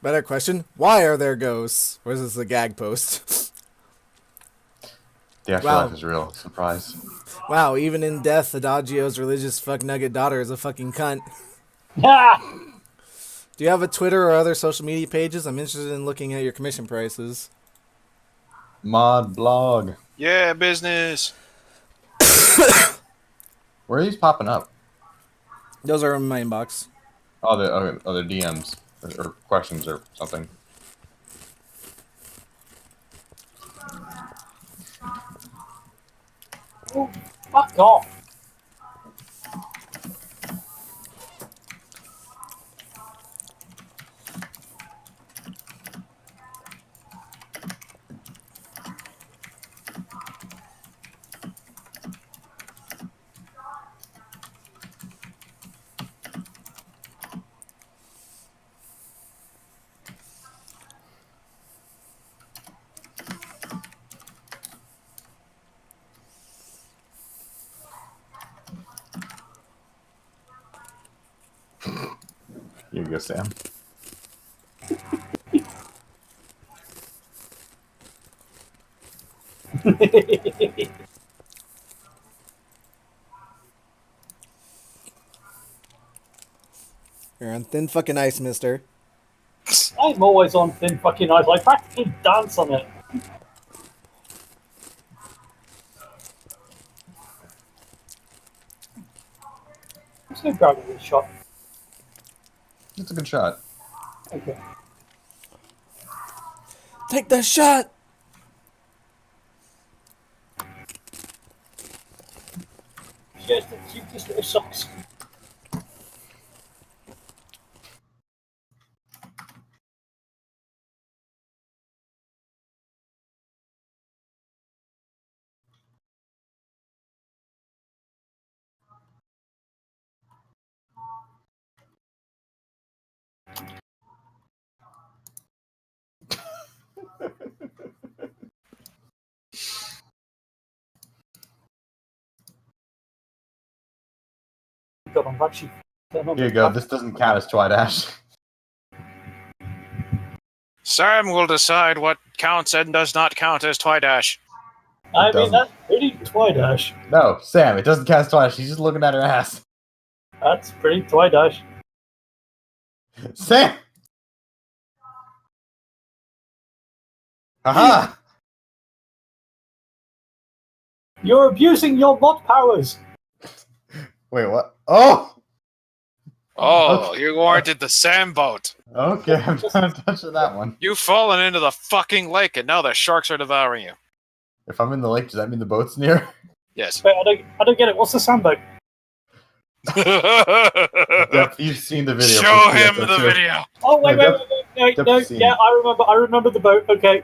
Better question: why are there ghosts? Or is this a gag post? The afterlife Wow. is real. Surprise. Wow, even in death, Adagio's religious fuck nugget daughter is a fucking cunt. Ah! Do you have a Twitter or other social media pages? I'm interested in looking at your commission prices. Mod blog. Yeah, business. Where are these popping up? Those are in my inbox. Oh, they're DMs or questions or something. Oh, fuck off. Here you go, Sam. You're on thin fucking ice, mister. I'm always on thin fucking ice. I practically dance on it. I'm just gonna grab a shot. It's a good shot. Okay. Take the shot! She has the cutest little socks. God, I'm actually. Here you go. This doesn't count as Twidash. Sam will decide what counts and does not count as Twidash. I mean, doesn't. that's pretty Twidash. No, Sam, it doesn't count as Twidash. She's just looking at her ass. That's pretty Twidash. Sam! Aha! You're abusing your mod powers. Wait, what? Oh! Oh, Okay. you warranted the Sam boat. Okay, I'm trying to touch that one. You've fallen into the fucking lake, and now the sharks are devouring you. If I'm in the lake, does that mean the boat's near? Yes. Wait, I don't get it. What's the sandboat? Yep, you've seen the video. Show Please, him yes, the too. video. Oh wait, No, wait. Dep No, scene. yeah, I remember the boat. Okay.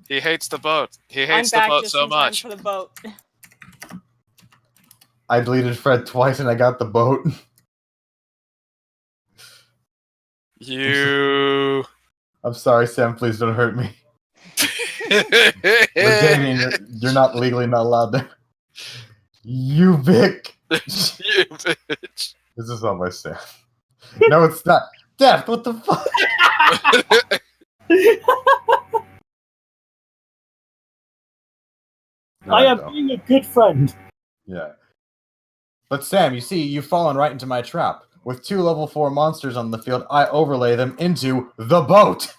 He hates the boat. He I'm hates the back boat just so in time much. for the boat. I deleted Fred twice and I got the boat. You. I'm sorry, Sam. Please don't hurt me. We're dating. You're not legally not allowed to. You Vic. You bitch. This is on my Sam. No, it's not. Death. What the fuck? I am though. being a good friend. Yeah. But Sam, you see, you've fallen right into my trap. With 2 level 4 monsters on the field, I overlay them into the boat.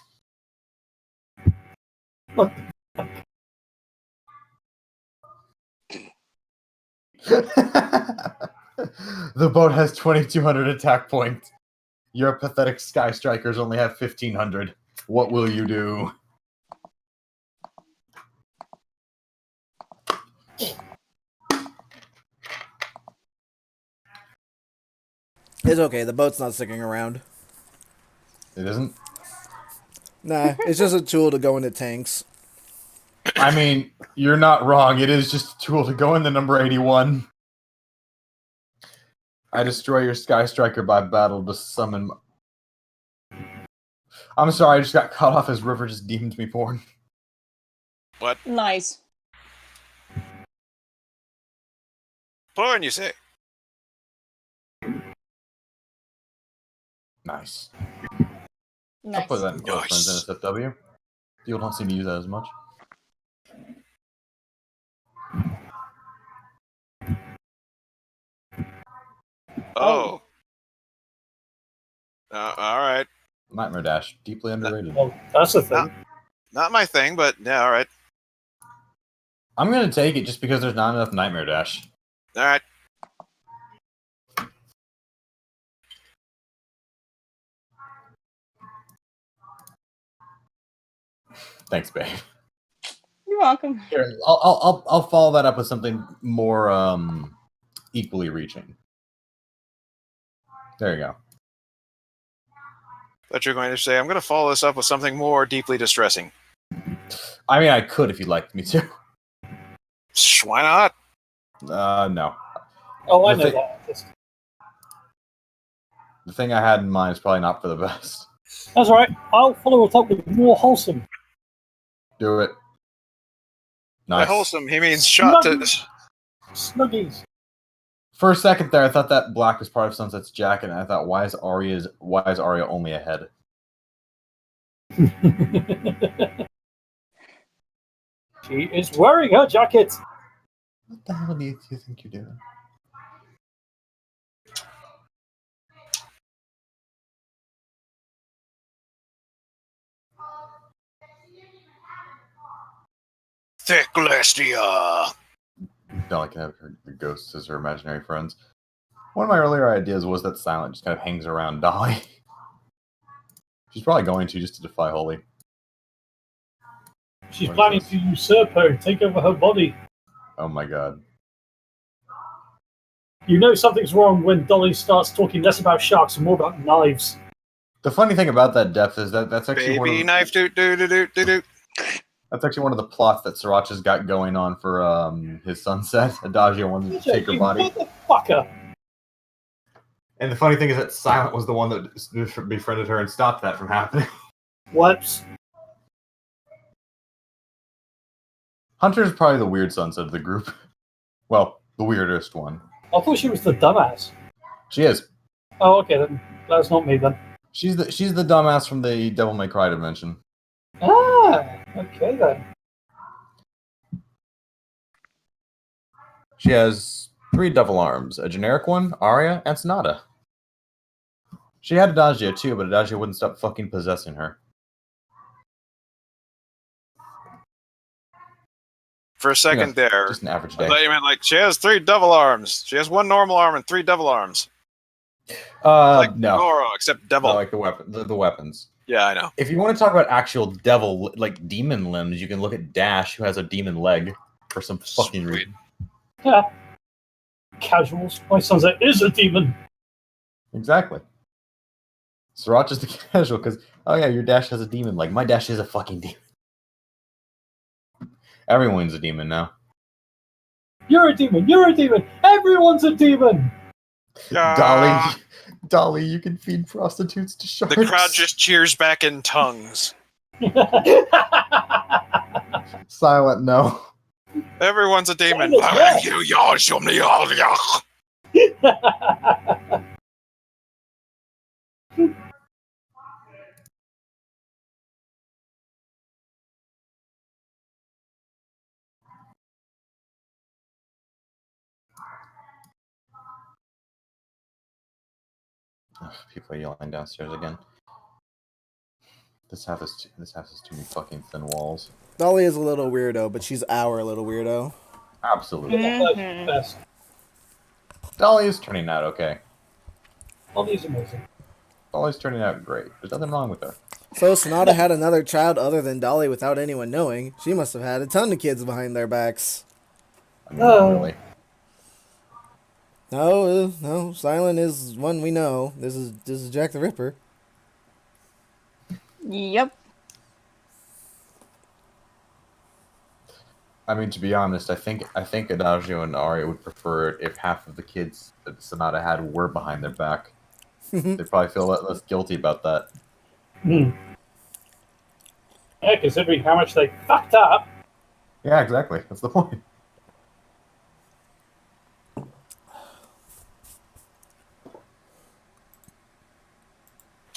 What The boat has 2,200 attack points. Your pathetic Sky Strikers only have 1,500. What will you do? It's okay, the boat's not sticking around. It isn't? Nah, it's just a tool to go into tanks. I mean, you're not wrong. It is just a tool to go in the number 81. I destroy your Sky Striker by battle to summon... I'm sorry, I just got cut off as River just deemed me porn. What? Nice. Porn, you say? Nice. I'll Nice. put that in close friends Nice. NSFW. People don't seem to use that as much. Oh. All right. Nightmare Dash, deeply underrated. Well, that's the thing. Not my thing, but yeah, all right. I'm gonna take it just because there's not enough Nightmare Dash. All right. Thanks, babe. You're welcome. Here, I'll follow that up with something more equally reaching. There you go. Thought you were going to say, I'm going to follow this up with something more deeply distressing. I mean, I could if you'd like me to. Why not? No. Oh, I The know thing- that. The thing I had in mind is probably not for the best. That's all right. I'll follow it up with more wholesome. Do it. By Nice. wholesome, he means shot to... Snuggies. For a second there, I thought that black was part of Sunset's jacket, and I thought, why is Arya only a head? She is wearing her jacket. What the hell do you think you're doing? Thick Lestia. Dolly can have her ghosts as her imaginary friends. One of my earlier ideas was that Silent just kind of hangs around Dolly. She's probably going to, just to defy Holy. She's planning to usurp her and take over her body. Oh my god. You know something's wrong when Dolly starts talking less about sharks and more about knives. The funny thing about that depth is that that's actually one of Baby the, knife, do do do do do do. that's actually one of the plots that Sriracha's got going on for his sunset. Adagio wanted to take her You body. motherfucker. And the funny thing is that Silent was the one that befriended her and stopped that from happening. Whoops. Hunter's probably the weird sunset of the group. Well, the weirdest one. I thought she was the dumbass. She is. Oh, okay, then. That's not me, then. She's the dumbass from the Devil May Cry dimension. Ah, okay, then. She has 3 double arms. A generic one, Arya, and Sonata. She had Adagio too, but Adagio wouldn't stop fucking possessing her. For a second there, Just an average I day. thought you meant like she has 3 double arms. She has 1 normal arm and 3 double arms. Like No. Goro, except devil. Not like the weapons. Yeah, I know. If you want to talk about actual devil, like demon limbs, you can look at Dash, who has a demon leg, for some fucking Sweet. reason. Yeah. Casuals. My sunset is a demon. Exactly. Sriracha's the casual, because, oh yeah, your Dash has a demon leg. My Dash is a fucking demon. Everyone's a demon now. You're a demon. You're a demon. Everyone's a demon. Dolly, you can feed prostitutes to sharks. The crowd just cheers back in tongues. Silent, no. Everyone's a demon. Ugh, people are yelling downstairs again. This house has too many fucking thin walls. Dolly is a little weirdo, but she's our little weirdo. Absolutely. Mhm. Best. Dolly is turning out okay. Dolly's amazing. Dolly's turning out great. There's nothing wrong with her. So Sonata had another child other than Dolly without anyone knowing. She must have had a ton of kids behind their backs. I mean, not really. No, Silent is one we know. This is Jack the Ripper. Yep. I mean, to be honest, I think Adagio and Arya would prefer it if half of the kids that Sonata had were behind their back. They'd probably feel a lot less guilty about that. Yeah, considering how much they fucked up. Yeah, exactly. That's the point.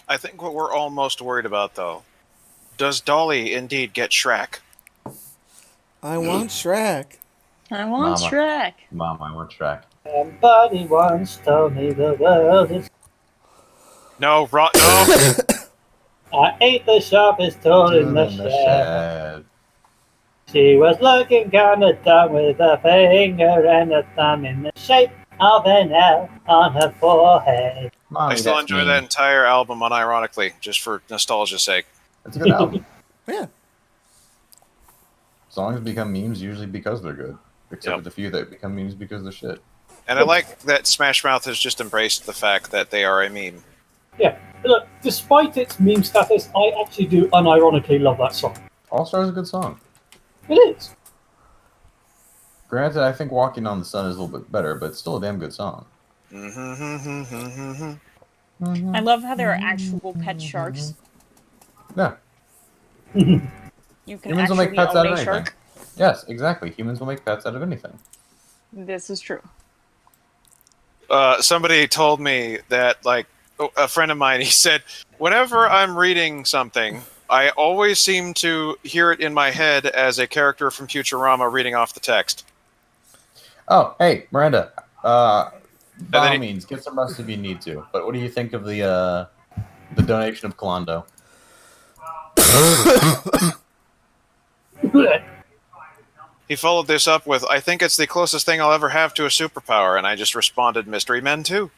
I think what we're all most worried about, though, does Dolly indeed get Shrek? I want Shrek. I want Mama. Shrek. Mom, I want track. Somebody once told me the world is... No, no. I ain't the sharpest tool in the shed. She was looking kinda dumb with a finger and a thumb in the shape of an L on her forehead. Mommy, I still that's enjoy mean. that entire album unironically, just for nostalgia's sake. It's a good album. Yeah. Songs become memes usually because they're good. Except Yep. for the few that become memes because they're shit. And I like that Smash Mouth has just embraced the fact that they are a meme. Yeah, look, despite its meme status, I actually do unironically love that song. All Star is a good song. It is. Granted, I think Walking on the Sun is a little bit better, but it's still a damn good song. I love how there are actual pet sharks. Yeah. You can Humans will make actually pets out own of a anything. shark. Yes, exactly. Humans will make pets out of anything. This is true. somebody told me that, like, a friend of mine, he said, whenever I'm reading something, I always seem to hear it in my head as a character from Futurama reading off the text. Oh, hey, Miranda. By then all he- means, get some rest if you need to. But what do you think of the donation of Kalando? He followed this up with, I think it's the closest thing I'll ever have to a superpower, and I just responded, Mystery Men too.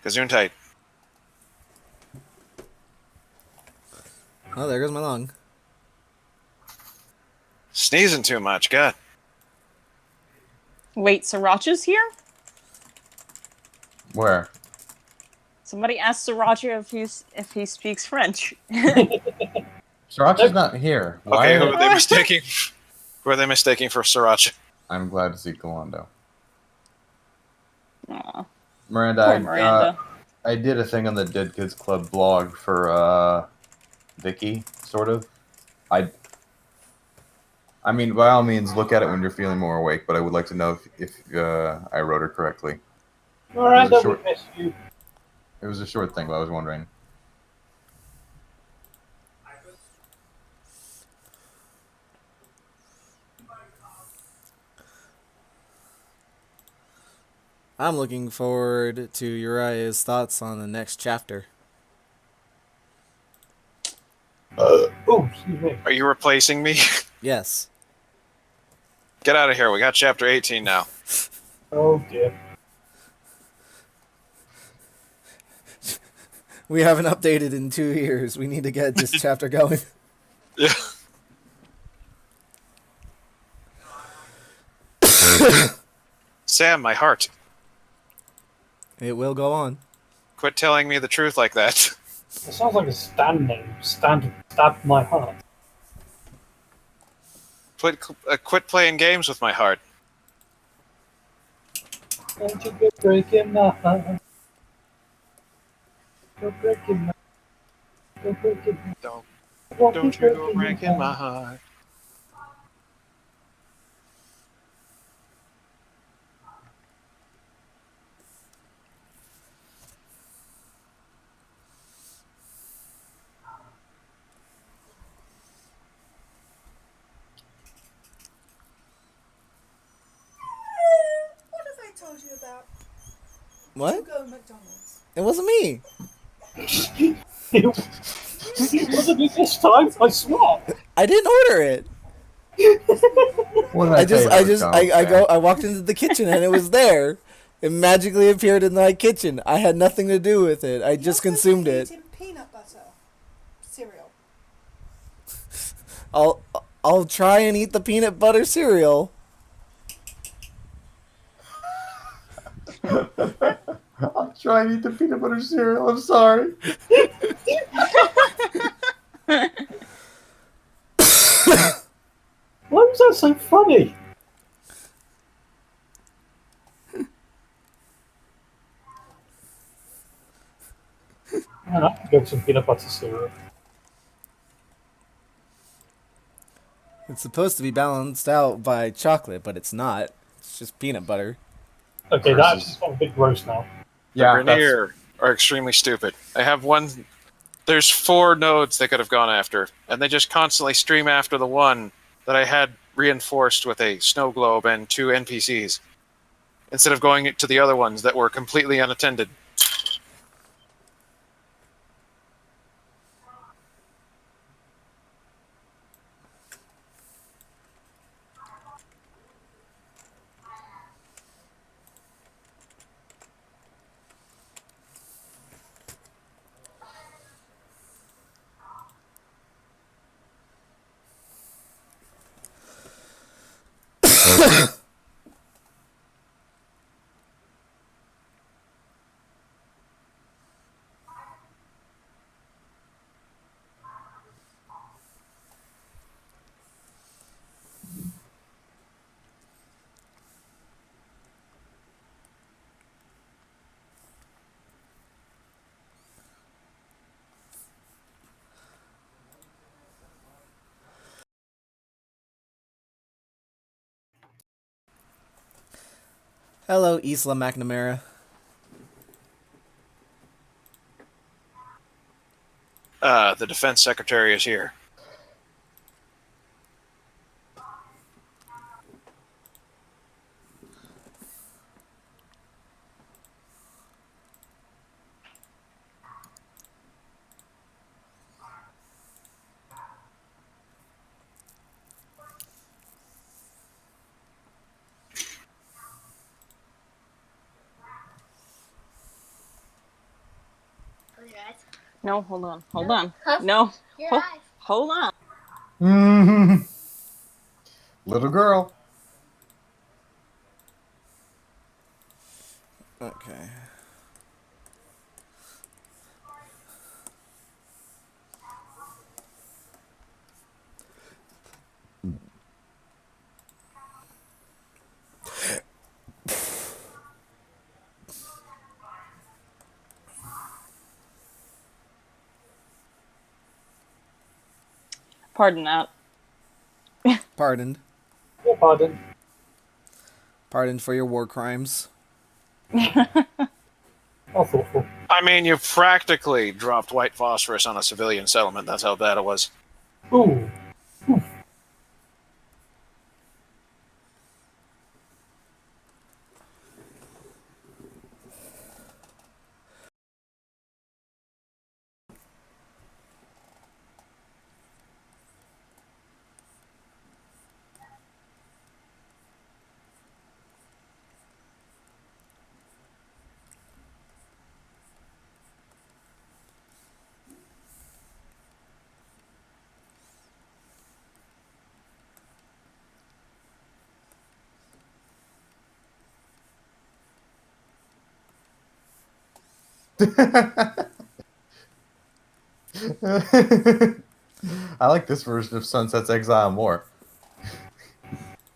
Gesundheit. Oh, there goes my lung. Sneezing too much, God. Wait, Sriracha's here? Where? Somebody asked Sriracha if he speaks French. Sriracha's not here. Why? Okay, who are they mistaking? Who are they mistaking for Sriracha? I'm glad to see Kalando. Aw, Miranda, poor Miranda. I did a thing on the Dead Kids Club blog for Vicky, sort of. I mean, by all means, look at it when you're feeling more awake. But I would like to know if I wrote her correctly. Miranda, we short- miss you. It was a short thing, but I was wondering. I'm looking forward to Uriah's thoughts on the next chapter. Oh, excuse me. Are you replacing me? Yes. Get out of here. We got chapter 18 now. Oh dear. We haven't updated in 2 years. We need to get this chapter going. Yeah. Sam, my heart. It will go on. Quit telling me the truth like that. It sounds like a stand name. Stand stab my heart. Quit playing games with my heart. Don't you go breaking my heart. Go breaking my Go breaking my Don't, Won't don't be you go breaking my heart. What have I told you about? What? Go McDonald's. It wasn't me. It wasn't me this time, I swear. I didn't order it. What did I tell just, you about McDonald's, I walked into the kitchen and it was there. It magically appeared in my kitchen. I had nothing to do with it. I just You're consumed supposed it. to eat peanut butter cereal. I'll try and eat the peanut butter cereal. I'll try and eat the peanut butter cereal. I'm sorry. Why was that so funny? Man, I could go for some peanut butter cereal. It's supposed to be balanced out by chocolate, but it's not. It's just peanut butter. Okay, Versus- that's a bit gross now. Yeah, The Grenier are extremely stupid. I have one. There's 4 nodes they could have gone after, and they just constantly stream after the one that I had reinforced with a snow globe and 2 NPCs, instead of going to the other ones that were completely unattended. Hello, Isla McNamara. The defense secretary is here. No, hold on. Hold on. No. Hold on. Mm-hmm. Little girl. Okay. Pardon that. Pardoned. Your pardon. Pardoned for your war crimes. How thoughtful. I mean, you practically dropped white phosphorus on a civilian settlement. That's how bad it was. Ooh. I like this version of Sunset's Exile more.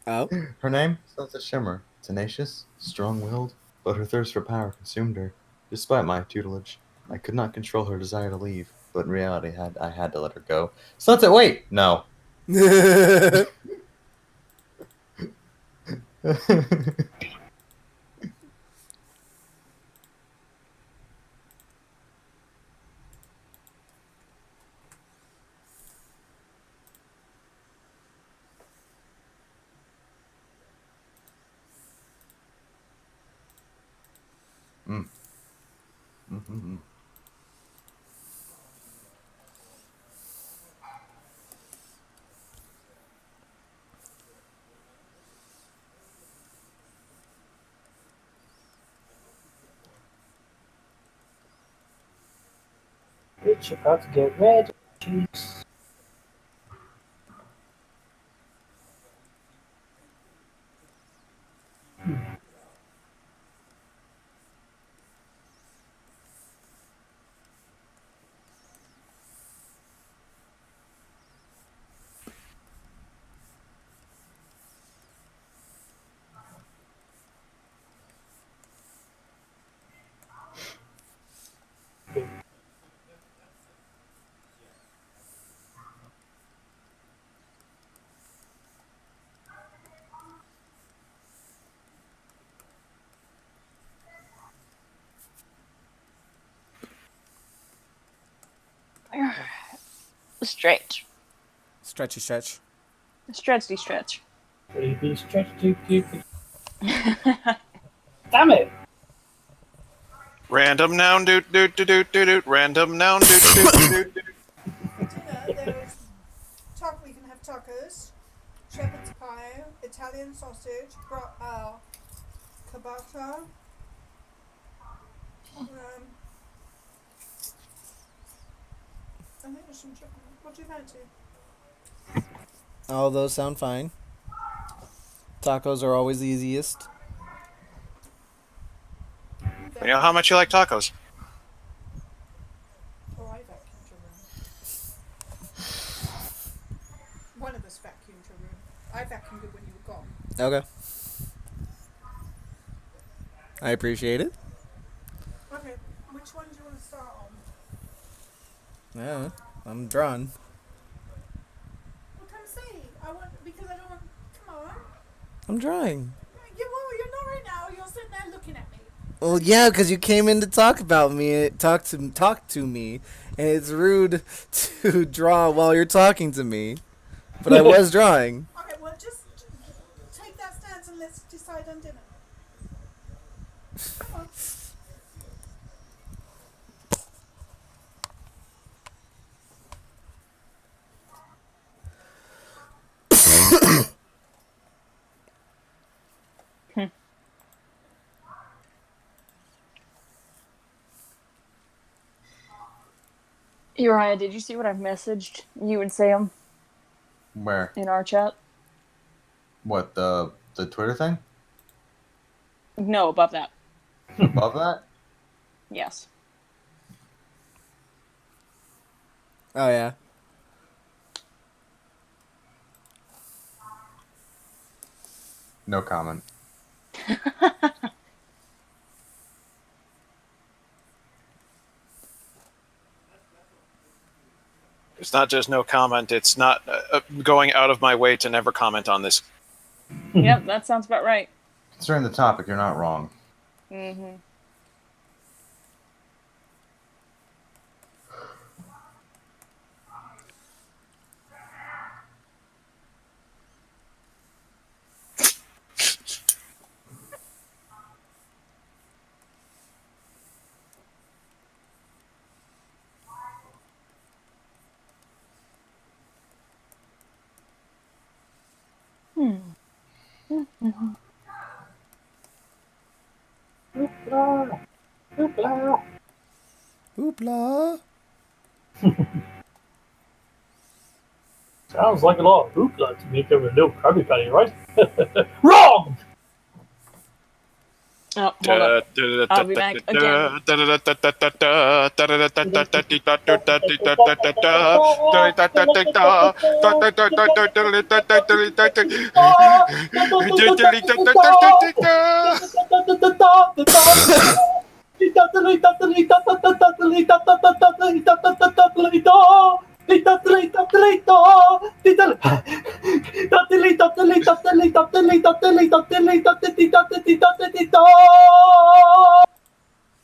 Oh. Her name? Sunset Shimmer. Tenacious, strong-willed, but her thirst for power consumed her. Despite my tutelage, I could not control her desire to leave, but in reality I had to let her go. Sunset, wait! No. Mm. Mm-hmm. It's about to get red. Jeez. Stretch. Stretchy stretch. Stretchy stretch. Baby stretch to keep it. Damn it! Random noun doot doot doot doot doot doot. Random noun doot doot doot doot. For dinner, there's we can have tacos, shepherd's pie, Italian sausage, ciabatta. I think there's some chicken. What do you fancy? All those sound fine. Tacos are always the easiest. You know how much you like tacos? Oh, I vacuumed your room. One of us vacuumed your room. I vacuumed it when you were gone. Okay. I appreciate it. Okay, which one do you want to start on? Yeah, I'm drawn. Well, come see. I want because I don't want. Come on. I'm drawing. You're not right now. You're sitting there looking at me. Well, yeah, because you came in to talk about me, talk to me, and it's rude to draw while you're talking to me. But I was drawing. Okay, well, just take that stance and let's decide on dinner. Come on. Uriah, did you see what I've messaged you and Sam Where? in our chat? What, the Twitter thing? No, above that. Above that? Yes. Oh yeah. No comment. It's not just no comment. It's not going out of my way to never comment on this. Yep, that sounds about right. Concerning the topic, you're not wrong. Mm-hmm. Hoopla! Hoopla! Hoopla. Sounds like a lot of hoopla to make over a little Krabby Patty, right? Wrong! Oh, hold up. I'll be back again.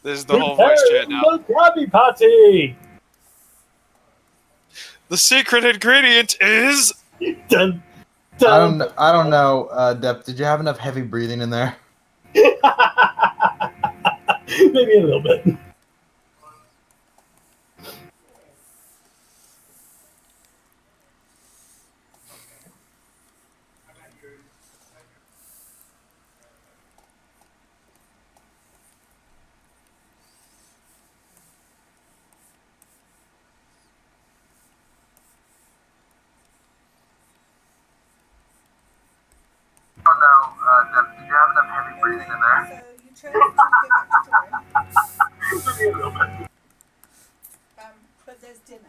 This is the whole voice chat now. The Krabby Patty! The secret ingredient is Dun, dun. I don't know, Dep, did you have enough heavy breathing in there? Maybe a little bit. Did you have enough heavy breathing in there? So you chose to go back to drawing, Maybe a little bit. but there's dinner.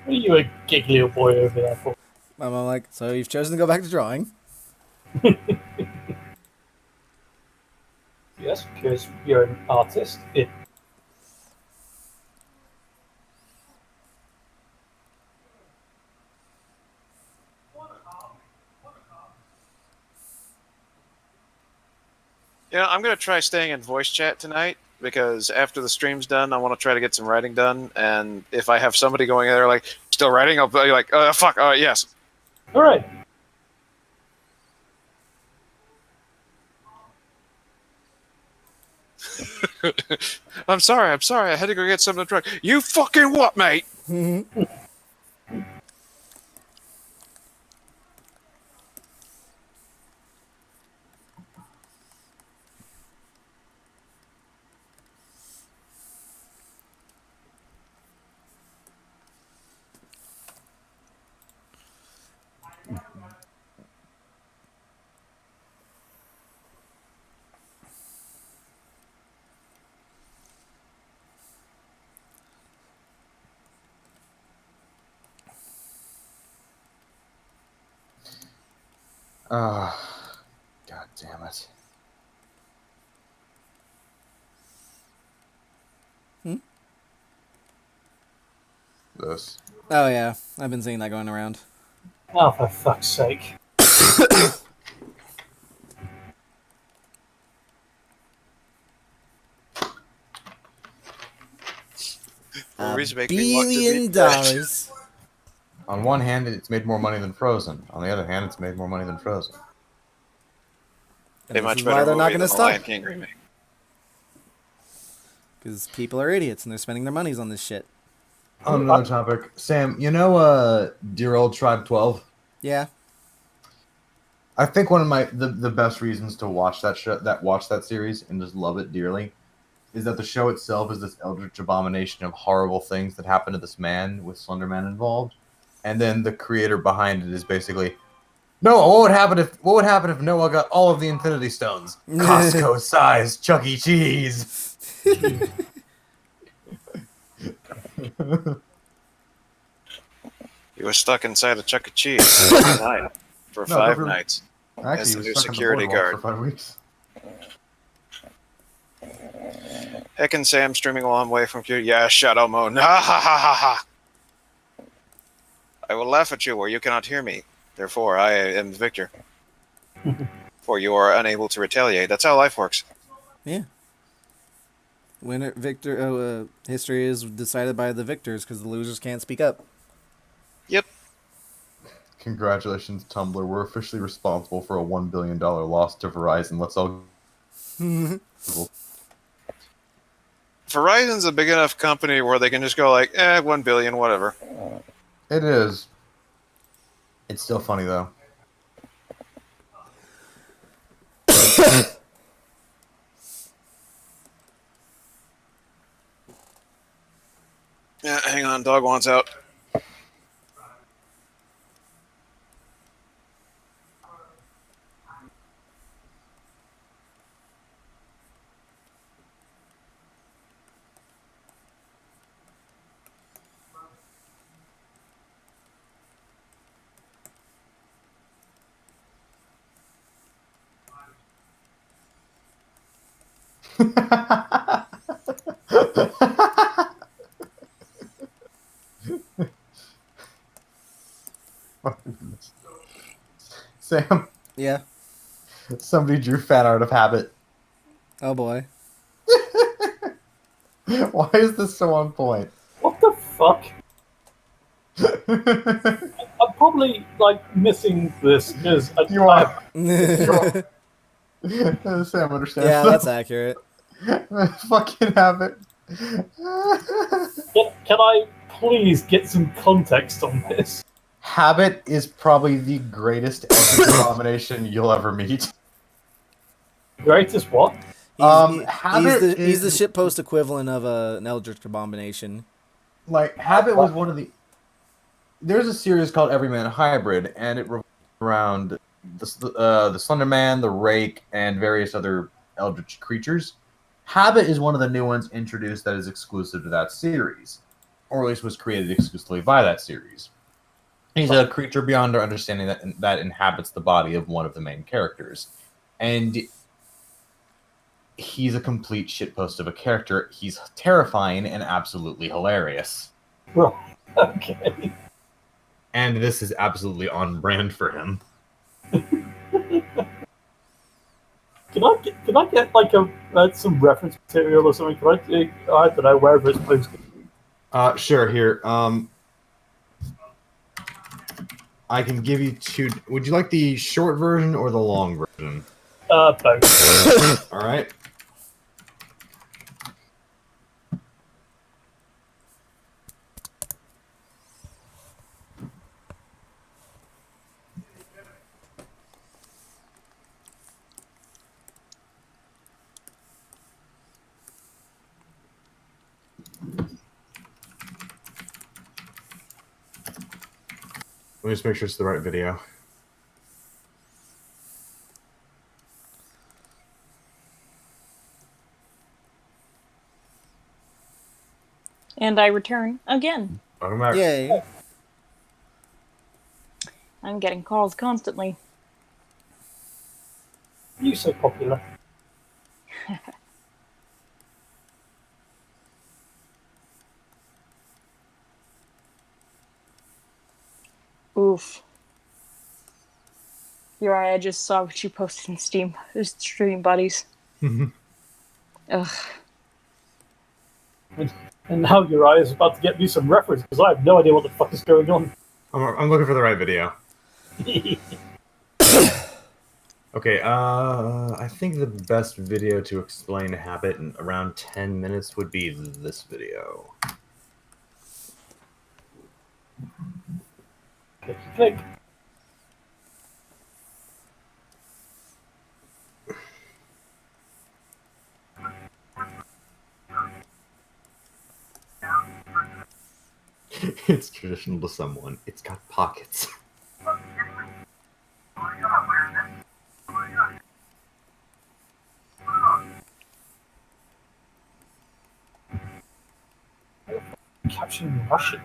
What are you a giggly little boy over there for? I'm all like, so you've chosen to go back to drawing. Yes, because you're an artist. I'm going to try staying in voice chat tonight because after the stream's done, I want to try to get some writing done. And if I have somebody going in there like, still writing, I'll be like, fuck, yes. All right. I'm sorry. I had to go get something to drink. You fucking what, mate? Oh, God damn it. This. Oh yeah, I've been seeing that going around. Oh, for fuck's sake. Rory's making me want to be $1 billion. dead. On one hand, it's made more money than Frozen. On the other hand, it's made more money than Frozen. And A this much is better why they're not movie going to than the Lion stop. King remake. Because people are idiots and they're spending their monies on this shit. On another topic, Sam, you know Dear Old Tribe 12? Yeah. I think one of the best reasons to watch that series and just love it dearly is that the show itself is this eldritch abomination of horrible things that happen to this man with Slender Man involved, and then the creator behind it is basically, Noah, what would happen if Noah got all of the Infinity Stones? Costco size Chuck E. Cheese. He was stuck inside a Chuck E. Cheese every night for No, 5 really. nights Actually, as he the was new stuck on the security boardwalk guard. for 5 weeks. Heck and Sam streaming a long way from Q. Yeah, Shadow Moon. Ha ha ha ha ha. I will laugh at you where you cannot hear me. Therefore, I am the victor. For you are unable to retaliate. That's how life works. Yeah. History is decided by the victors because the losers can't speak up. Yep. Congratulations, Tumblr. We're officially responsible for a $1 billion loss to Verizon. Let's all. Verizon's a big enough company where they can just go like, 1 billion, whatever. It is. It's still funny, though. Yeah, hang on, dog wants out. Sam, Yeah. somebody drew fan art of Habit. Oh boy. Why is this so on point? What the fuck? I'm probably, like, missing this because You are. Yeah, Sam understands. that's accurate. Fucking Habit. Can I please get some context on this? Habit is probably the greatest epic abomination you'll ever meet. Greatest what? Habit He's the is shitpost equivalent of an Eldritch Abomination. like Habit was one of the. There's a series called Everyman Hybrid, and it revolves around the Slender Man, the Rake, and various other eldritch creatures. Habit is one of the new ones introduced that is exclusive to that series, or at least was created exclusively by that series. He's a creature beyond our understanding that inhabits the body of one of the main characters, and he's a complete shitpost of a character. He's terrifying and absolutely hilarious. Well, okay. And this is absolutely on brand for him. Can I get like some reference material or something? Can I don't know, wherever it's posted. Sure. Here. I can give you two. Would you like the short version or the long version? Both. All right. Let me just make sure it's the right video. And I return again. Welcome back. Yay. I'm getting calls constantly. You so popular. Oof. Uriah, I just saw what you posted in Steam. There's Stream Buddies. Ugh. And now Uriah's about to get me some reference because I have no idea what the fuck is going on. I'm looking for the right video. Okay, I think the best video to explain a habit in around 10 minutes would be this video. Click. It's traditional to someone. It's got pockets. Caption Russian.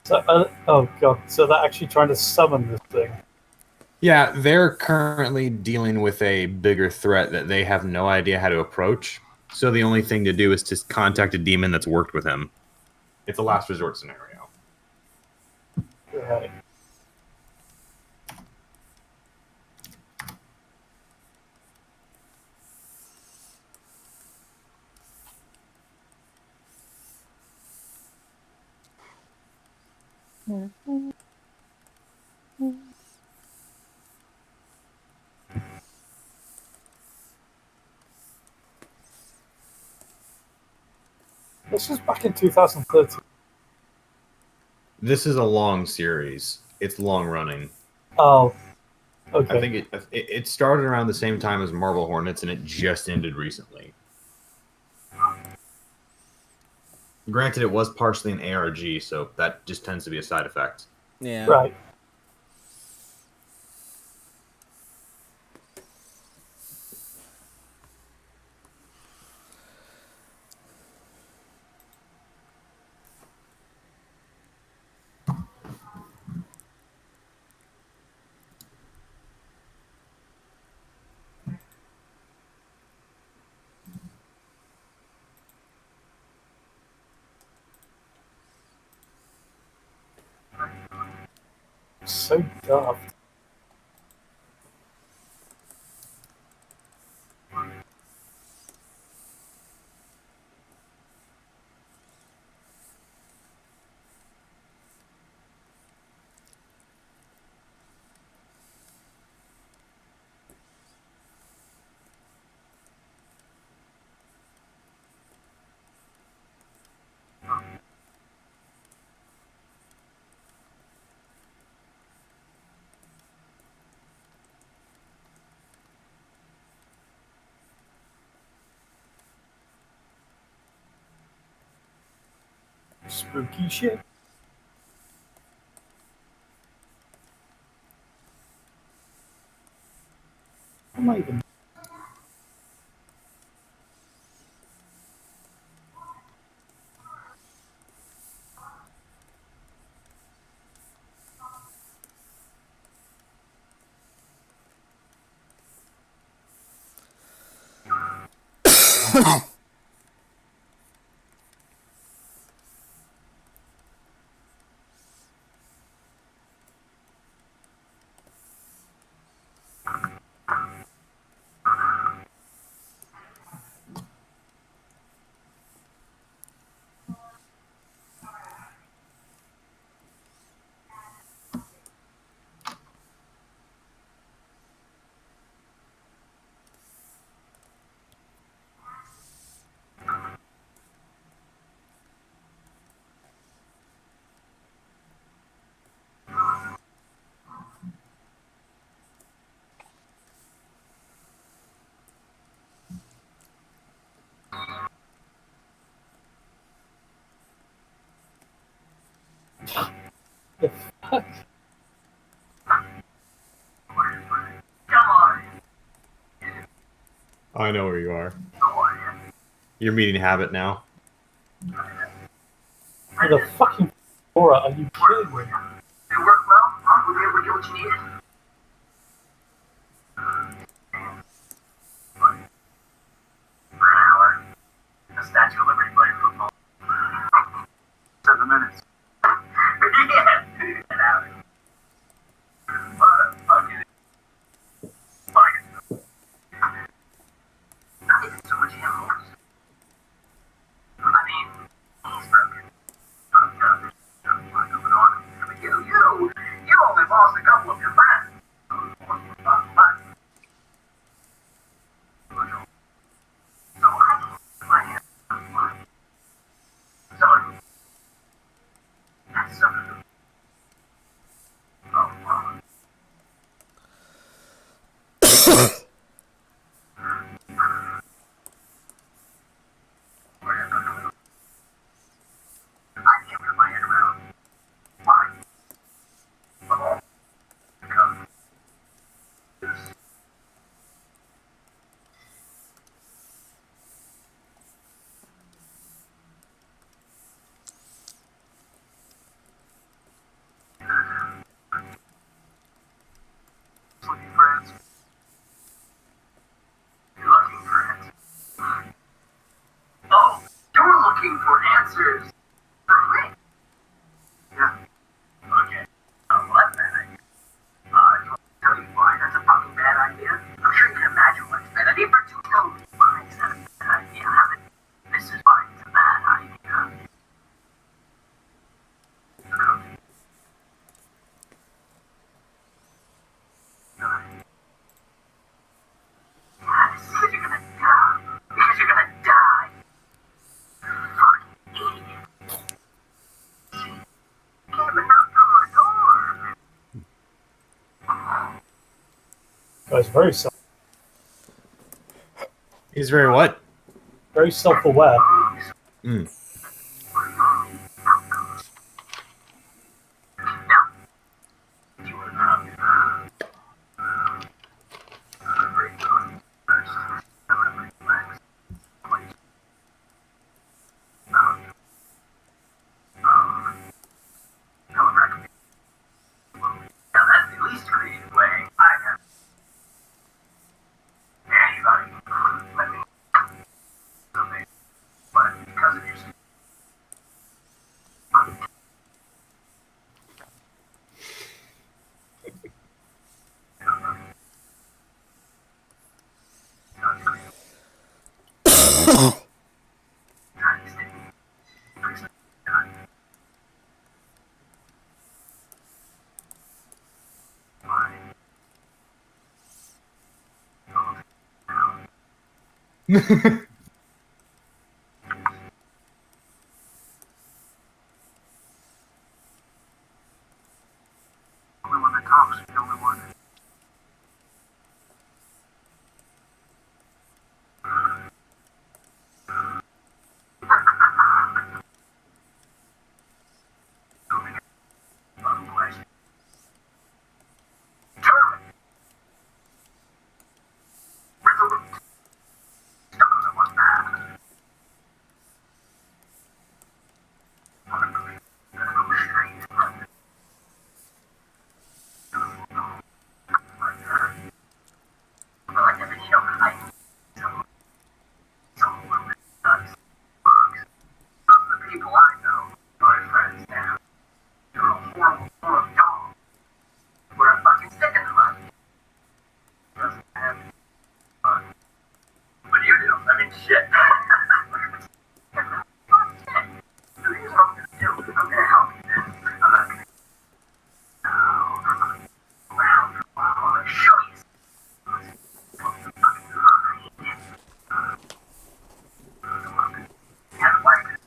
So, oh god, so they're actually trying to summon this thing. Yeah, they're currently dealing with a bigger threat that they have no idea how to approach. So the only thing to do is to contact a demon that's worked with him. It's a last resort scenario. Right. This was back in 2013. This is a long series. It's long running. Oh, okay. I think it started around the same time as Marble Hornets, and it just ended recently. Granted, it was partially an ARG, so that just tends to be a side effect. Yeah. Right. So daft. Spooky shit. Am I even? The fuck? Oh, I know where you are. You're meeting Habit now. With a fucking Aura, are you kidding me? It worked well? Huh? Were you able to get what you needed? For an hour? The Statue of Liberty playing football? 7 minutes. Yeah! Get out. What a fucking... Fine. Not even so much him, Morris. I mean, he's broken. There's not going on. But you only lost a couple of your friends. So I can't put my hands on mine. So that's something. Oh, well. I can't put my head around why. Well, because looking for answers. You're looking for answers. Oh, you're looking for answers for me? Yeah. Okay. Oh, well, that's bad idea. You want to tell you why that's a fucking bad idea? I'm sure you can imagine why it's a bad idea, but you tell me why it's not a bad idea. Have it. This is why it's a bad idea. Yes, because you're gonna die. Because you're gonna die. Fucking idiot. Came and knocked on my door. Guy's very He's very what? very self-aware. Mm. Now that's the least creative way I've ever. Anybody. Let me. Something. But because of your. Only one that talks, the only one. Otherwise, determined, resolute, stuck on one path. Hungry, no restraint. But like every, someone with nuts, bugs. Those are the people I know, my friends now. You're a horrible, horrible dog. Put a fucking stick in the mud. Doesn't have any fun. But you do. I mean, shit. So here's what I'm gonna do. I'm gonna help you then. I'm not gonna. No, I'm gonna go around for a while. I'm gonna show you something. Fucking line. Yeah, like it.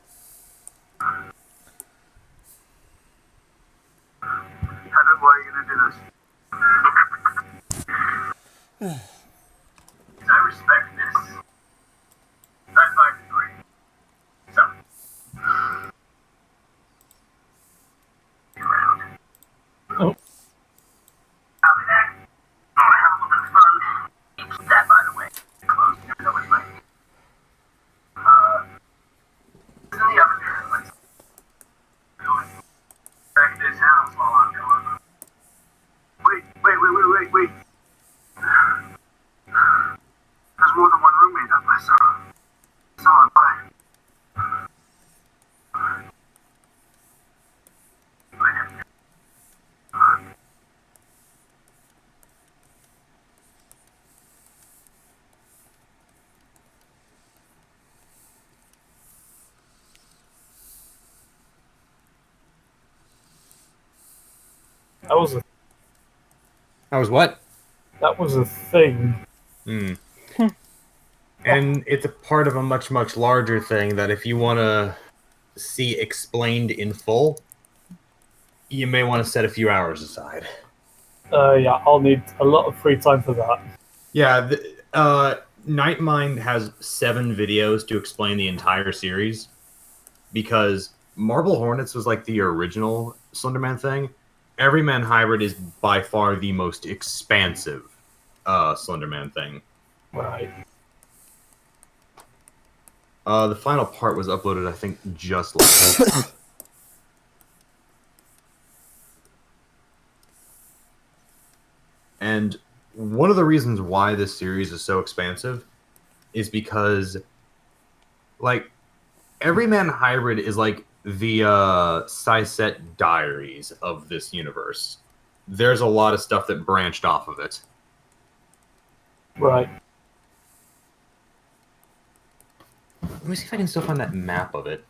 Heaven, why are you gonna do this? I respect this. That's my degree. So, be around. Oh, I'll be there. I'm gonna have a little bit of fun. Keep that, by the way, close. There's no That was a That was what? thing. Hmm. And it's a part of a much, much larger thing that if you want to see explained in full, you may want to set a few hours aside. Yeah, I'll need a lot of free time for that. Yeah, Nightmind has 7 videos to explain the entire series because Marble Hornets was like the original Slenderman thing. Everyman Hybrid is by far the most expansive Slenderman thing. Right. The final part was uploaded, I think, just last week. And one of the reasons why this series is so expansive is because, like, Everyman Hybrid is like the Syset Diaries of this universe. There's a lot of stuff that branched off of it. Right. Let me see if I can still find that map of it.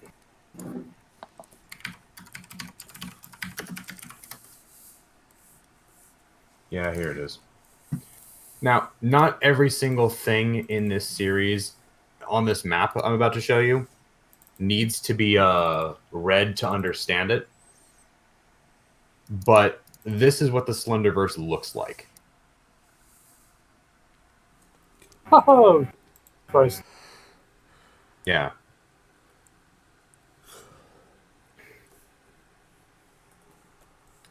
Yeah, here it is. Now, not every single thing in this series on this map I'm about to show you needs to be read to understand it. But this is what the Slenderverse looks like. Oh, Christ. Yeah.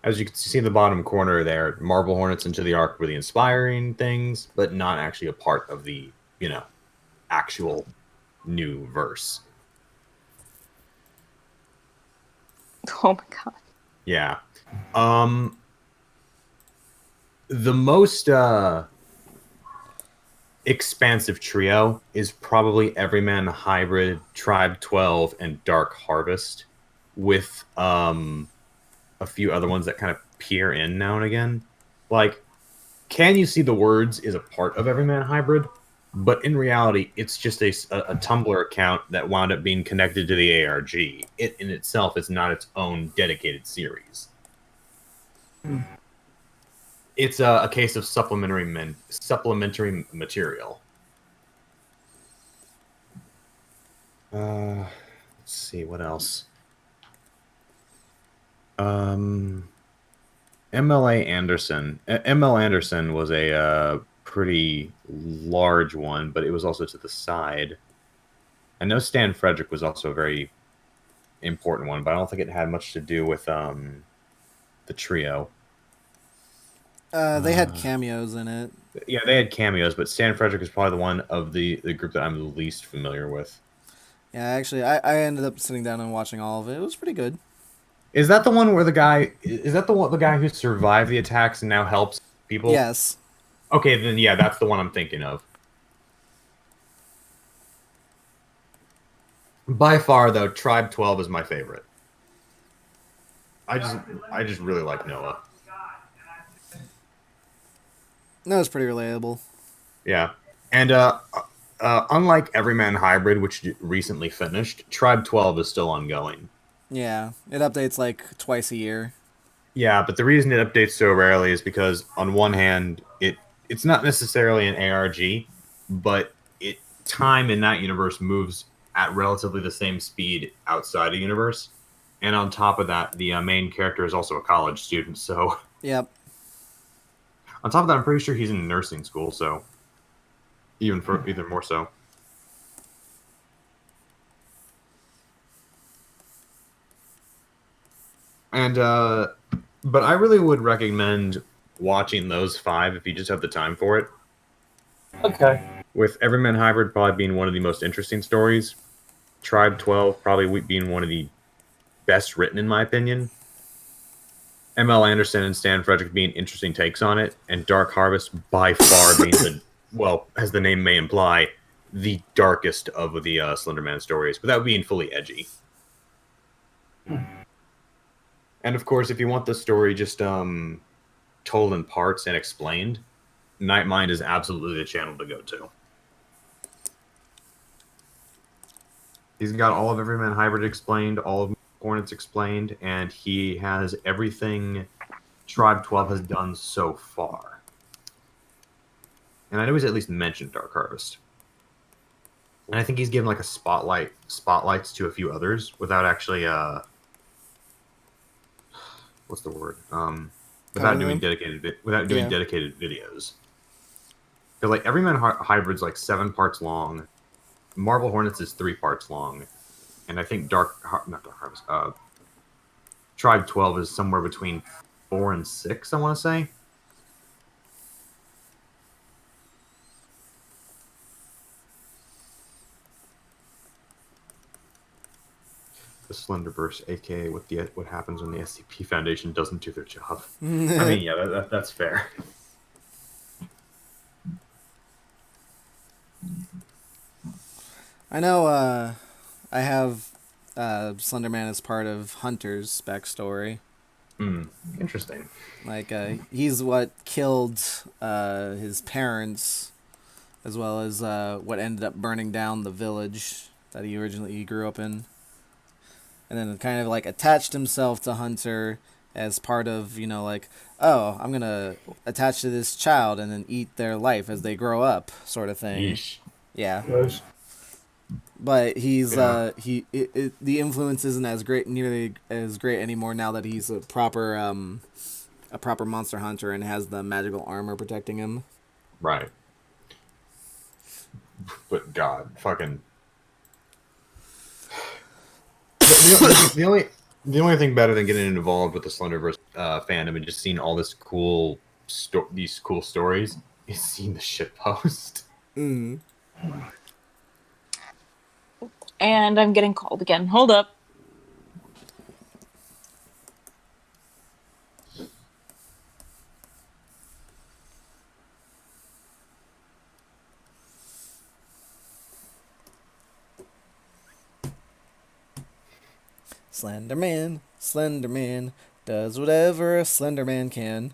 As you can see in the bottom corner there, Marble Hornets into the Ark were the inspiring things, but not actually a part of the, actual new verse. Oh my god. Yeah. The most expansive trio is probably Everyman Hybrid, Tribe 12, and Dark Harvest, with a few other ones that kind of peer in now and again. Like, Can You See the Words is a part of Everyman Hybrid, but in reality, it's just a Tumblr account that wound up being connected to the ARG. It in itself is not its own dedicated series. It's a case of supplementary material. Let's see what else. MLA Anderson. ML Anderson was a pretty large one, but it was also to the side. I know Stan Frederick was also a very important one, but I don't think it had much to do with the trio. They had cameos in it. Yeah, they had cameos, but Stan Frederick is probably the one of the group that I'm the least familiar with. Yeah, actually, I ended up sitting down and watching all of it. It was pretty good. Is that the one where the guy is that the guy who survived the attacks and now helps people? Yes. Okay, then yeah, that's the one I'm thinking of. By far, though, Tribe 12 is my favorite. I just really like Noah. No, it's pretty relatable. Yeah, and unlike Everyman Hybrid, which recently finished, Tribe 12 is still ongoing. Yeah, it updates like twice a year. Yeah, but the reason it updates so rarely is because, on one hand, it's not necessarily an ARG, but time in that universe moves at relatively the same speed outside the universe. And on top of that, the main character is also a college student, so... Yep. On top of that, I'm pretty sure he's in nursing school, so... Even more so. And, but I really would recommend watching those 5 if you just have the time for it. Okay. With Everyman Hybrid probably being one of the most interesting stories. Tribe 12 probably being one of the best written, in my opinion. ML Anderson and Stan Frederick being interesting takes on it. And Dark Harvest by far being as the name may imply, the darkest of the Slenderman stories, without being fully edgy. And of course, if you want the story just told in parts and explained, Nightmind is absolutely the channel to go to. He's got all of Everyman Hybrid explained, all of Hornets explained, and he has everything Tribe 12 has done so far. And I know he's at least mentioned Dark Harvest. And I think he's given like a spotlights to a few others without actually what's the word? Without doing dedicated videos. Because like Everyman Hybrid's like 7 parts long. Marvel Hornets is 3 parts long. And I think not Dark Harvest, Tribe 12 is somewhere between 4 and 6, I want to say. The Slenderverse, aka what happens when the SCP Foundation doesn't do their job. I mean, yeah, that's fair. I know I have Slenderman as part of Hunter's backstory. Interesting. Like, he's what killed his parents, as well as what ended up burning down the village that he grew up in. And then kind of like attached himself to Hunter as part of, like, oh, I'm going to attach to this child and then eat their life as they grow up, sort of thing. Yeesh. Yeah. Gross. But he's Yeah. The influence isn't nearly as great anymore now that he's a proper monster hunter and has the magical armor protecting him. Right. But God, fucking. The only thing better than getting involved with the Slenderverse fandom and just seeing all this these cool stories is seeing the shit post. Mm. And I'm getting called again. Hold up. Slenderman does whatever a Slenderman can.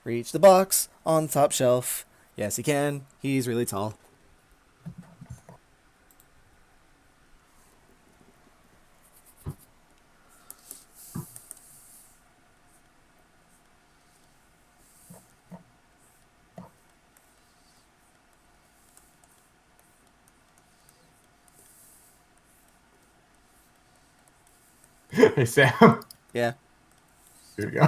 Reach the box on top shelf. Yes, he can. He's really tall. Hey, Sam. Yeah. Here we go.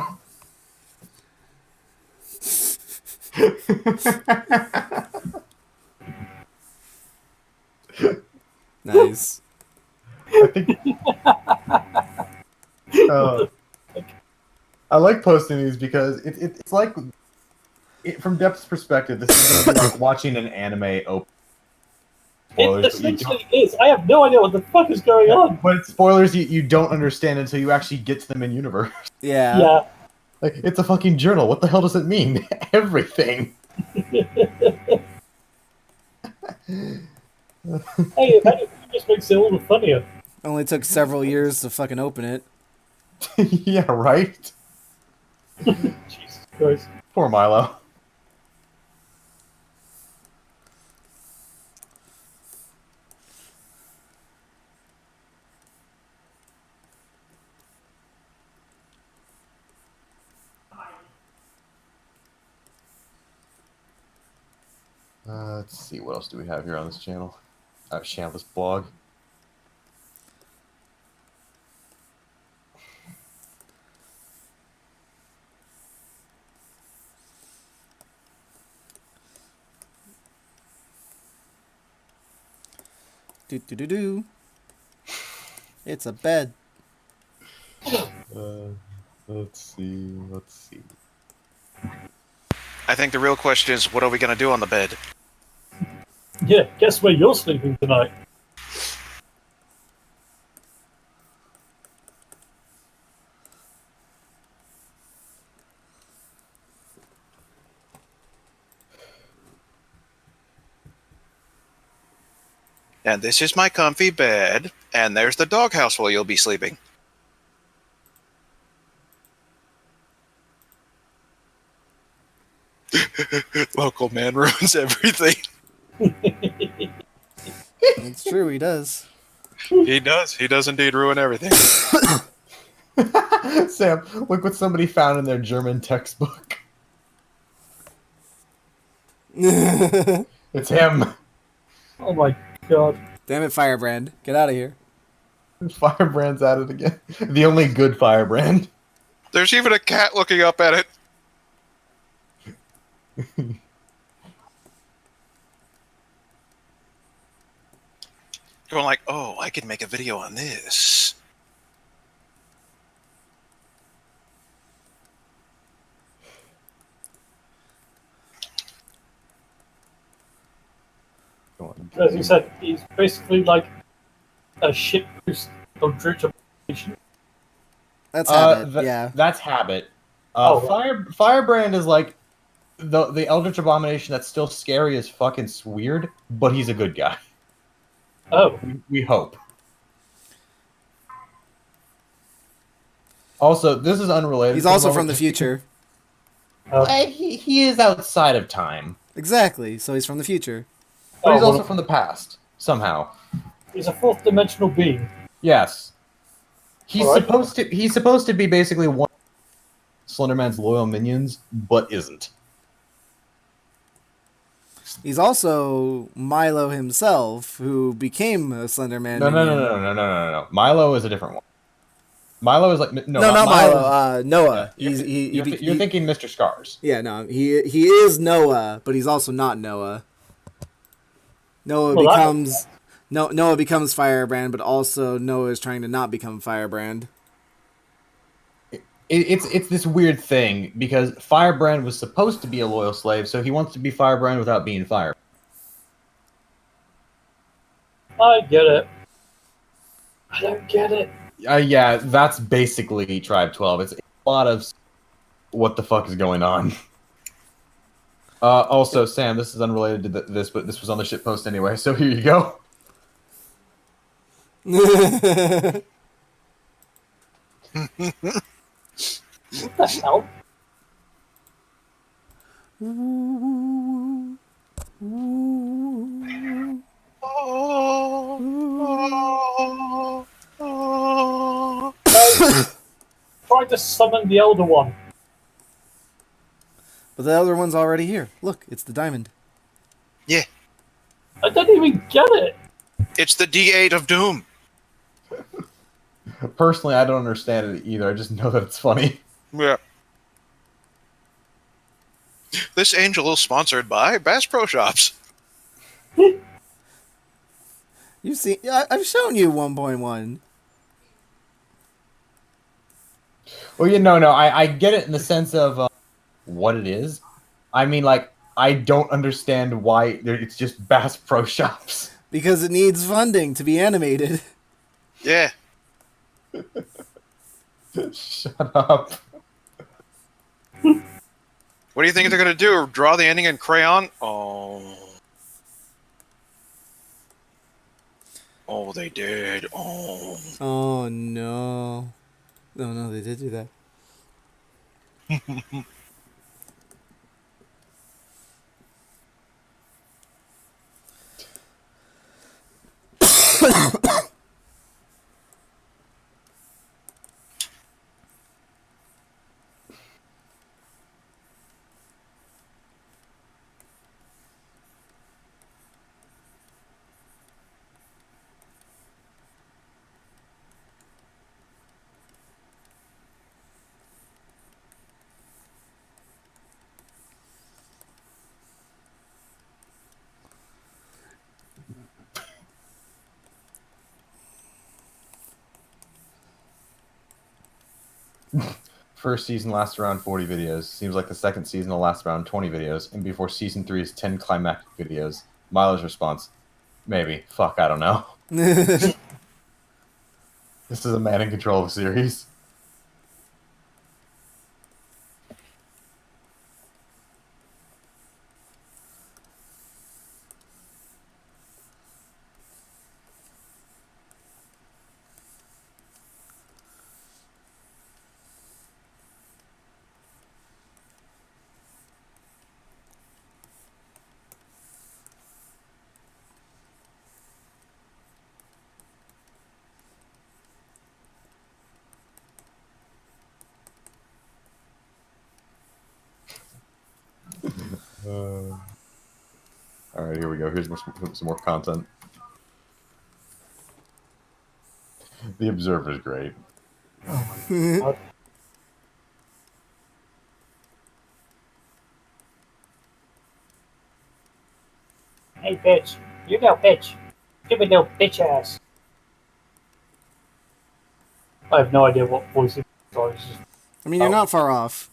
Nice. I think. I like posting these because it's like, from Depth's perspective, this is gonna be like watching an anime open. It Spoilers, but you essentially is. I have no idea what the fuck is going on. but spoilers you don't understand until you actually get to them in universe. Yeah. Yeah. Like, it's a fucking journal. What the hell does it mean? Everything. Hey, if anything, it just makes it all the funnier. Only took several years to fucking open it. Yeah, right? Jesus Christ. Poor Milo. Let's see, what else do we have here on this channel? Shambles blog. Do. It's a bed. Let's see. I think the real question is, what are we going to do on the bed? Yeah, guess where you're sleeping tonight? And this is my comfy bed, and there's the doghouse where you'll be sleeping. Local man ruins everything. It's true, he does. He does. He does indeed ruin everything. Sam, look what somebody found in their German textbook. It's him. Oh my god. Damn it, Firebrand. Get out of here. Firebrand's at it again. The only good Firebrand. There's even a cat looking up at it. Going like, oh, I could make a video on this. As you said, he's basically like a shit-produced Eldritch abomination. That's Habit, yeah. That's Habit. Oh. Firebrand is like the Eldritch Abomination that's still scary as fucking weird, but he's a good guy. Oh. We hope. Also, this is unrelated. He's also from the future. He is outside of time. Exactly, so he's from the future. But he's also from the past, somehow. He's a fourth dimensional being. Yes. He's Alright. supposed to be basically one of Slenderman's loyal minions, but isn't. He's also Milo himself, who became a Slenderman minion. No. Milo is a different one. Milo is like no, not Milo. Noah. Yeah, you're thinking Mr. Scars. Yeah, no, he is Noah, but he's also not Noah. Noah becomes Firebrand, but also Noah is trying to not become Firebrand. It's this weird thing because Firebrand was supposed to be a loyal slave, so he wants to be Firebrand without being Fire. I get it. I don't get it. Yeah, that's basically Tribe 12. It's a lot of what the fuck is going on. Also, Sam, this is unrelated to this, but this was on the shitpost anyway, so here you go. What the hell? Try to summon the Elder One. But the other one's already here. Look, it's the diamond. Yeah. I don't even get it. It's the D8 of Doom. Personally, I don't understand it either. I just know that it's funny. Yeah. This angel is sponsored by Bass Pro Shops. You see, I've shown you 1.1. Well, no, I get it in the sense of what it is. I mean, like, I don't understand why it's just Bass Pro Shops. Because it needs funding to be animated. Yeah. Shut up. What do you think they're going to do? Draw the ending in crayon? Oh. Oh, they did. Oh. Oh, no. No, they did do that. First season lasts around 40 videos. Seems like the second season will last around 20 videos. And before season 3 is 10 climactic videos. Milo's response, maybe. Fuck, I don't know. This is a man in control of a series. right, here we go. Here's some more content. The Observer's great. God. Hey, bitch. You know, bitch. Stupid little bitch ass. I have no idea what voice it was. I mean, you're not far off.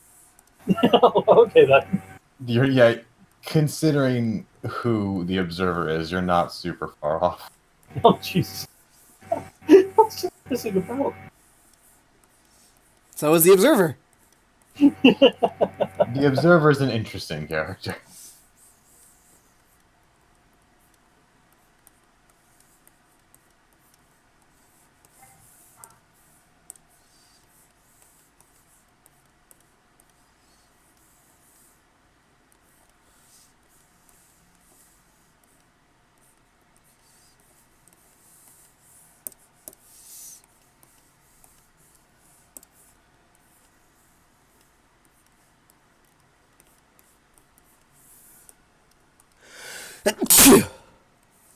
Okay, then. Yeah, considering who the Observer is, you're not super far off. Oh, Jesus. What's this missing about? So is the Observer. The Observer is an interesting character.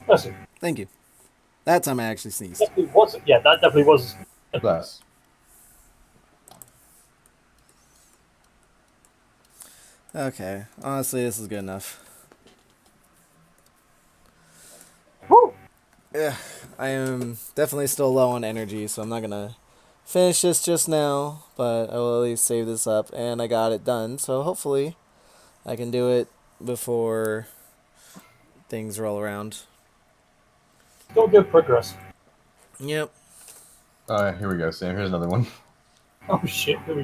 Listen, Thank you. That time I actually sneezed. definitely wasn't. Yeah, that definitely was. Bless. Okay. Honestly, this is good enough. Woo! Yeah, I am definitely still low on energy, so I'm not gonna finish this just now, but I will at least save this up, and I got it done, so hopefully I can do it before things roll around. Still good progress. Yep. Here we go, Sam. Here's another one. Oh shit, here we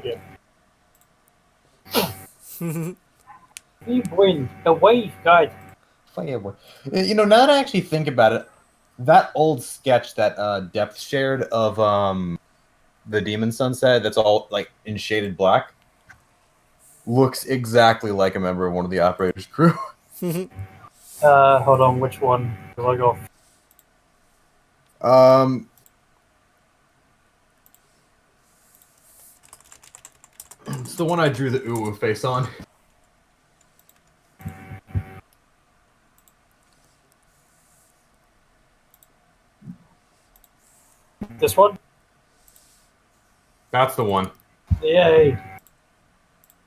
go. Leave wind, the wave guide. Firewood. You know, now that I actually think about it, that old sketch that Depth shared of the Demon Sunset, that's all like in shaded black, looks exactly like a member of one of the operators' crew. Hold on, which one do I go? It's the one I drew the uwu face on. This one? That's the one. Yay!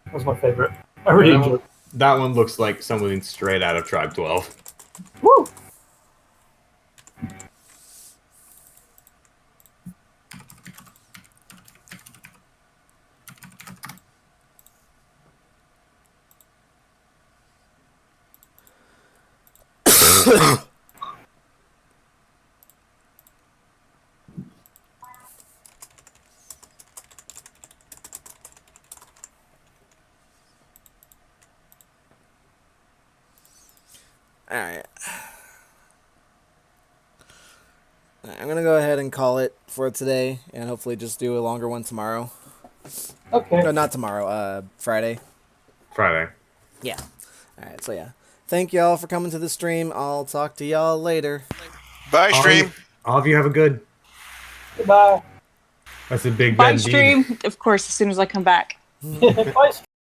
That was my favorite. I really That enjoyed one, that one looks like something straight out of Tribe 12. it. Woo! Alright. I'm gonna go ahead and call it for today, and hopefully just do a longer one tomorrow. Okay. No, not tomorrow, Friday. Friday. Yeah. Alright, so yeah. Thank y'all for coming to the stream. I'll talk to y'all later. Bye, stream. All of you have a good. Goodbye. That's a big Bye, bend. stream. Of course, as soon as I come back. Bye.